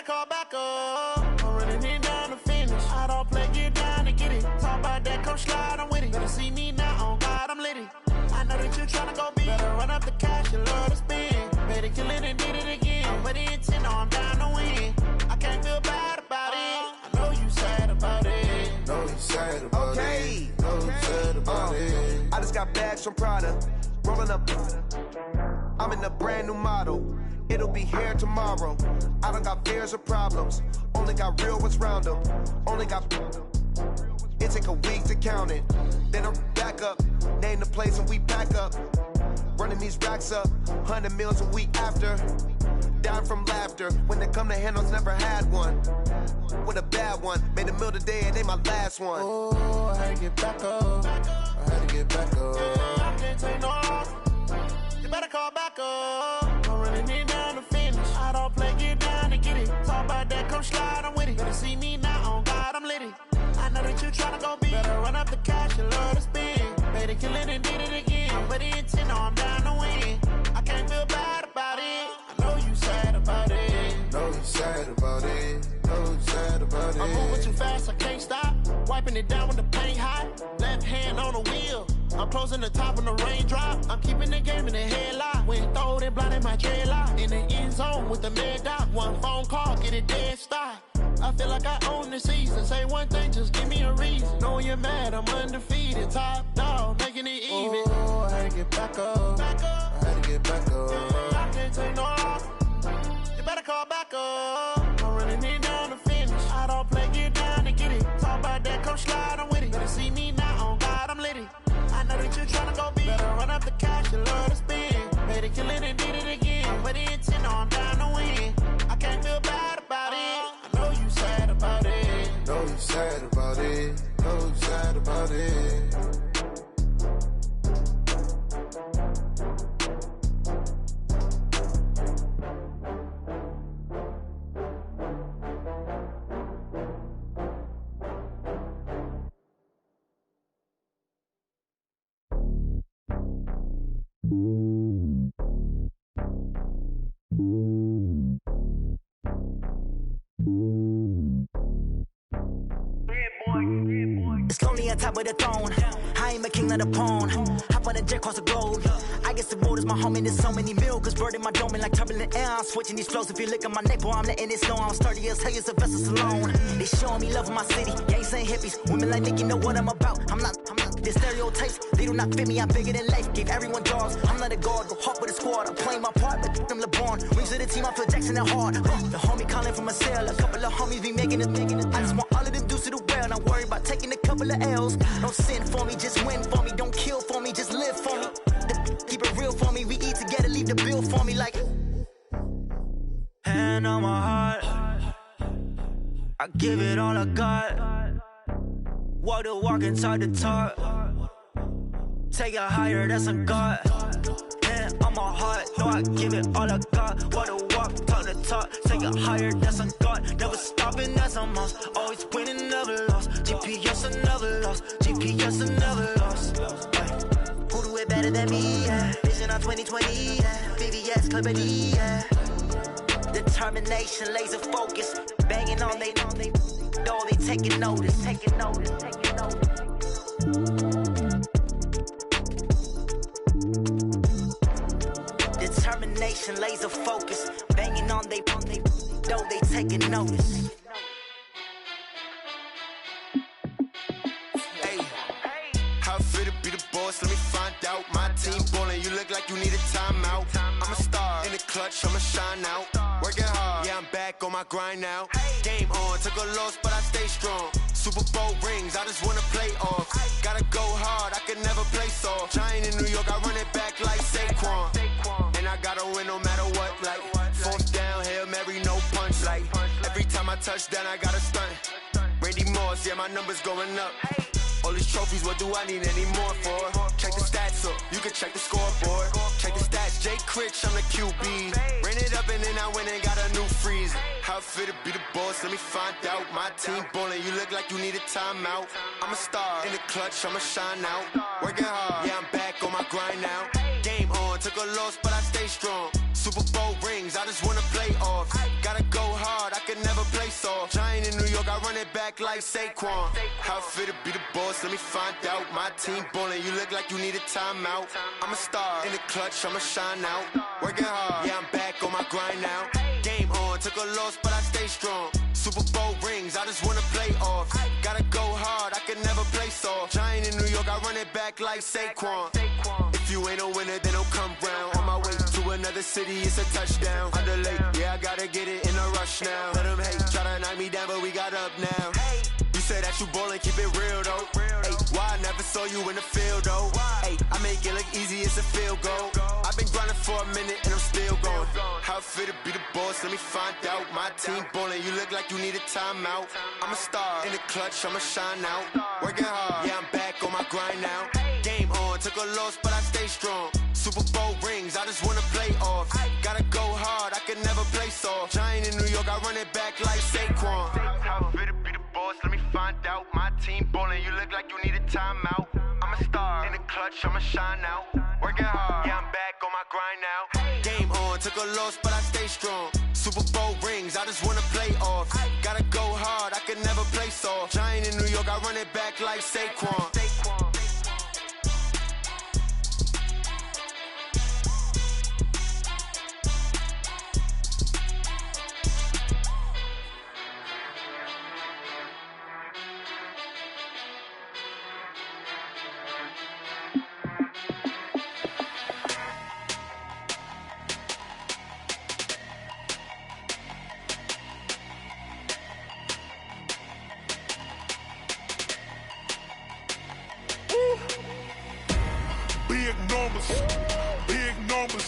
Call back up. I'm running it down. slide, I'm with it. Better see me now, on God, I'm lit it. I know that you tryna go big. Better run up the cash, you love to spend. Better kill it and did it again. I'm with the intent, I'm down to win. I can't feel bad about it. I know you sad about it. Know you sad about it. Know you sad about it. I just got bags from Prada. Rolling up. I'm in a brand new model. It'll be here tomorrow. I don't got fears or problems. Only got real ones round them. Only got. It take a week to count it. Then I'm back up. Name the place and we back up. Running these racks up. 100 meals a week after. Down from laughter. When they come to handles, never had one. With a bad one. Made a meal today and they my last one. Oh, I had to get back up. I had to get back up. I can't take no loss. You better call back up. I'm running it down to finish. I don't play, get down to get it. Talk about that, come slide, I'm with it. Better see me now, on God, I'm lit it. I know that you tryna go big. Better run up the cash, you love to spend. Better kill it and did it again. I'm with the intent, I'm down to win. I can't feel bad about it. I know you sad about it. Know you sad about it. Know you sad about it. I'm moving too fast, I can't stop. Wiping it down with the paint hot. Left hand on the wheel. I'm closing the top on the raindrop. I'm keeping the game in the headlock. When throwed and blinded my dreadlock. In the end zone with the mad dot. One phone call, get it dead stop. I feel like I own the season. Say one thing, just give me a reason. Knowing you're mad, I'm undefeated. Top dog, making it even. Oh, I had to get back up. I had to get back up. I can't take no loss. You better call back up. I'm running it down to finish. I don't play, get down to get it. Talk about that, come slide, I'm with it. Better see me now, on God, I'm lit it. I know that you tryna go big. Better run up the cash, you love to spend. Better kill it and did it again. I'm with the intent, I'm down to win. I can't feel bad about it. I know you sad about it. Know you sad about it. Know you sad about it. It's lonely on top of the throne. I ain't a king, not a pawn. Hop on a jet across the globe. I guess the world is my home and there's so many milk. Bird in my dome and like turbulent air. I'm switching these flows. If you look at my neck, boy, I'm letting it snow. I'm sturdy as hell as a vessel alone. They showing me love in my city. Gangs ain't hippies. Women like Nicky know what I'm about. I'm not. The stereotypes, they do not fit me. I'm bigger than life. Gave everyone dogs. I'm not a guard. Go hard with a squad. I'm playing my part, but them LeBron. Rings to the team. I feel Jackson and hard. The homie calling from a cell. A couple of homies be making it. I just want all of them dudes to do well. Not worry about taking a couple of L's. Don't sin for me, just win for me. Don't kill for me, just live for me. Keep it real for me. We eat together, leave the bill for me like. Hand on my heart, I give it all I got. Walk the walk and talk the talk. Take it higher, that's a God. Hand on my heart, no, I give it all I got. Walk the walk, talk the talk. Take it higher, that's a God. Never stopping, that's a must. Always winning, never lost. GPS, I never lost. GPS, I never lost. Who do it better than me? Yeah. Vision on 2020. Yeah. VVS, Clarity. Yeah. Determination, laser focus. Banging on they know they taking notice. Taking notice. Taking notice. Determination, laser focus. Banging on they know they taking notice. How fit to be the boss? Let me find out. My team ballin', you look like you need a timeout. I'm a star in the clutch, I'ma shine out. Working hard, yeah, I'm back on my grind now. Game on, took a loss, but I stay strong. Super Bowl rings, I just wanna play off. Gotta go hard, I can never play soft. Giant in New York, I run it back like Saquon. And I gotta win no matter what, like fourth down, Hail Mary, no punch. Like every time I touch down, I gotta stunt. Randy Moss, yeah, my number's going up. All these trophies, what do I need any more for? Check the stats up, you can check the scoreboard. Check the stats, Jake Critch, I'm the QB. Ran it up and then I went and got a new freeze. How fit to be the boss, let me find out. My team ballin', you look like you need a timeout. I'm a star in the clutch, I'ma shine out. Working hard, yeah, I'm back on my grind now. Game on, took a loss, but I stay strong. Super Bowl rings, I just wanna play off. Gotta go hard, I can never play soft. Giant in New York, I run it back like Saquon. How fit to be the boss, let me find out. My team ballin', you look like you need a timeout. I'm a star, in the clutch, I'ma shine out. Working hard, yeah, I'm back on my grind now. Game on, took a loss, but I stay strong. Super Bowl rings, I just wanna play off. Gotta go hard, I can never play soft. Giant in New York, I run it back like Saquon. If you ain't a winner, then don't come round. On my way to another city, it's a touchdown. Underlay, yeah, I gotta get it in a rush now. Let them hate, try to knock me down, but we got up now. You say that you ballin', keep it real though. Hey, why I never saw you in the field though? Hey, I make it look easy, it's a field goal. I've been grinding for a minute and I'm still going. How fit to be the boss, let me find out. My team ballin', you look like you need a timeout. I'm a star, in the clutch, I'ma shine out. Working hard, yeah, I'm back on my grind now. Game on, took a loss, but I stay strong. Super Bowl rings, I just wanna play off. Gotta go hard, I can never play soft. Giant in New York, I run it back like Saquon. How fit to be the boss, let me find out. My team ballin', you look like you need a timeout. I'm a star, in the clutch, I'ma shine out. Working hard, yeah, I'm back on my grind now. Game on, took a loss, but I stay strong. Super Bowl rings, I just wanna play off. Gotta go hard, I can never play soft. Giant in New York, I run it back like Saquon. Big numbers, big numbers.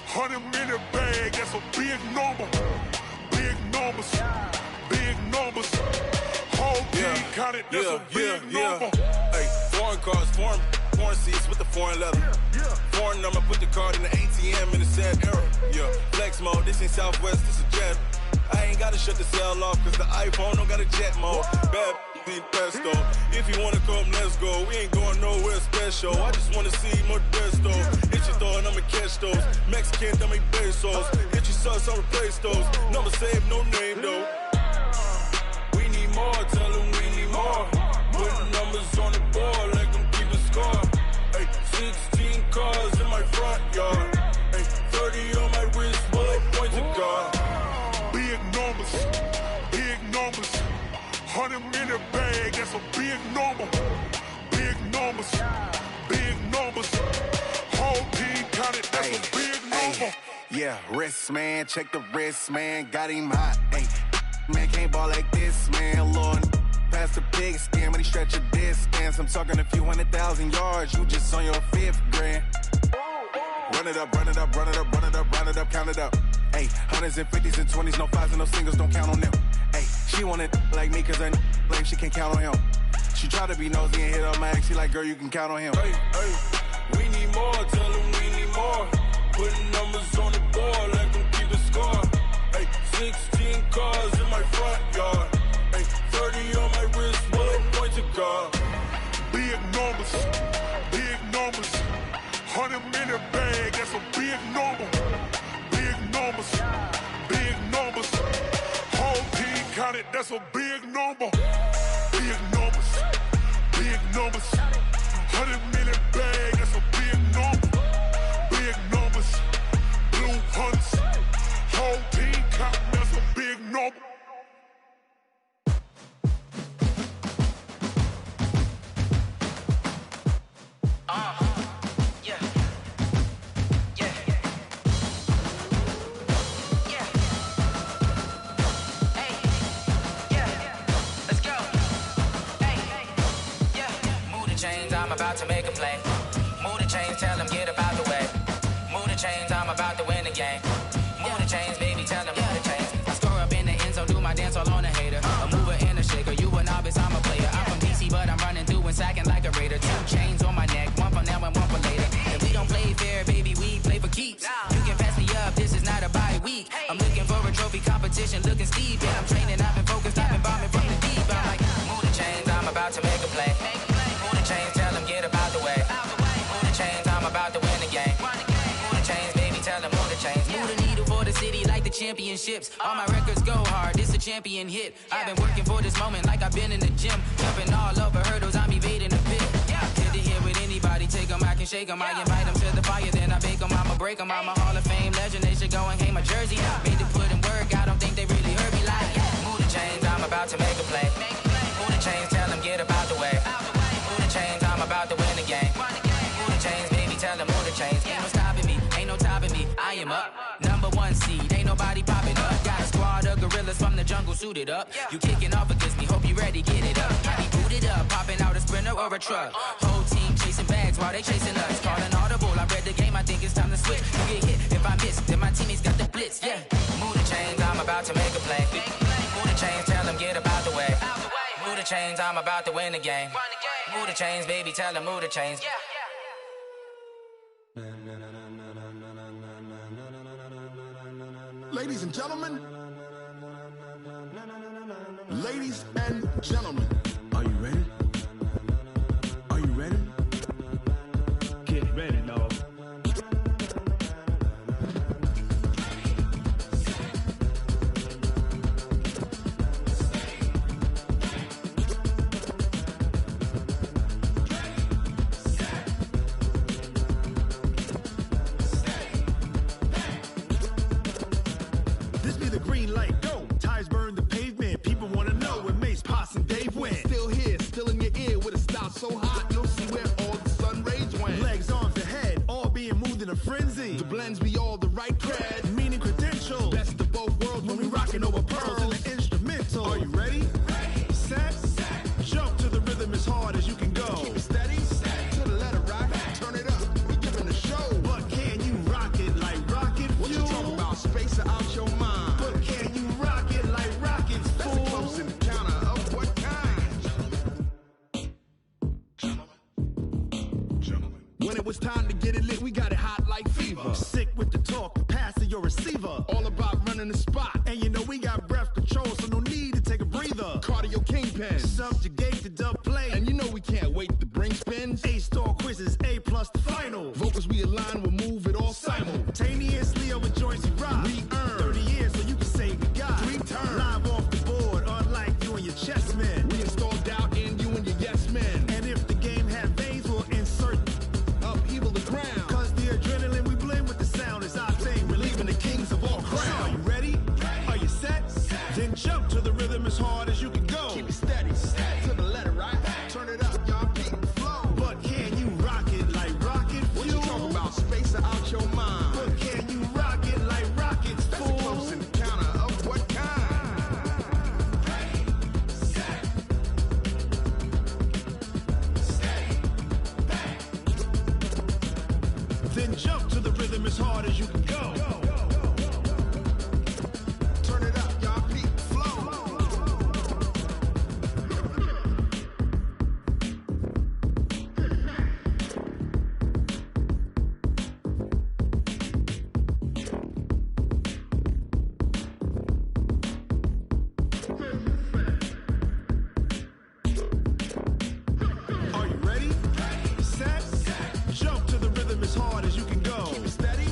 100-minute bag, that's a big number. Big numbers, big numbers. Whole team counted, that's a big number. Hey, foreign cars, foreign seats with the foreign leather. Foreign number, put the card in the ATM in the sad era. Yeah, flex mode, this ain't Southwest, this a jet. I ain't gotta shut the cell off, cause the iPhone don't got a jet mode. Bad need pesto. If you wanna come, let's go. We ain't going nowhere special. I just wanna see Modesto. Hit your thought, I'ma catch those. Mexican, dummy pesos. Hit your sauce, I'll replace those. Number saved, no name though. We need more, tell them we need more. Put numbers on the board, let them keep the score. Hey, 16 cars in my front yard. Hey, 30 on my wrist, bullet point to God. Big numbers, big numbers. 100-minute bag, that's a big number. Big numbers, big numbers. Whole team counted, that's a big number. Yeah, wrist man, check the wrist man, got him hot. Ay, man can't ball like this, man. Lord, past the big scam, when he stretch a distance. I'm talking a few 100,000 yards, you just on your 5th grand. Run it up, run it up, run it up, run it up, run it up, count it up. Ay, 100s and 50s and 20s, no 5s and no singles, don't count on them. Ay, she want it like me, cause I like she can count on him. She try to be nosy and hit up my ex, she like, girl, you can count on him. Hey, hey, we need more, tell them we need more. Putting numbers on the board, let them keep the score. Hey, 16 cars in my front yard. Hey, 30 on my wrist, bullet point to God. Big numbers, big numbers. 100-minute bag, that's a big number. Big numbers, big numbers. Whole team counted, that's a big number. Big numbers, big numbers. 100-minute bag, that's a big number. Big numbers, blue hunts. Whole team counting, that's a big number. I'm about to make a play. Move the chains, tell them get about the way. Move the chains, I'm about to win the game. Move the chains, baby, tell them move the chains. I score up in the end zone, do my dance all on a hater. A mover and a shaker, you a novice, I'm a player. I'm from DC, but I'm running through and sacking like a raider. 2 chains on my neck, one for now and one for later. If we don't play fair, baby, we play for keeps. You can pass me up, this is not a bye week. I'm looking for a trophy competition, looking steep. Yeah, I'm training, I've been focused, I've been bombing from the deep. I'm like, move the chains, I'm about to make a play. Move the chains, tell them get about the way. Move the chains, I'm about to win the game. Move the chains, baby, tell them move the chains. Move the needle for the city like the championships. All my records go hard, this a champion hit. I've been working for this moment like I've been in the gym. Jumping all over hurdles, I'm evading the pit. Head to head with anybody, take them, I can shake them. I invite them to the fire, then I bake them, I'ma break them. I'm a Hall of Fame legend, they should go and hang my jersey. Made to put in work, I don't think they really heard me like, move the chains, I'm about to make a play. Move the chains, tell them get up out the way. Move the chains, I'm about to win the game. Move the chains, baby, tell them move the chains. Ain't no stopping me, ain't no topping me, I am up. Number one seed, ain't nobody popping up. Got a squad of gorillas from the jungle suited up. You kicking off against me, hope you ready, get it up. I be booted up, popping out a Sprinter or a truck. Whole team chasing bags while they chasing us. Calling audible, I read the game, I think it's time to switch. You get hit, if I miss, then my teammates got the blitz, yeah. Move the chains, I'm about to make a play. Move the chains, tell them get up out the way. Move the chains, I'm about to win the game. Move the chains, baby, tell them move the chains. Ladies and gentlemen, ladies and gentlemen, are you ready? Are you ready? Get ready, dog. This be the green light, go. Tires burn the pavement. People wanna know where Mace, Pops, and Dave went. Still here, still in your ear with a style so hot, you'll see where all the sun rays went. Legs, arms, the head, all being moved in a frenzy. The blends be all the right cred, meaning credentials. Best of both worlds when we rockin' over pearls in the instrumental. Are you ready? Set, jump to the rhythm as hard as you can go. Keep it steady, to the letter rock, turn it up, we giving a show. But can you rock it like rocket fuel? What you talking about, space out your mind? But can you rock it like rockets, fool? That's a close encounter of what kind? When it was time to get it lit, we got it hot like fever. Sick with the talk, pass to your receiver. All about running the spot, and you know we got breath control, so no need to take a breather. Cardio kingpin, subjugate the dub play, and you know we can't wait to bring spins. A-star quizzes, A+ the final. Vocals we align, we'll move it all simultaneously over joints we rock. We earn 30 years, so you can say we got 3 turns. Live off the board, unlike you and your chess men. We install doubt in you and your yes men. And if the game had veins, we'll insert upheaval the ground. Cause the adrenaline we blend with the sound is our thing. We're leaving the kings of all crowns. Are you ready? Are you set? Then jump to the rhythm as hard as you can go. Keep it steady, to the letter right. Turn it up, y'all beat the flow. But can you rock it like rocket fuel? What you talking about, space out your mind? But can you rock it like rockets, fool? That's a close encounter of what kind? Then jump to the rhythm as hard as you can go. Turn it up, y'all beat the flow. Are you ready? Set, jump to the rhythm as hard as you can go. Keep it steady,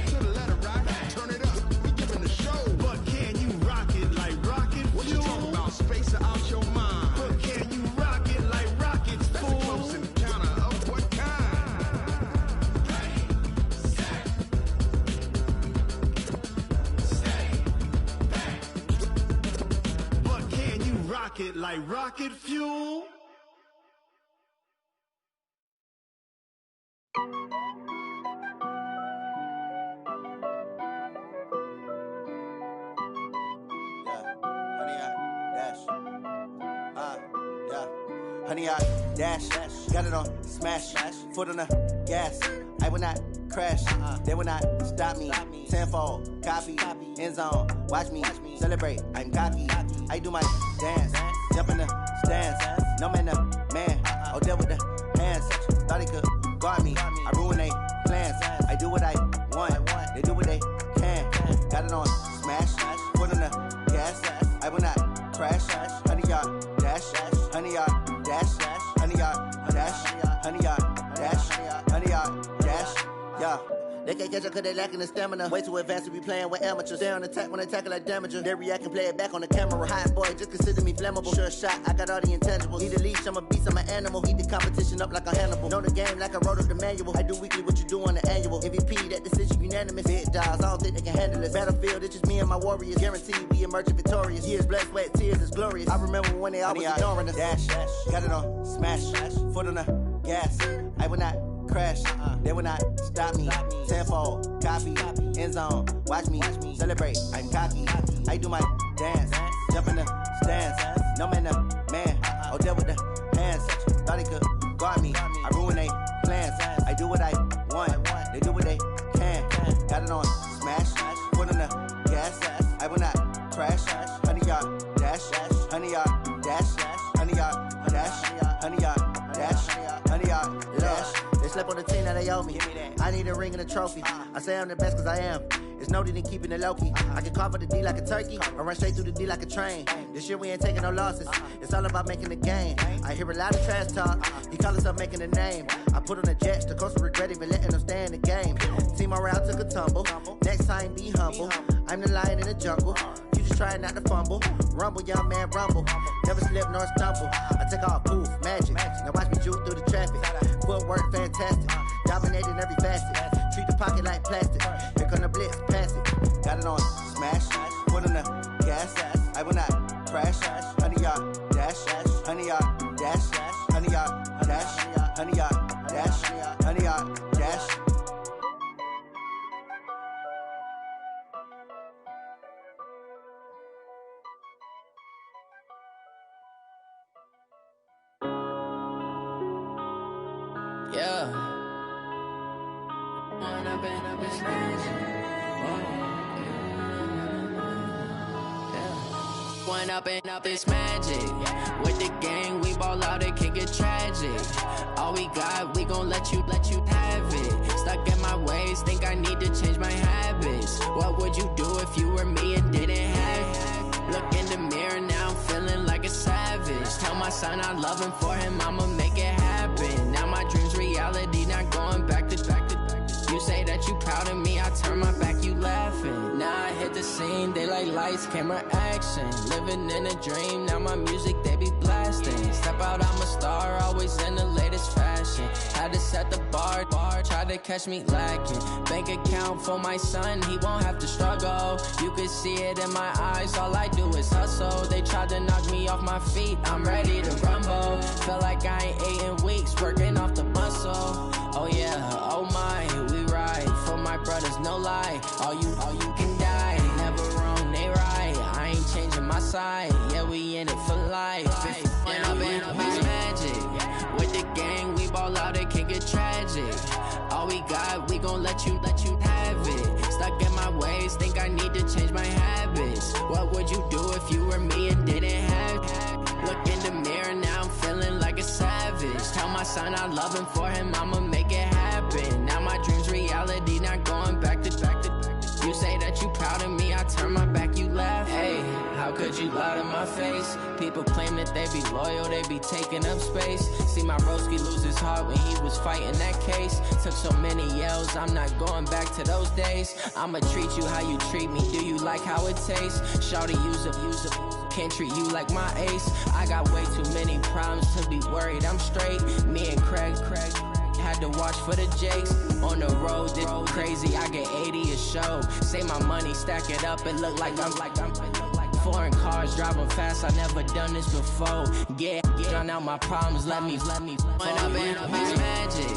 to the letter right. Turn it up, we giving the show. But can you rock it like rocket fuel? What you talking about, space out your mind? But can you rock it like rockets, fool? That's a close encounter of what kind? But can you rock it like rocket fuel? Honey, I dash, got it on smash, foot on the gas. I will not crash, they will not stop me. Tenfold, copy, end zone, watch me celebrate. I'm cocky, I do my dance, jump in the stands. No man, the man, oh, deal with the hands. Thought he could guard me, I ruin they plans. I do what I want, they do what they can. Got it on smash, foot on the gas. I will not crash, honey, y'all dash, honey, y'all dash, honey, y'all dash, honey, y'all dash, honey, y'all dash, yeah. They can't catch up cause they lacking the stamina. Way too advanced to be playing with amateurs. Stay on attack when they tackle like damager. They react and play it back on the camera. Hot boy, just consider me flammable. Sure shot, I got all the intangibles. Need a leash, I'm a beast, I'm an animal. Heat the competition up like a Hannibal. Know the game like I wrote up the manual. I do weekly what you do on the annual. MVP, that decision unanimous. Big dogs, I don't think they can handle this. Battlefield, it's just me and my warriors. Guaranteed we emerging victorious. Years, blood, sweat, tears, is glorious. I remember when they always ignoring us. Dash, got it on, smash, foot on the gas. I will not crash, they will not stop me. Tenfold, copy, end zone, watch me celebrate. I'm cocky, I do my dance, jump in the stands. No man, man, oh deal with the hands. Thought he could guard me, I ruin they plans. I do what I want, they do what they can. Got it on, smash, foot on the gas. I will not crash, 100-yard dash, 100-yard dash, 100-yard dash, 100-yard dash, 100-yard dash. They slept on the team, now they owe me. I need a ring and a trophy. I say I'm the best cause I am. It's no need in keeping it low-key. I can carve up the D like a turkey, or run straight through the D like a train. This year we ain't taking no losses. It's all about making the game. I hear a lot of trash talk. He call himself making a name. I put on the Jets, the coach will regret even letting them stay in the game. Team around took a tumble. Next time be humble. I'm the lion in the jungle. You just trying not to fumble. Rumble, young man, rumble. Never slip nor stumble. I take off, poof, magic. Now watch me juke through the traffic. Footwork fantastic. Dominating every facet. Treat the pocket like plastic. Here come the blitz, pass it. Got it on, smash. Foot on the gas. I will not crash. 100-yard dash. 100-yard dash. 100-yard dash. 100-yard dash. 100-yard dash. Yeah. One up and up is magic. With the gang, we ball out, it can get tragic. All we got, we gon' let you have it. Stuck in my ways, think I need to change my habits. What would you do if you were me and didn't have it? Look in the mirror, now I'm feeling like a savage. Tell my son I love him, for him I'ma make it happen. Now my dream's reality, not going back to. You say that you proud of me, I turn my back, you laughing. Now I hit the scene, they like lights, camera, action. Living in a dream, now my music, they be blasting. Step out, I'm a star, always in the latest fashion. Had to set the bar, try to catch me lacking. Bank account for my son, he won't have to struggle. You can see it in my eyes, all I do is hustle. They tried to knock me off my feet, I'm ready to rumble. Feel like I ain't ate in weeks, working off the muscle. Oh yeah, oh my, we ride for my brothers, no lie. All you can die, never wrong, they right. I ain't changing my side, yeah, we in it for life. When up and up is magic. With the gang, we ball out, it can get tragic. All we got, we gon' let you have it. Stuck in my ways, think I need to change my habits. What would you do if you were me and didn't have it? Look in the mirror, now I'm feeling like a savage. Tell my son I love him, for him I'ma make it happen. Now my dream's reality, not going back to. You say that you proud of me, I turn my back, you laugh. Hey, how could you lie to my face? People claim that they be loyal, they be taking up space. See my broski lose his heart when he was fighting that case. Took so many yells, I'm not going back to those days. I'ma treat you how you treat me, do you like how it tastes? Shawty, use up, can't treat you like my ace. I got way too many problems to be worried, I'm straight. Me and Craig had to watch for the Jakes. On the road, this crazy, I get 80 a show. Say my money, stack it up, it look like I'm foreign cars, driving fast, I never done this before. Yeah, drown out my problems, let me When up and up is magic.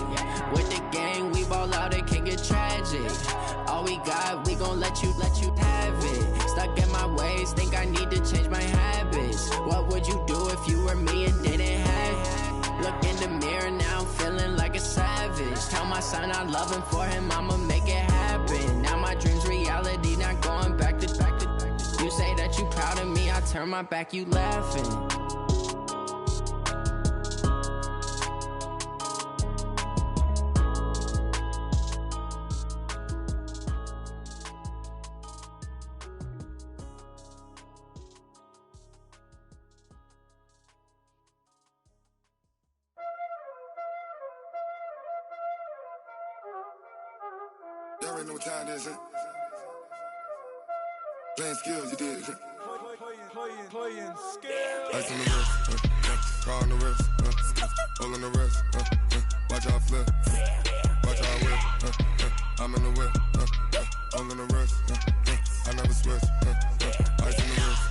With the gang, we ball out, it can get tragic. All we got, we gon' let you have it. Stuck in my ways, think I need to change my habits. What would you do if you were me and didn't have it? Look in the mirror, now I'm feeling like a savage. Tell my son I love him, for him I'ma make it happen. Now my dream's reality, not going back to. You say that you proud of me, I turn my back, you laughing. Y'all already know what time it is, huh? Playing skills, you did. Playing skills. Ice on the wrist, car on the wrist, all on the wrist, watch out flip, watch out whip, I'm in the whip, all on the wrist, I never switch, ice on the wrist,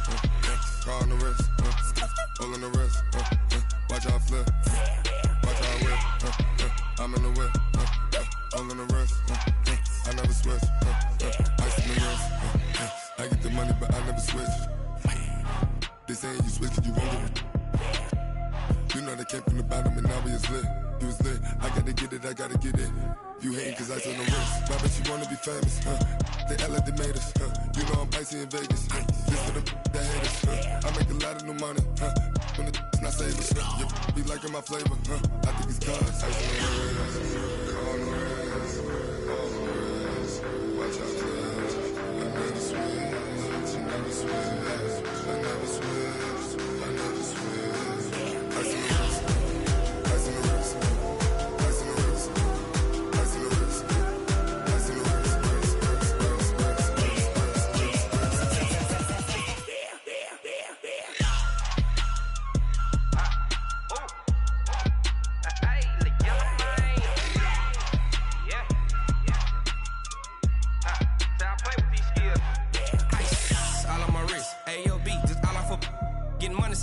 car on the wrist, all on the wrist, watch out flip, watch out whip, I'm in the whip, all on the wrist, I never switch, ice on the wrist, I get the money but I never switch. They saying you switch and you won't get it. You know they came from the bottom and now we is lit. You was lit, I gotta get it, I gotta get it. You hating cause ice on the wrist. Why bet you wanna be famous, They act like they made us, You know I'm icy in Vegas, This for the that hate us, I make a lot of new money, When it's not savers, You be liking my flavor, I think it's cause ice on the wrist, on the wrist, on the wrist. Watch out for us, I never switch, I never switch. I never switch, I never switch. Ice in the wrist, ice in the wrist, ice in the wrist, ice in the wrist, ice in the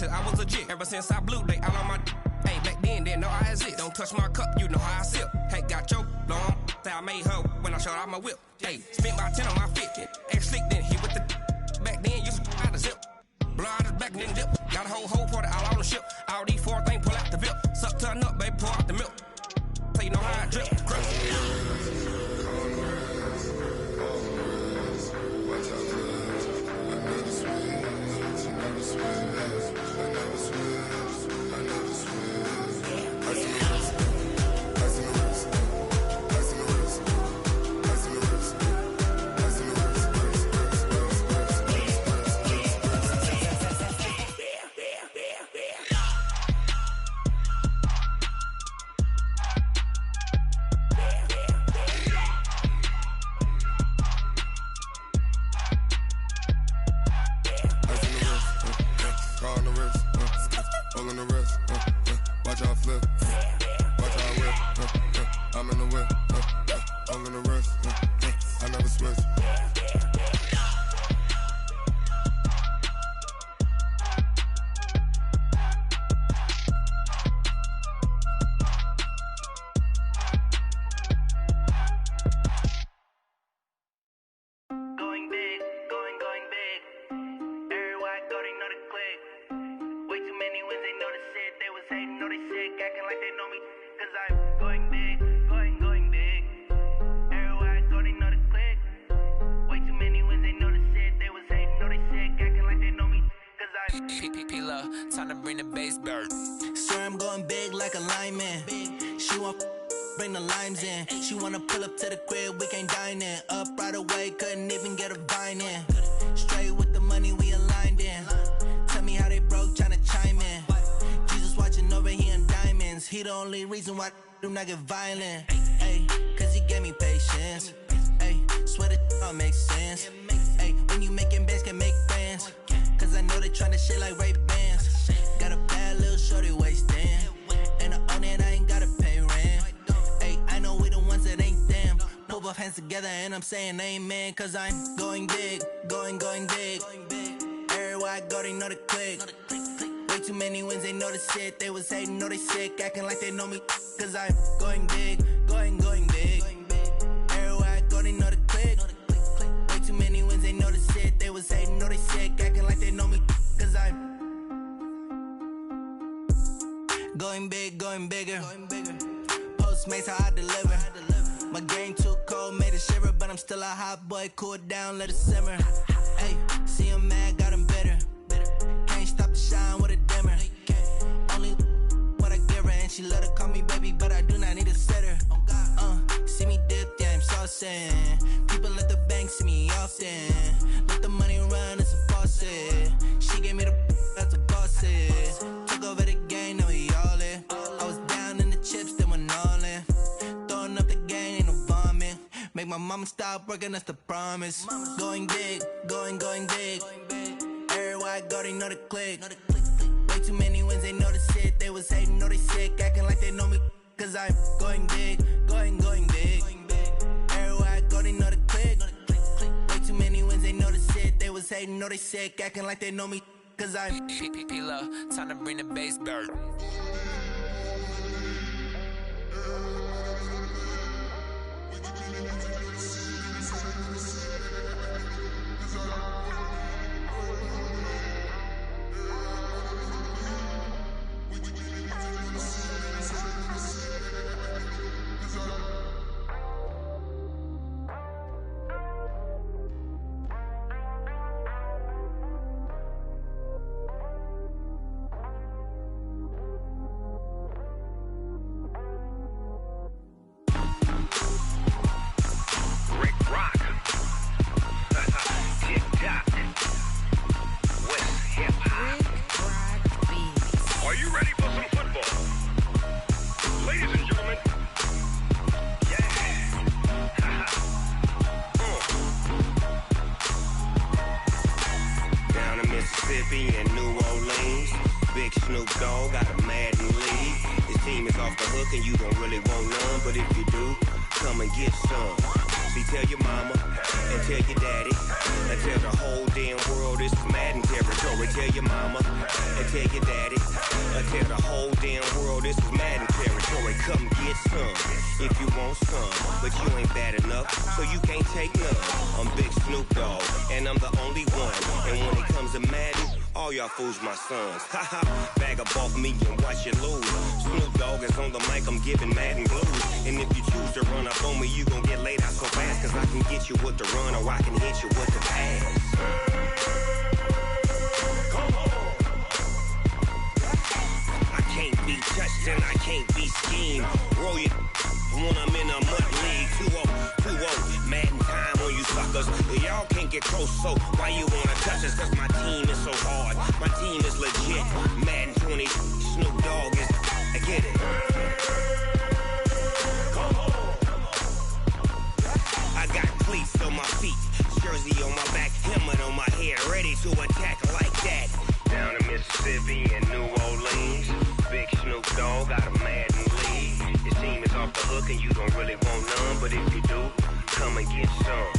I was legit ever since I blew they all on my hey back then didn't know I exist. Don't touch my cup, you know how I sip. Hey, got your long say I made her when I showed out my whip. Hey, spent my 10 on my 50. Ex slick then hit with the back then used to out the zip. Blow out his back then dip. Got a whole party all on the ship. All these four things pull out the bip. Suck turn up, baby, pour out the milk. So you know how I drip. Crush. Time to bring the bass bird. Swear I'm going big like a lineman. She want bring the limes in. She wanna pull up to the crib, we can't dine in. Up right away, couldn't even get a vine in. Straight with the money we aligned in. Tell me how they broke, tryna chime in. Jesus watching over here in diamonds. He the only reason why I do not get violent. Ay, cause he gave me patience. Ay, swear that all makes sense. Ay, when you making bands can make friends. Cause I know they tryna shit like Ray Bans. Got a bad little shorty wasting. And I own it, I ain't gotta pay rent. Ay, I know we the ones that ain't them. Pull both hands together and I'm saying amen. Cause I'm going big, going big. Everywhere I go, they know the click. Way too many wins, they know the shit. They was hating, know they sick, acting like they know me. Cause I'm going big, going big. Everywhere I go, they know the click. Way too many wins, they know the shit. They was hating, know they sick, acting like they know me. Cause I'm going big, going bigger. Postmates, how I deliver. My game too cold, made it shiver. But I'm still a hot boy, cool it down, let it simmer. Hey, see him mad, got him bitter. Can't stop the shine with a dimmer. Only what I give her, and she love to call me baby, but I do not need a sitter. See me dip, yeah, I'm saucing. People at the bank see me often. Let the money run, it's a faucet. She gave me the that's a boss is. Took over the game, now we all in. I was down in the chips, then went all in. Throwing up the game, ain't no vomit. Make my mama stop working, that's the promise. Going big, going big. Everywhere I go, they know the click. Way too many wins, they know the shit. They was hating, know they sick, acting like they know me. Cause I'm going big, going big. Everywhere I go, they know the click. Way too many wins, they know the shit. They was hating, know they sick, acting like they know me. Cause I'm P-P-P-Love, time to bring the bass back. Fools my sons. Haha, bag up off me and watch you lose. Snoop Dogg is on the mic, I'm giving Madden blues. And if you choose to run up on me, you gon' get laid out so fast. Cause I can get you with the run or I can hit you with the pass. I can't be touched and I can't be schemed. Roll you when I'm in a mud league. 2-0, Madden time on you suckers. Y'all can't get close, so why you wanna touch us? Cause my team is so hard, my team is legit. Madden 20, Snoop Dogg is, I get it. I got cleats on my feet, jersey on my back, helmet on my head, ready to attack like that. Down in Mississippi and New Orleans, big Snoop Dogg got a Madden league. Your team is off the hook and you don't really want none, but if you do, come and get some.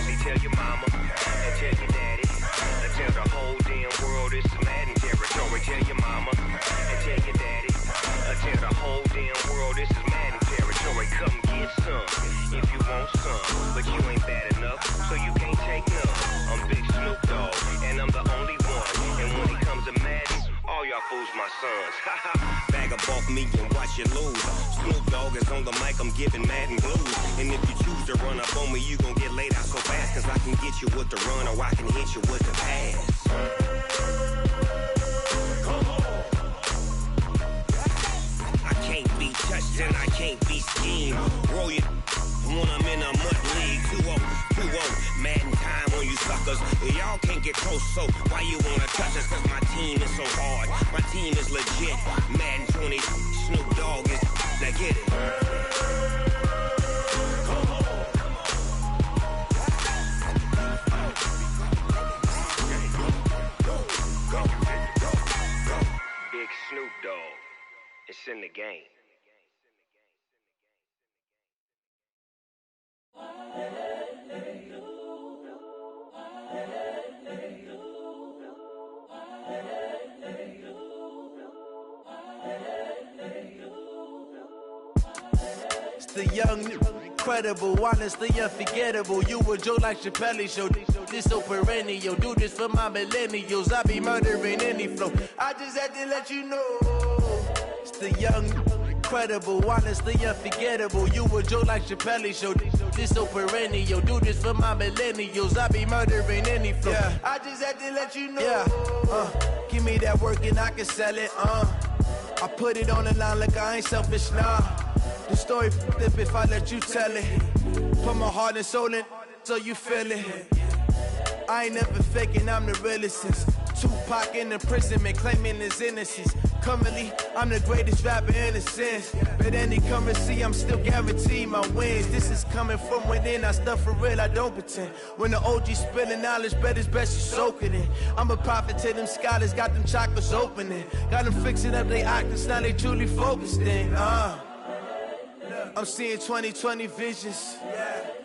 See, tell your mama and tell your daddy, and tell the whole damn world it's Madden territory. Tell your mama and tell your daddy, and tell the whole damn world this is Madden territory. Come get some if you want some, but you ain't bad enough, so you can't take none. I'm Big Snoop Dogg, and I'm the only one. And when it comes to Madden, all y'all fools my sons. Bag up off me and watch you lose. Snoop Dogg is on the mic, I'm giving Madden blues. And if you choose to run up on me, you gon' get laid out so fast. Cause I can get you with the run or I can hit you with the pass. I can't be touched and I can't be schemed. Roll you when I'm in a mud league. 2-0, Madden time on you suckers. Y'all can't get close, so why you wanna touch us? Cause my team is so hard, my team is legit. Madden 20, Snoop Dogg is, now get it. Big Snoop Dogg, it's in the game. It's the young, incredible, honestly unforgettable. You a joke like Chappelle Show. This so perennial. Do this for my millennials. I be murdering any flow. I just had to let you know. It's the young, incredible, honestly unforgettable. You a joke like Chappelle Show. This so perennial. Do this for my millennials. I be murdering any flow. Yeah. I just had to let you know. Yeah. Give me that work and I can sell it. I put it on the line like I ain't selfish, nah. The story flip if I let you tell it. Put my heart and soul in so you feel it. I ain't never faking, I'm the realest since Tupac in imprisonment claiming his innocence. currently, I'm the greatest rapper in a sense. But any currency, I'm still guaranteed my wins. This is coming from within, I stuff for real, I don't pretend. When the OG spilling knowledge, bet it's best you soak it in. I'm a prophet to them scholars, got them chakras opening. Got them fixing up their octaves, now they truly focused in. I'm seeing 2020 visions.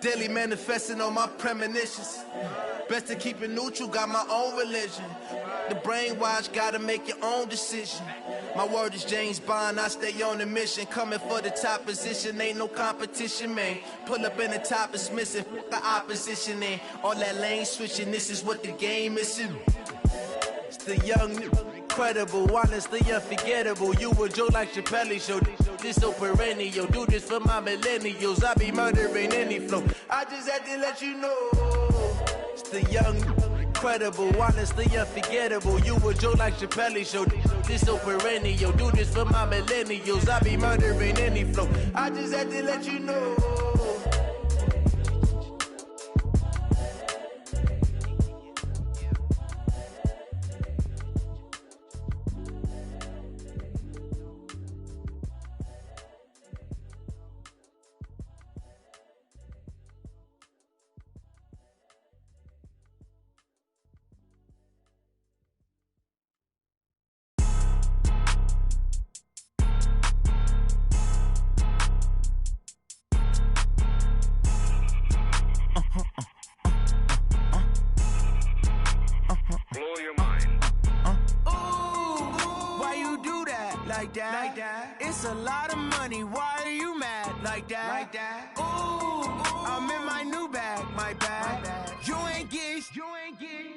Daily manifesting on my premonitions. Best to keep it neutral, got my own religion. The brainwash, gotta make your own decision. My word is James Bond, I stay on a mission. Coming for the top position, ain't no competition, man. Pull up in the top, it's missing, the opposition, and all that lane switching, this is what the game is. It's the young, incredible, honestly unforgettable. You a joke like Chappelle show, this so perennial. Do this for my millennials, I be murdering any flow. I just had to let you know. It's the young, incredible, honestly unforgettable. You a joke like Chappelle show, this so perennial. Do this for my millennials, I be murdering any flow. I just had to let you know. It's a lot of money, why are you mad like that? Ooh, I'm in my new bag, my bad. You ain't get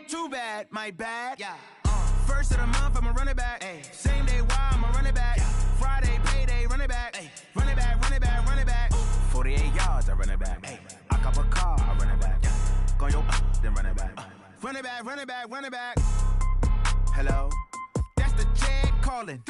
too bad, my bad. Yeah. First of the month, I'ma run it back. Ay. Same day, why I'ma run it back. Yeah. Friday, payday, run it back. Ay. Run it back, run it back, run it back. 48 yards, I run it back. Ay. I cop a car, I run it back. Yeah. Go yo, then run it back. Run it back, run it back, run it back. Hello? That's the Jag calling.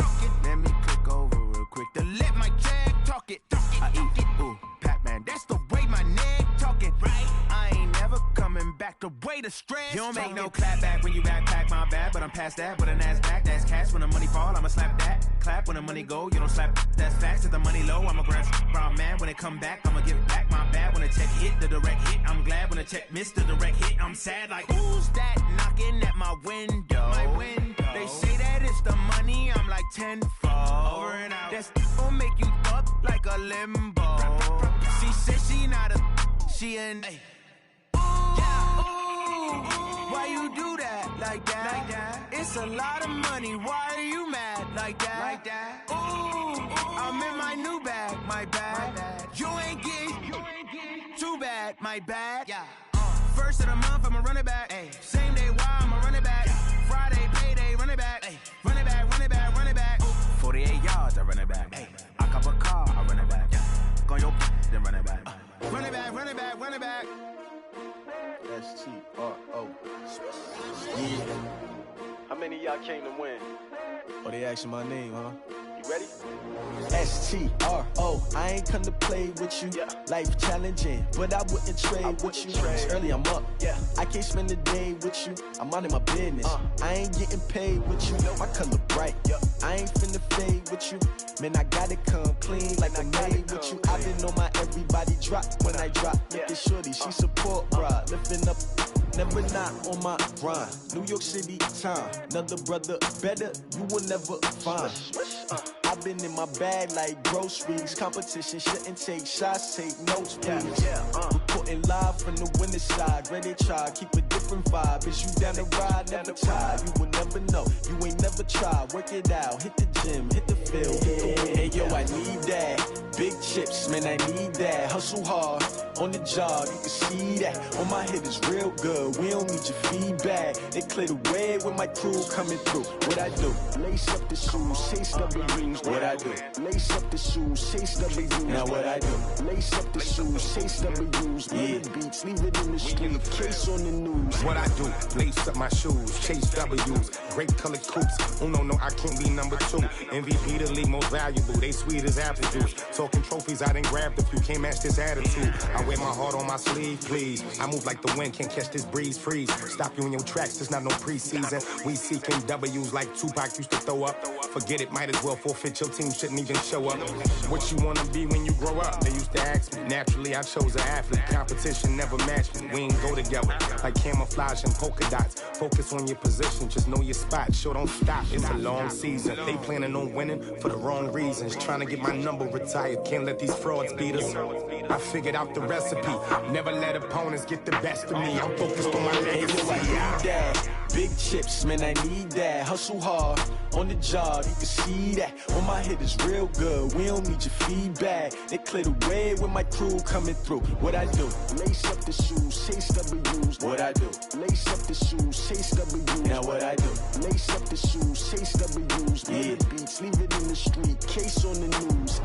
Let me click over real quick to let my Jag talk it. I eat it, ooh, Pac-Man. That's the way my neck talking. Right? I ain't never coming back the way the stress. You don't make no clap back when you backpack, my bad, but I'm past that. With a NASDAQ, that's cash. When the money fall, I'ma slap that. Clap when the money go, you don't slap. That's facts. If the money low, I'ma grab brown man. When it come back, I'ma give it back. My bad when the check hit, the direct hit. I'm glad when the check missed the direct hit. I'm sad like, who's that knocking at my window? My window. They say that it's the money, I'm like tenfold. Over and out. That's gon' make you up like a limbo. She said she not a, she an. Ooh, why you do that like that? It's a lot of money, why are you mad like that? Ooh, I'm in my new bag, my bad. You ain't get too bad, my bad. Yeah. First of the month, I'ma run it back. Ay. Same day, why I'ma run it back. Friday, payday, run it back. Ay. Run it back, run it back, run it back. 48 yards, I run it back. Ay. I cop a car, I run it back. Go yo, then run it back. Run it back, run it back, run it back. S-T-R-O. Yeah. How many of y'all came to win? Oh, they asking my name, huh? You ready? S-T-R-O. I ain't come to play with you. Yeah. Life challenging, but I wouldn't trade with you. It's early, I'm up. Yeah. I can't spend the day with you. I'm out of my business. I ain't getting paid with you. My color bright. Yeah. I ain't finna fade with you. Man, I gotta come clean like I'm made with you. I've been on my everybody drop when I drop. Look at shorty, she support ride. Lifting up, never not on my grind. New York City time. Another brother better, you will never find. I've been in my bag like groceries. Competition shouldn't take shots, take notes, please. Reporting live from the winning side. Ready to try, keep a different vibe. Is you down the ride, never try. You will never know, you ain't never tried. Work it out, hit the gym, hit the field, hit the wind. Hey yo, I need that. Big chips, man, I need that. Hustle hard, on the job, you can see that. On my head is real good, we don't need your feedback. They clear the way with my crew coming through. What I do? Lace up the shoes, chase W's. What I do? Lace up the shoes, chase W's. Now what I do? Lace up the shoes, chase W's. Yeah. Beats, leave it in the street, case on the news. What I do? Lace up my shoes, chase W's. Great colored coops. Oh no, I can't be number two. MVP the league most valuable. They sweet as apple juice. So talking trophies, I didn't grab the few. Can't match this attitude. I wear my heart on my sleeve, please. I move like the wind, can't catch this breeze, freeze. Stop you in your tracks, there's not no preseason. We seeking W's like Tupac used to throw up. Forget it, might as well forfeit. Your team shouldn't even show up. What you wanna be when you grow up? They used to ask me. Naturally, I chose an athlete. Competition never matched me. We ain't go together like camouflage and polka dots. Focus on your position, just know your spot. Sure, don't stop. It's a long season. They planning on winning for the wrong reasons. Trying to get my number retired. Can't let these frauds beat us. I figured out the recipe. Never let opponents get the best of me. I'm focused on my legacy. Big chips, man, I need that. Hustle hard on the job, you can see that. On my hit is real good, we don't need your feedback. They clear the way with my crew coming through. What I do? Lace up the shoes, chase W's. What I do? Lace up the shoes, chase W's. Now what I do? Lace up the shoes, chase W's. Yeah. The beats, leave it in the street, case on the news.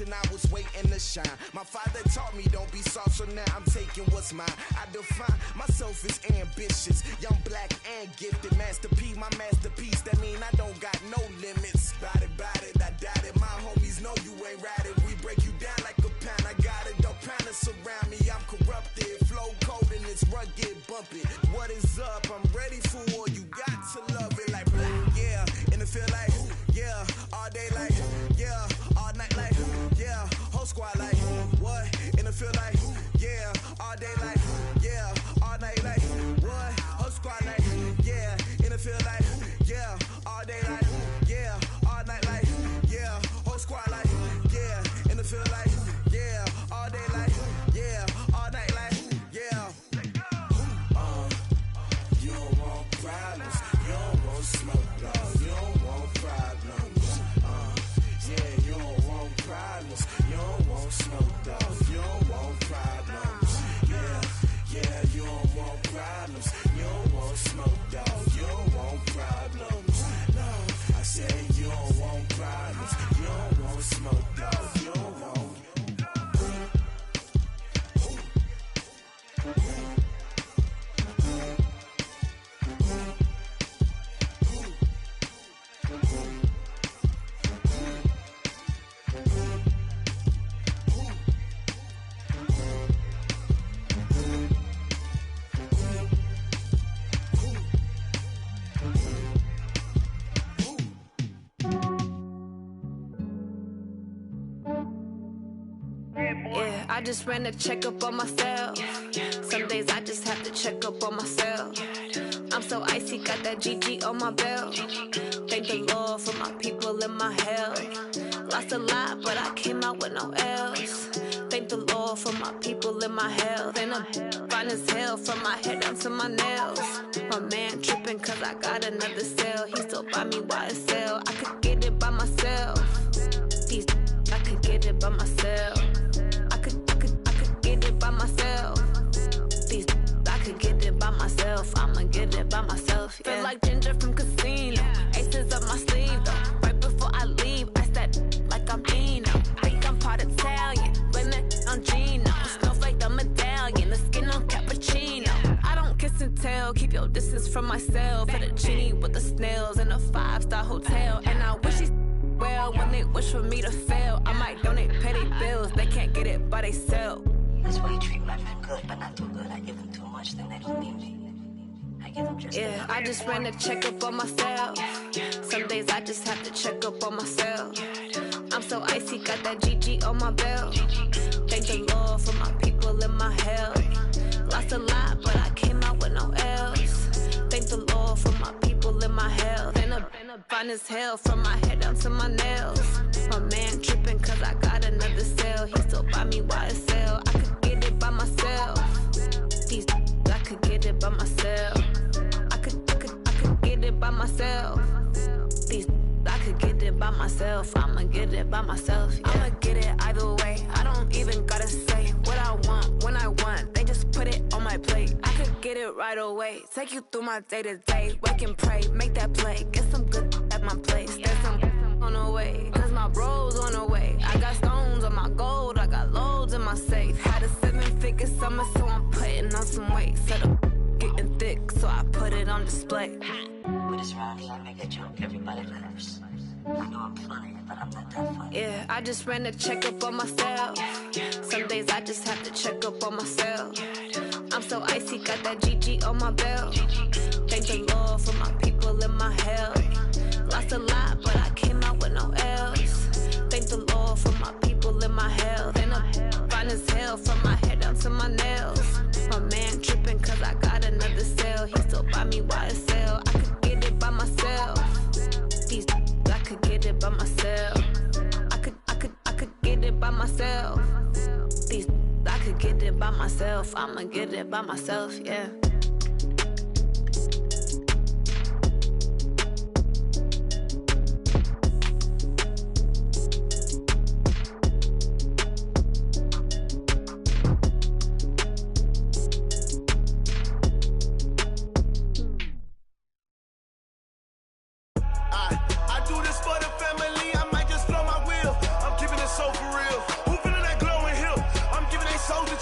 I was waiting to shine. My father taught me don't be soft, so now I'm taking what's mine. I define myself as ambitious, young, black, and gifted. Master P, my masterpiece. That mean I don't got no limits. Bout it, I doubt it. My homies know you ain't ratted. We break you down like a pound. I got it, don't pound it surround me. I'm corrupted, flow cold and it's rugged, bumping. What is up? I'm ready for war. You got to love it like yeah, and it feel like yeah, all day like yeah, all night like yeah, whole squad like what? And it feel like yeah, all day like yeah, all night like what? Whole squad like yeah, and it feel like yeah, all day like yeah, all night like yeah, whole squad like yeah, and it feel like yeah, all day like yeah, all night like yeah. You don't want problems, you don't want smoke, dog. You don't want problems. Yeah, you don't want problems, you don't want smoke, dog. You don't want problems. Yeah, you don't want problems, you don't want smoke, dog. You don't want problems. No, I said you don't want problems, you don't want smoke, dog. You don't want. I just ran a checkup on myself. Some days I just have to check up on myself. I'm so icy, got that GG on my belt. Thank the Lord for my people in my hell. Lost a lot, but I came out with no L's. Thank the Lord for my people in my health. And I'm fine as hell from my head down to my nails. My man tripping cause I got another cell. He still buy me YSL. I could get it by myself. These I could get it by myself. I could get it by myself. These I could get it by myself. I'ma get it by myself. Yeah. Feel like Ginger from Casino. Aces up my sleeve though. Right before I leave, I said like I'm Eno. Think I'm part Italian. Blame it on Gino. Snowflake the medallion. The skin on cappuccino. I don't kiss and tell. Keep your distance from myself. Fettuccine with the snails in a 5-star hotel. And I wish he's well when they wish for me to fail. I might donate petty bills. They can't get it by they self. That's why you treat my men good, but not too good. I give them too much, then they don't need me. I give them just yeah, I just ran a checkup on myself. Some days I just have to check up on myself. I'm so icy, got that GG on my belt. Thank the Lord for my people in my hell. Lost a lot, but I came out with no L's. Thank the Lord for my people in my hell. Then I'm fine as hell from my head down to my nails. My man tripping cause I got another cell. He still buy me YSL. I could get it by myself. These I could get it by myself. I could get it by myself. These I could get it by myself. I'ma get it by myself. Yeah. I'ma get it either way. I don't even gotta say what I want when I want. They just put it on my plate. I could get it right away. Take you through my day to day. Wake and pray, make that play. Get some good at my place. There's some on the way. Cause my bro's on the way. I got stones on my gold. I got loads in my safe. Had a 7-figure summer, so I'm putting on some weight. Set up getting thick, so I put it on display. With this round here, I make a joke everybody laughs. I know I'm funny, but I'm not that funny. Yeah, I just ran a checkup on myself. Some days I just have to check up on myself. I'm so icy, got that GG on my belt. Thank the Lord for my people in my hell. Lost a lot, but I came out with no L's. Thank the Lord for my people in my hell. Then I'm fine as hell from my head down to my nails. My man tripping cause I got another cell. He still buy me YSL. I could get it by myself. These I could get it by myself. I could get it by myself. These I could get it by myself. I'ma get it by myself, yeah.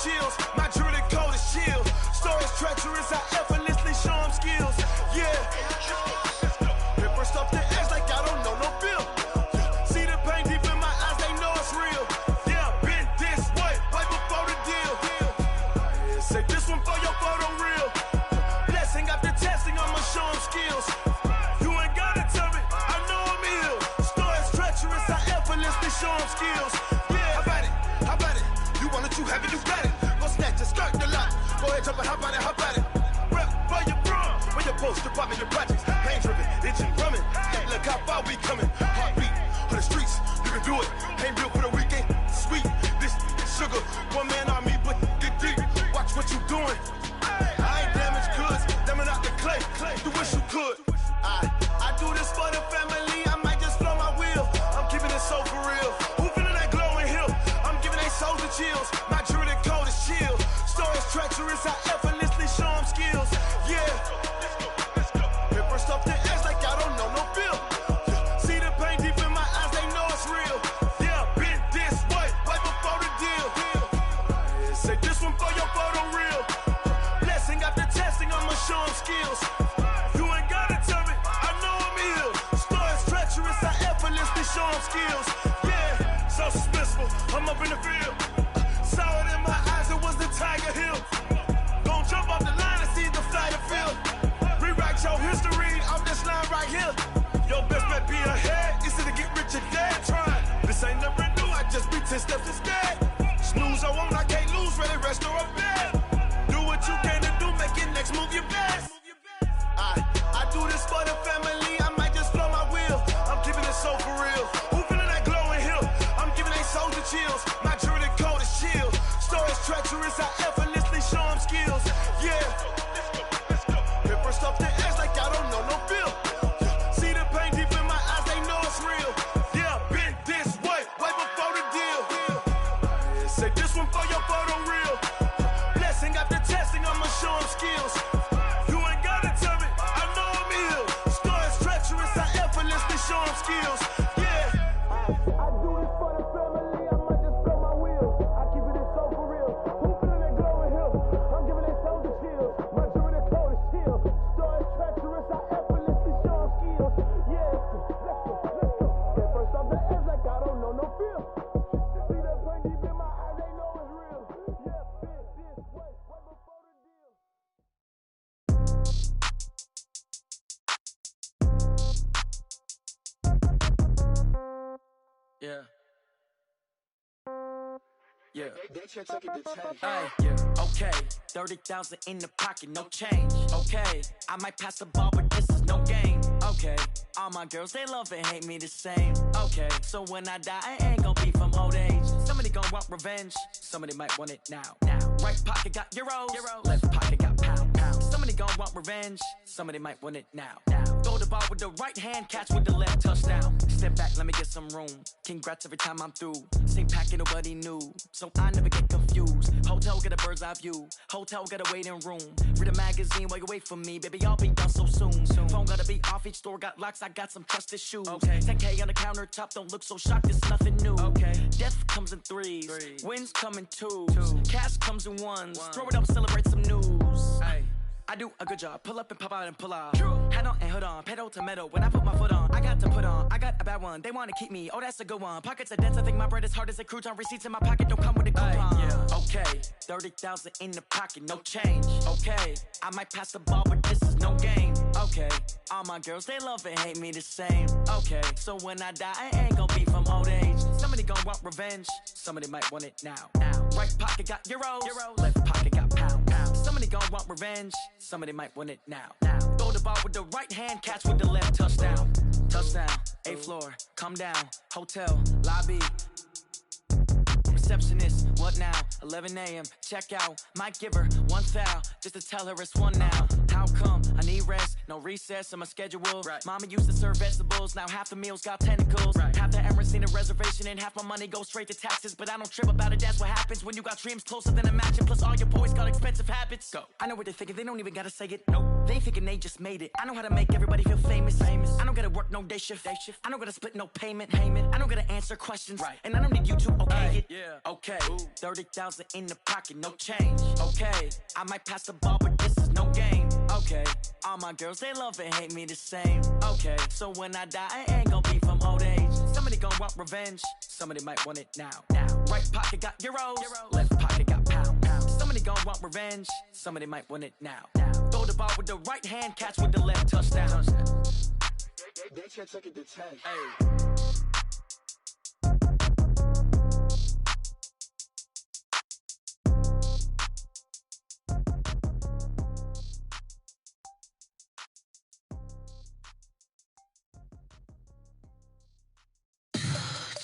Chills. My jewelry code is chill. Stories treacherous, I effortlessly show them skills. Yeah. Paper stuff the edge like I don't know no bill. See the pain deep in my eyes, they know it's real. Yeah, been this way, right before the deal. Say this one for your photo reel. Blessing after testing, I'ma show them skills. You ain't gotta tell me, I know I'm ill. Stories treacherous, I effortlessly show them skills. Yeah, how about it? How about it? You want it, you have it, you got it. Go snatch it, skirt the lot. Go ahead, jump it, hop on it, hop on it. Rep for your bro, for your post, department, your projects. Pain driven, itching, drumming. Look how far we coming. Heartbeat on the streets, you can do it. Ain't built for the weekend, sweet. This sugar, one man army, but get deep. Watch what you doing. I ain't damaged goods, them out the clay. You wish you could. I do this for the family. I might just blow my wheel. I'm keeping it so for real. Who feeling that glowing hill? I'm giving they souls the chills. My jewelry code is chill. Stories treacherous, I effortlessly show them skills. Yeah. Paper stuff the edge like I don't know no bill. See the pain deep in my eyes, they know it's real. Yeah, been this way, right before the deal. Say this one for your photo reel. Blessing after testing, I'ma show them skills. You ain't gotta tell me, I know I'm ill. Stories treacherous, I effortlessly show them skills. Yeah, so suspenseful, I'm up in the field. Saw it in my eyes, it was the Tiger Hill. Gon' jump off the line and see the flight of field. Rewrite your history off this line right here. Your best bet be ahead, easy to get rich or dead trying. This ain't never new, I just be 10 steps instead. Snooze, I won't, I skills. Yeah. I do this for the family, I might just blow my wheels. I keep it so for real. Who feeling that glowing hill? I'm giving it soldier chills. My jewelry the coldest chill. Store is treacherous, I effortlessly show them skills. Yeah, let's go. Get first off the edge like I don't know no fear. See that pain deep in my eyes, they know it's real. Yeah, fit this way, right before the deal. Yeah. Yeah. Hey, yeah. Okay. 30,000 in the pocket, no change. Okay. I might pass the ball, but this is no game. Okay. All my girls, they love and hate me the same. Okay. So when I die, I ain't gon' be from old age. Somebody gon' want revenge. Somebody might want it now. Right pocket got euros. Left pocket got pound. Somebody gon' want revenge. Somebody might want it now. Throw the ball with the right hand, catch with the left, touchdown. Step back, let me get some room. Congrats every time I'm through. Same packet, nobody knew. So I never get confused. Hotel get a bird's eye view. Hotel got a waiting room. Read a magazine while you wait for me. Baby, I'll be done so soon. Phone gotta be off, each store got locks. I got some trusted shoes. 10K on the countertop, don't look so shocked, it's nothing new. Death comes in threes. Wins come in twos. Cash comes in ones. Throw it up, celebrate some news. I do a good job. Pull up and pop out and pull out. Head on and hood on. Pedal to metal. When I put my foot on, I got to put on. I got a bad one. They want to keep me. Oh, that's a good one. Pockets are dense. I think my bread is hard as a crouton. Receipts in my pocket don't come with a coupon. Yeah. Okay. 30,000 in the pocket. No change. Okay. I might pass the ball, but this is no game. Okay. All my girls, they love and hate me the same. Okay. So when I die, I ain't gonna be from old age. Somebody gon' want revenge. Somebody might want it now. Right pocket got euros. Left pocket got pound. Somebody gon' want revenge. Somebody might want it now. Throw the ball with the right hand, catch with the left, touchdown. Touchdown, 8th floor, come down. Hotel, lobby. Receptionist, what now? 11 a.m., check out. Might give her one foul, just to tell her it's one now. How come? I need rest, no recess in my schedule. Mama used to serve vegetables, now half the meals got tentacles. Half the errands need a reservation and half my money goes straight to taxes. But I don't trip about it, that's what happens when you got dreams closer than a match. Plus all your boys got expensive habits. Go. I know what they're thinking, they don't even gotta say it. Nope. They thinking they just made it. I know how to make everybody feel famous. I don't gotta work no day shift. I don't gotta split no payment. I don't gotta answer questions. And I don't need you to okay it. Okay, 30,000 in the pocket, no change. Okay, I might pass the ball, but this is no game. Okay, all my girls, they love and hate me the same. Okay, so when I die, I ain't gon' be from old age. Somebody gon' want revenge. Somebody might want it now. Right pocket got euros. Left pocket got pound. Somebody gon' want revenge. Somebody might want it now. Throw the ball with the right hand, catch with the left, touchdown. They can't take it to 10.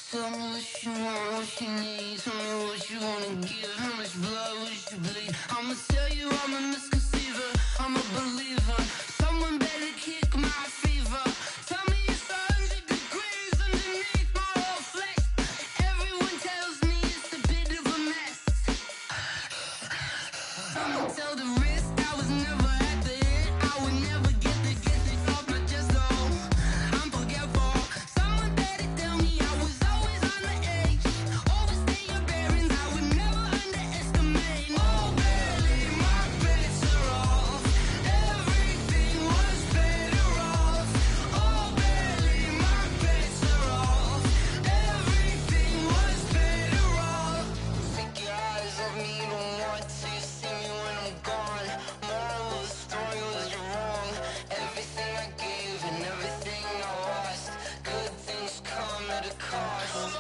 Tell me what you want, what you need. Tell me what you wanna give. How much blood would you bleed? I'ma tell you I'm a misconceiver. I'm a believer. Someone better kick my fever. Tell me it's 100 degrees underneath my whole flesh. Everyone tells me it's a bit of a mess. I'ma tell the risk I was never at the end. I would never get it off my chest though. I'm forgetful. Someone better tell me I was always on the edge. Overstay your bearings, I would never underestimate. Oh, barely my bets are off. Everything was better off. Oh, barely my bets are off. Everything was better off. Take your eyes off me, you don't want to see me when I'm gone. Moral of the story was you're wrong. Everything I gave and everything I lost. Good things come at a cost.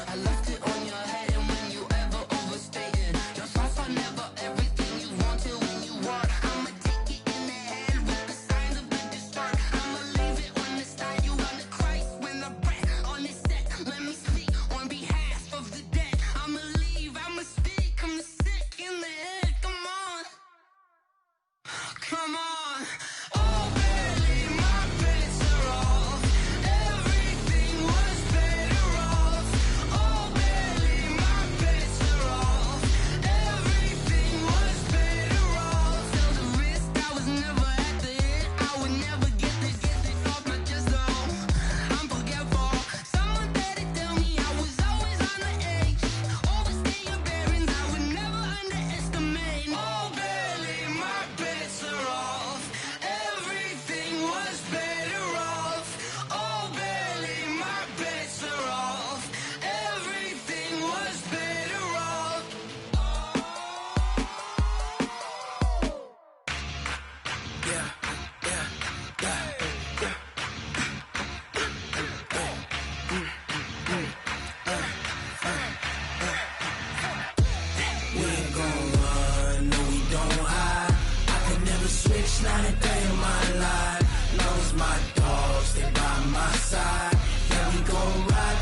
I left it on your head, and when you ever overstated, your thoughts are never everything you wanted when you want. I'ma take it in the head with the signs of the distort. I'ma leave it on the side. You on the Christ when the breath on this set. Let me speak on behalf of the dead. I'ma leave, I'ma speak. I'm the sick in the head. Come on, come on. Oh, barely my bets are off. Everything was better off. Oh,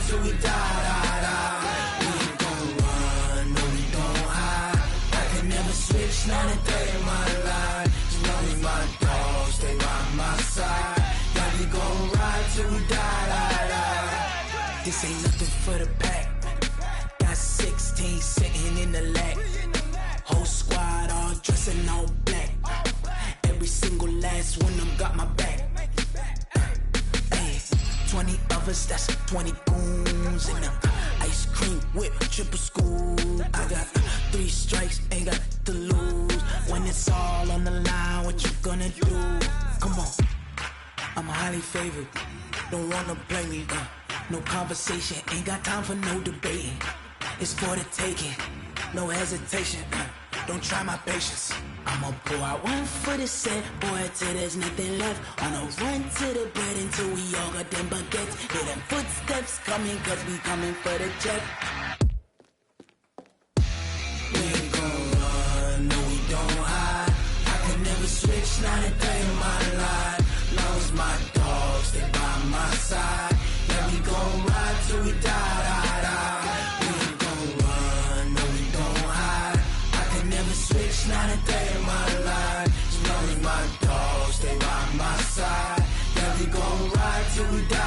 till we die. We ain't gon' run, no we don't hide. I can never switch none of day in my life. As long as my dogs stay by my side. Yeah, we gon' ride till we die. This ain't nothing for the pack. Got 16 sitting in the lap. Whole squad all dressing all black. Every single last one of them got my back. 20 of us, that's 20 goons in them. Ice cream whip, triple scoop. I got 3 strikes, ain't got to lose. When it's all on the line, what you gonna do? Come on, I'm highly favored. Don't wanna blame me, no conversation, ain't got time for no debating. It's for the taking, no hesitation, don't try my patience. I'ma pour out one for the set, boy, till there's nothing left. On a run to the bread until we all got them baguettes. Hear them footsteps coming, cause we coming for the check. We ain't gon' run, no we don't hide. I can never switch, not a day in my life. Long as my dogs stay by my side. Yeah, we gon' ride till we die. We ain't gon' run, no we don't hide. I can never switch, not a day in my life. As long as my dogs stay by my side. Yeah, we gon' ride till we die.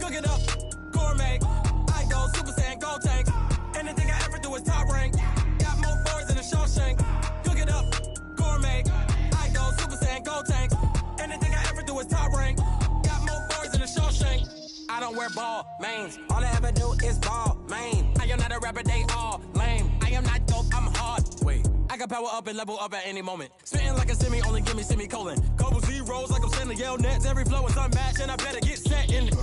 Cook it up, gourmet. I go Super Saiyan, go tank. Anything I ever do is top rank. Got more boards than a Shawshank. Cook it up, gourmet. I go Super Saiyan, go tank. Anything I ever do is top rank. Got more boards than a Shawshank. I don't wear ball mains. All I ever do is ball main. I am not a rapper, they all lame. I am not dope, I'm hard. Wait, I can power up and level up at any moment. Spitting like a semi, only give me semicolon. Couple zeros like I'm sending yell nets. Every flow is unmatched and I better get set in it.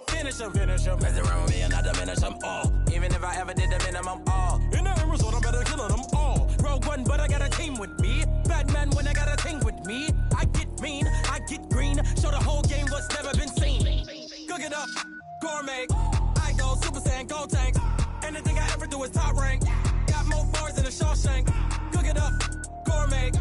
Finish them. Mess around with me and I diminish them all. Even if I ever did the minimum all. In the end result, I'm better killing them all. Rogue One, but I got a team with me. Batman when I got a team with me. I get mean, I get green. Show the whole game what's never been seen. Cook it up, gourmet. I go Super Saiyan, go tank. Anything I ever do is top rank. Got more bars than a Shawshank. Cook it up, gourmet.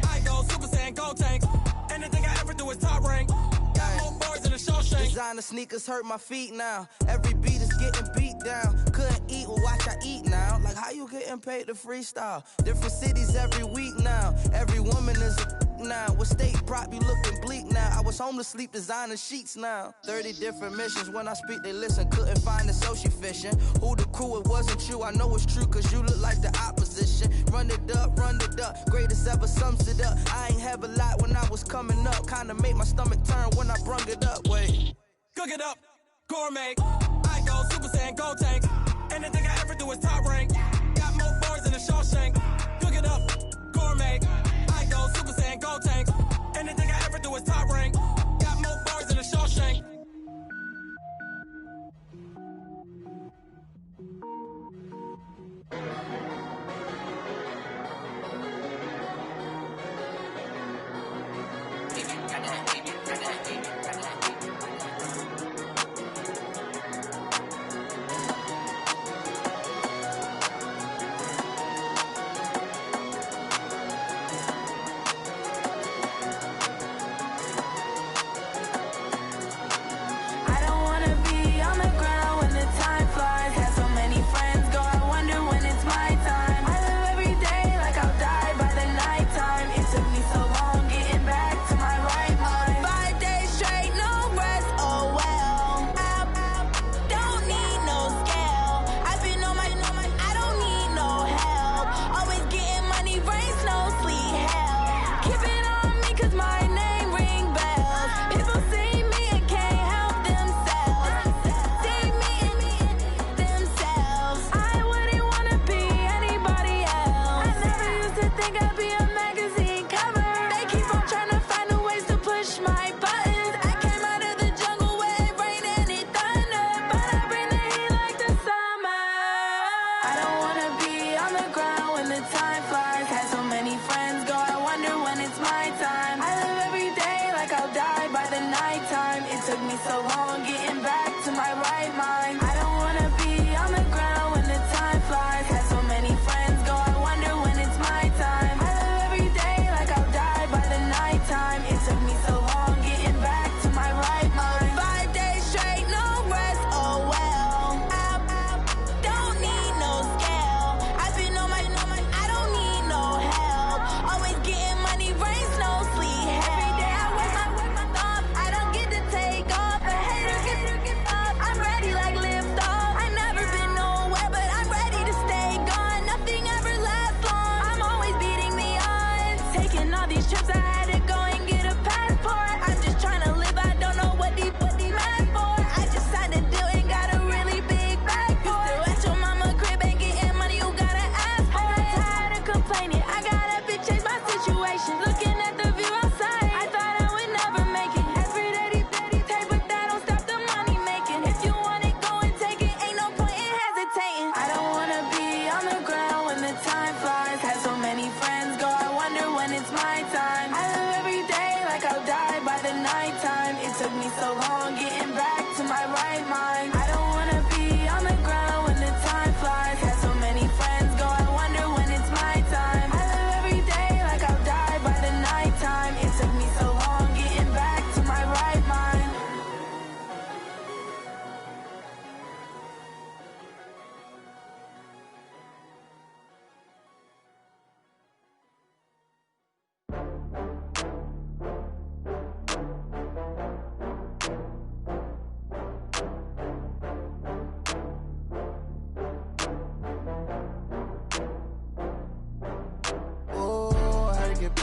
I go Super Saiyan, go tank. Anything I ever do is top rank. Got more bars than a Shawshank. Designer sneakers hurt my feet now. Every beat is getting beat down. Couldn't eat, well watch I eat now. Like how you getting paid to freestyle? Different cities every week now. Every woman is a now. With state prop, you looking bleak now. I was home to sleep designing sheets now. 30 different missions. When I speak, they listen. Couldn't find the social fishing. Who the crew, it wasn't you. I know it's true, cause you look like the opposition. Run it up. Greatest ever sums it up. I ain't have a lot when I was coming up. Kinda made my stomach turn when I brung it up. Wait. Cook it up, gourmet. I go Super Saiyan, go tank. Anything I ever do is top rank. Got more bars than a Shawshank. Cook it up, gourmet. I go Super Saiyan, go tank. Anything I ever do is top rank. Got more bars than a Shawshank.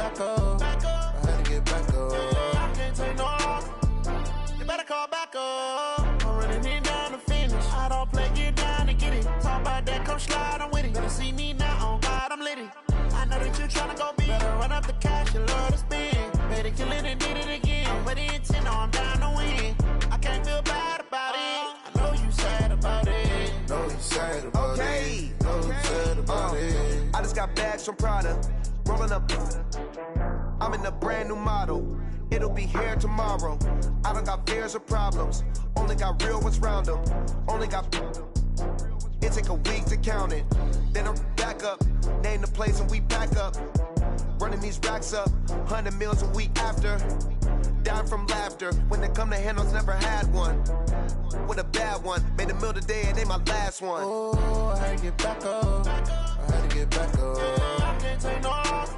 back up. I had to get back up. I can't take no off. You better call back up. I'm running it down to finish. I don't play, get down to get it. Talk about that, come slide, I'm with it. Better see me now, on God, I'm lit it. I know that you tryna go big. Better run up the cash, you love to spend. Better kill it and did it again. I'm with the intent, I'm down to win. I can't feel bad about it. I know you sad about it. Know you sad about it. Know you sad about it. I just got bags from Prada. Rolling up. I'm in a brand new model. It'll be here tomorrow. I don't got fears or problems. Only got real ones round them. Only got. It take a week to count it. Then I'm back up. Name the place and we pack up. Running these racks up. 100 meals a week after. Down from laughter. When they come to handles, never had one. With a bad one. Made a meal today and they my last one. Oh, I had to get back up. I had to get back up. I can't take no off.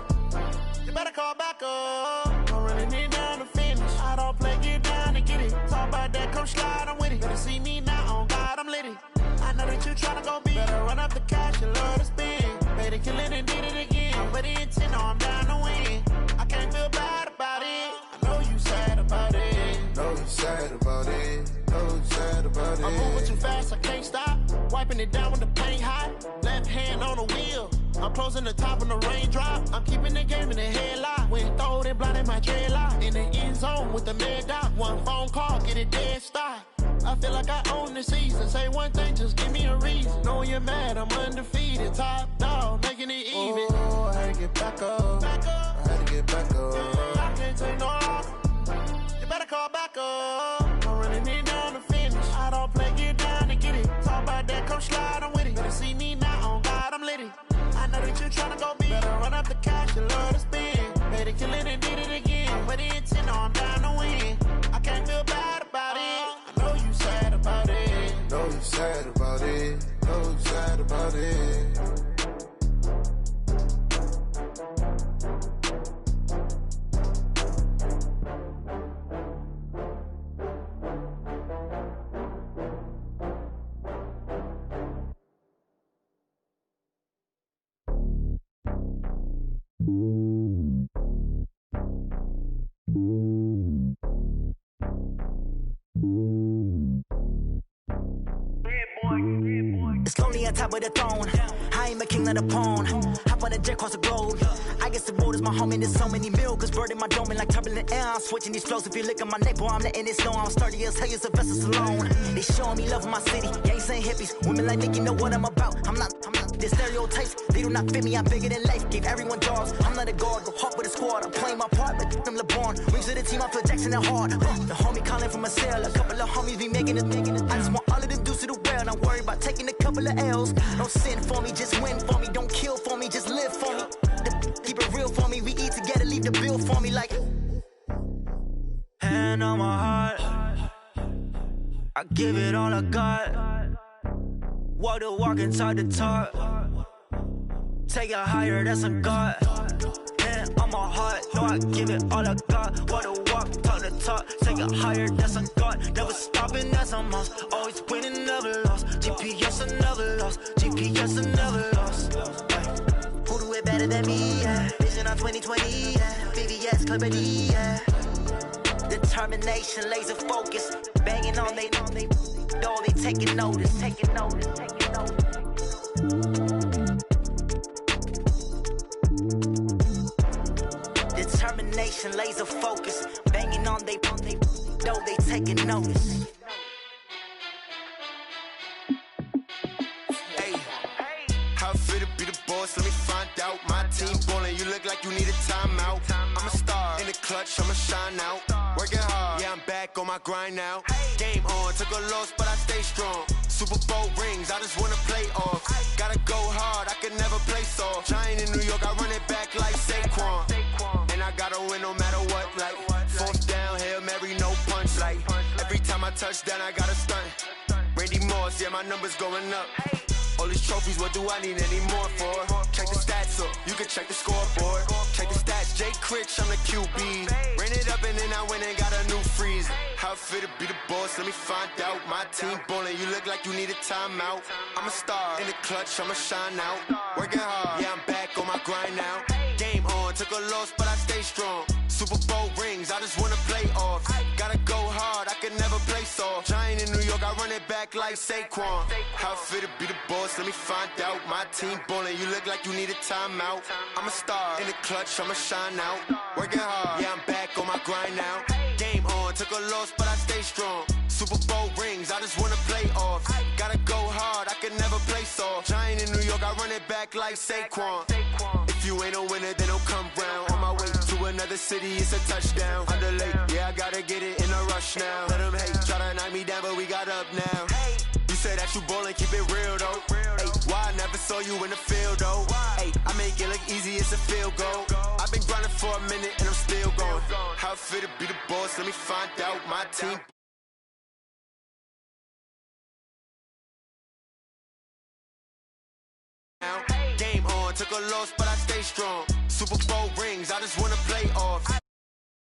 You better call back up. I'm running it down to finish. I don't play, get down to get it. Talk about that, come slide, I'm with it. Better see me now, on God, I'm lit it. I know that you tryna go big. Better run up the cash, you love to spend. Better kill it and did it again. I'm with the intent, I'm down to win. I can't feel bad about it. I know you sad about it. Know you sad about it. Know you sad about it. I'm moving too fast, I can't stop. Wiping it down when the paint hot. Left hand on the wheel. I'm closing the top when the raindrop. I'm keeping the game in the headlock. When throwed and blinded my dreadlock. In the end zone with the mad dot. One phone call, get it dead stop. I feel like I own the season. Say one thing, just give me a reason. Knowing you're mad, I'm undefeated. Top dog, making it even. Oh, I had to get back up. I had to get back up. I can't take no off. You better call back up. I'm running it down to finish. I don't play, get down to get it. Talk about that, come slide, I'm with it. Better see me now, on God, I'm lit it. I know that you tryna go big. Better run up the cash, you love to spend. Better kill it and did it again. I'm with the intent, I'm down to win. I can't feel bad about it. I know you sad about it. Know you sad about it. Know you sad about it. It's lonely on top of the throne. I ain't a king of the pawn. Hop on a jet across the globe. I guess the road is my home and there's so many milkers birding my dome and like turbulent air. I'm switching these flows. If you look at my neck, boy, I'm letting it snow. I'm sturdy as hell, a vessel alone. They showing me love in my city. Gangs ain't hippies. Women like me, you know what I'm about. I'm not. The stereotypes, they do not fit me. I'm bigger than life. Gave everyone jobs. I'm not a guard. Go hard with a squad. I'm playing my part like them LeBron. Rings to the team. I feel Jackson and hard. The homie calling from a cell. A couple of homies be making it. I just want all of them dudes to do well. Not worry about taking a couple of L's. Don't sin for me, just win for me. Don't kill for me, just live for me. Keep it real for me. We eat together, leave the bill for me like. Hand on my heart, I give it all I got. Walk the walk inside the talk. Take it higher, that's a God. Hand on my heart, no, I give it all I got. Walk the walk, talk the talk. Take it higher, that's a God. Never stopping, that's a must. Always winning, never lost. GPS, I never lost. GPS, I never lost. Who do it better than me? Yeah. Vision on 2020, yeah. VVS, Clippity, yeah. Determination, laser focus. Banging on they, though they taking notice, taking notice, taking notice. Determination, laser focus. Banging on they, though they taking notice. Hey, how it feel to be the boss? Let me find out. My team ballin', you look like you need a timeout. I'm a star in the clutch, I'ma shine out. Working hard, yeah, I'm back on my grind now. Game on, took a loss, but I stay strong. Super Bowl rings, I just wanna play off. Gotta go hard, I can never play soft. Giant in New York, I run it back like Saquon. And I gotta win no matter what, like fourth down, Hail Mary, no punch. Like every time I touch down, I gotta stunt. Randy Moss, yeah, my numbers going up. All these trophies, what do I need any more for? Check the stats up, you can check the scoreboard. Check the stats, Jake Critch, I'm the QB. Ran it up and then I went and got a new freeze. How it feel to be the boss, let me find out. My team ballin', you look like you need a timeout. I'm a star in the clutch, I'ma shine out. Working hard, yeah, I'm back back on my grind now. Game on, took a loss, but I stay strong. Super Bowl rings, I just wanna play off. Gotta go hard, I can never play soft. Giant in New York, I run it back like Saquon. How fit to be the boss, let me find out. My team ballin', you look like you need a timeout. I'm a star, in the clutch, I'ma shine out. Working hard, yeah, I'm back on my grind now. Game on, took a loss, but I stay strong. Super Bowl rings, I just wanna play off. Gotta go hard, I can never play soft. Giant in New York, I run it back like Saquon. If you ain't a winner, then don't come round. On my way to another city, it's a touchdown. Under late, yeah, I gotta get it in a rush now. Let them hate, try to knock me down, but we got up now. You say that you ballin', keep it real though. Hey, why I never saw you in the field though? Hey, I make it look easy, it's a field goal. I've been grinding for a minute and I'm still going. How fit to be the boss, let me find out. My team. Game on, took a loss, but I stay strong. Super Bowl rings, I just wanna play off.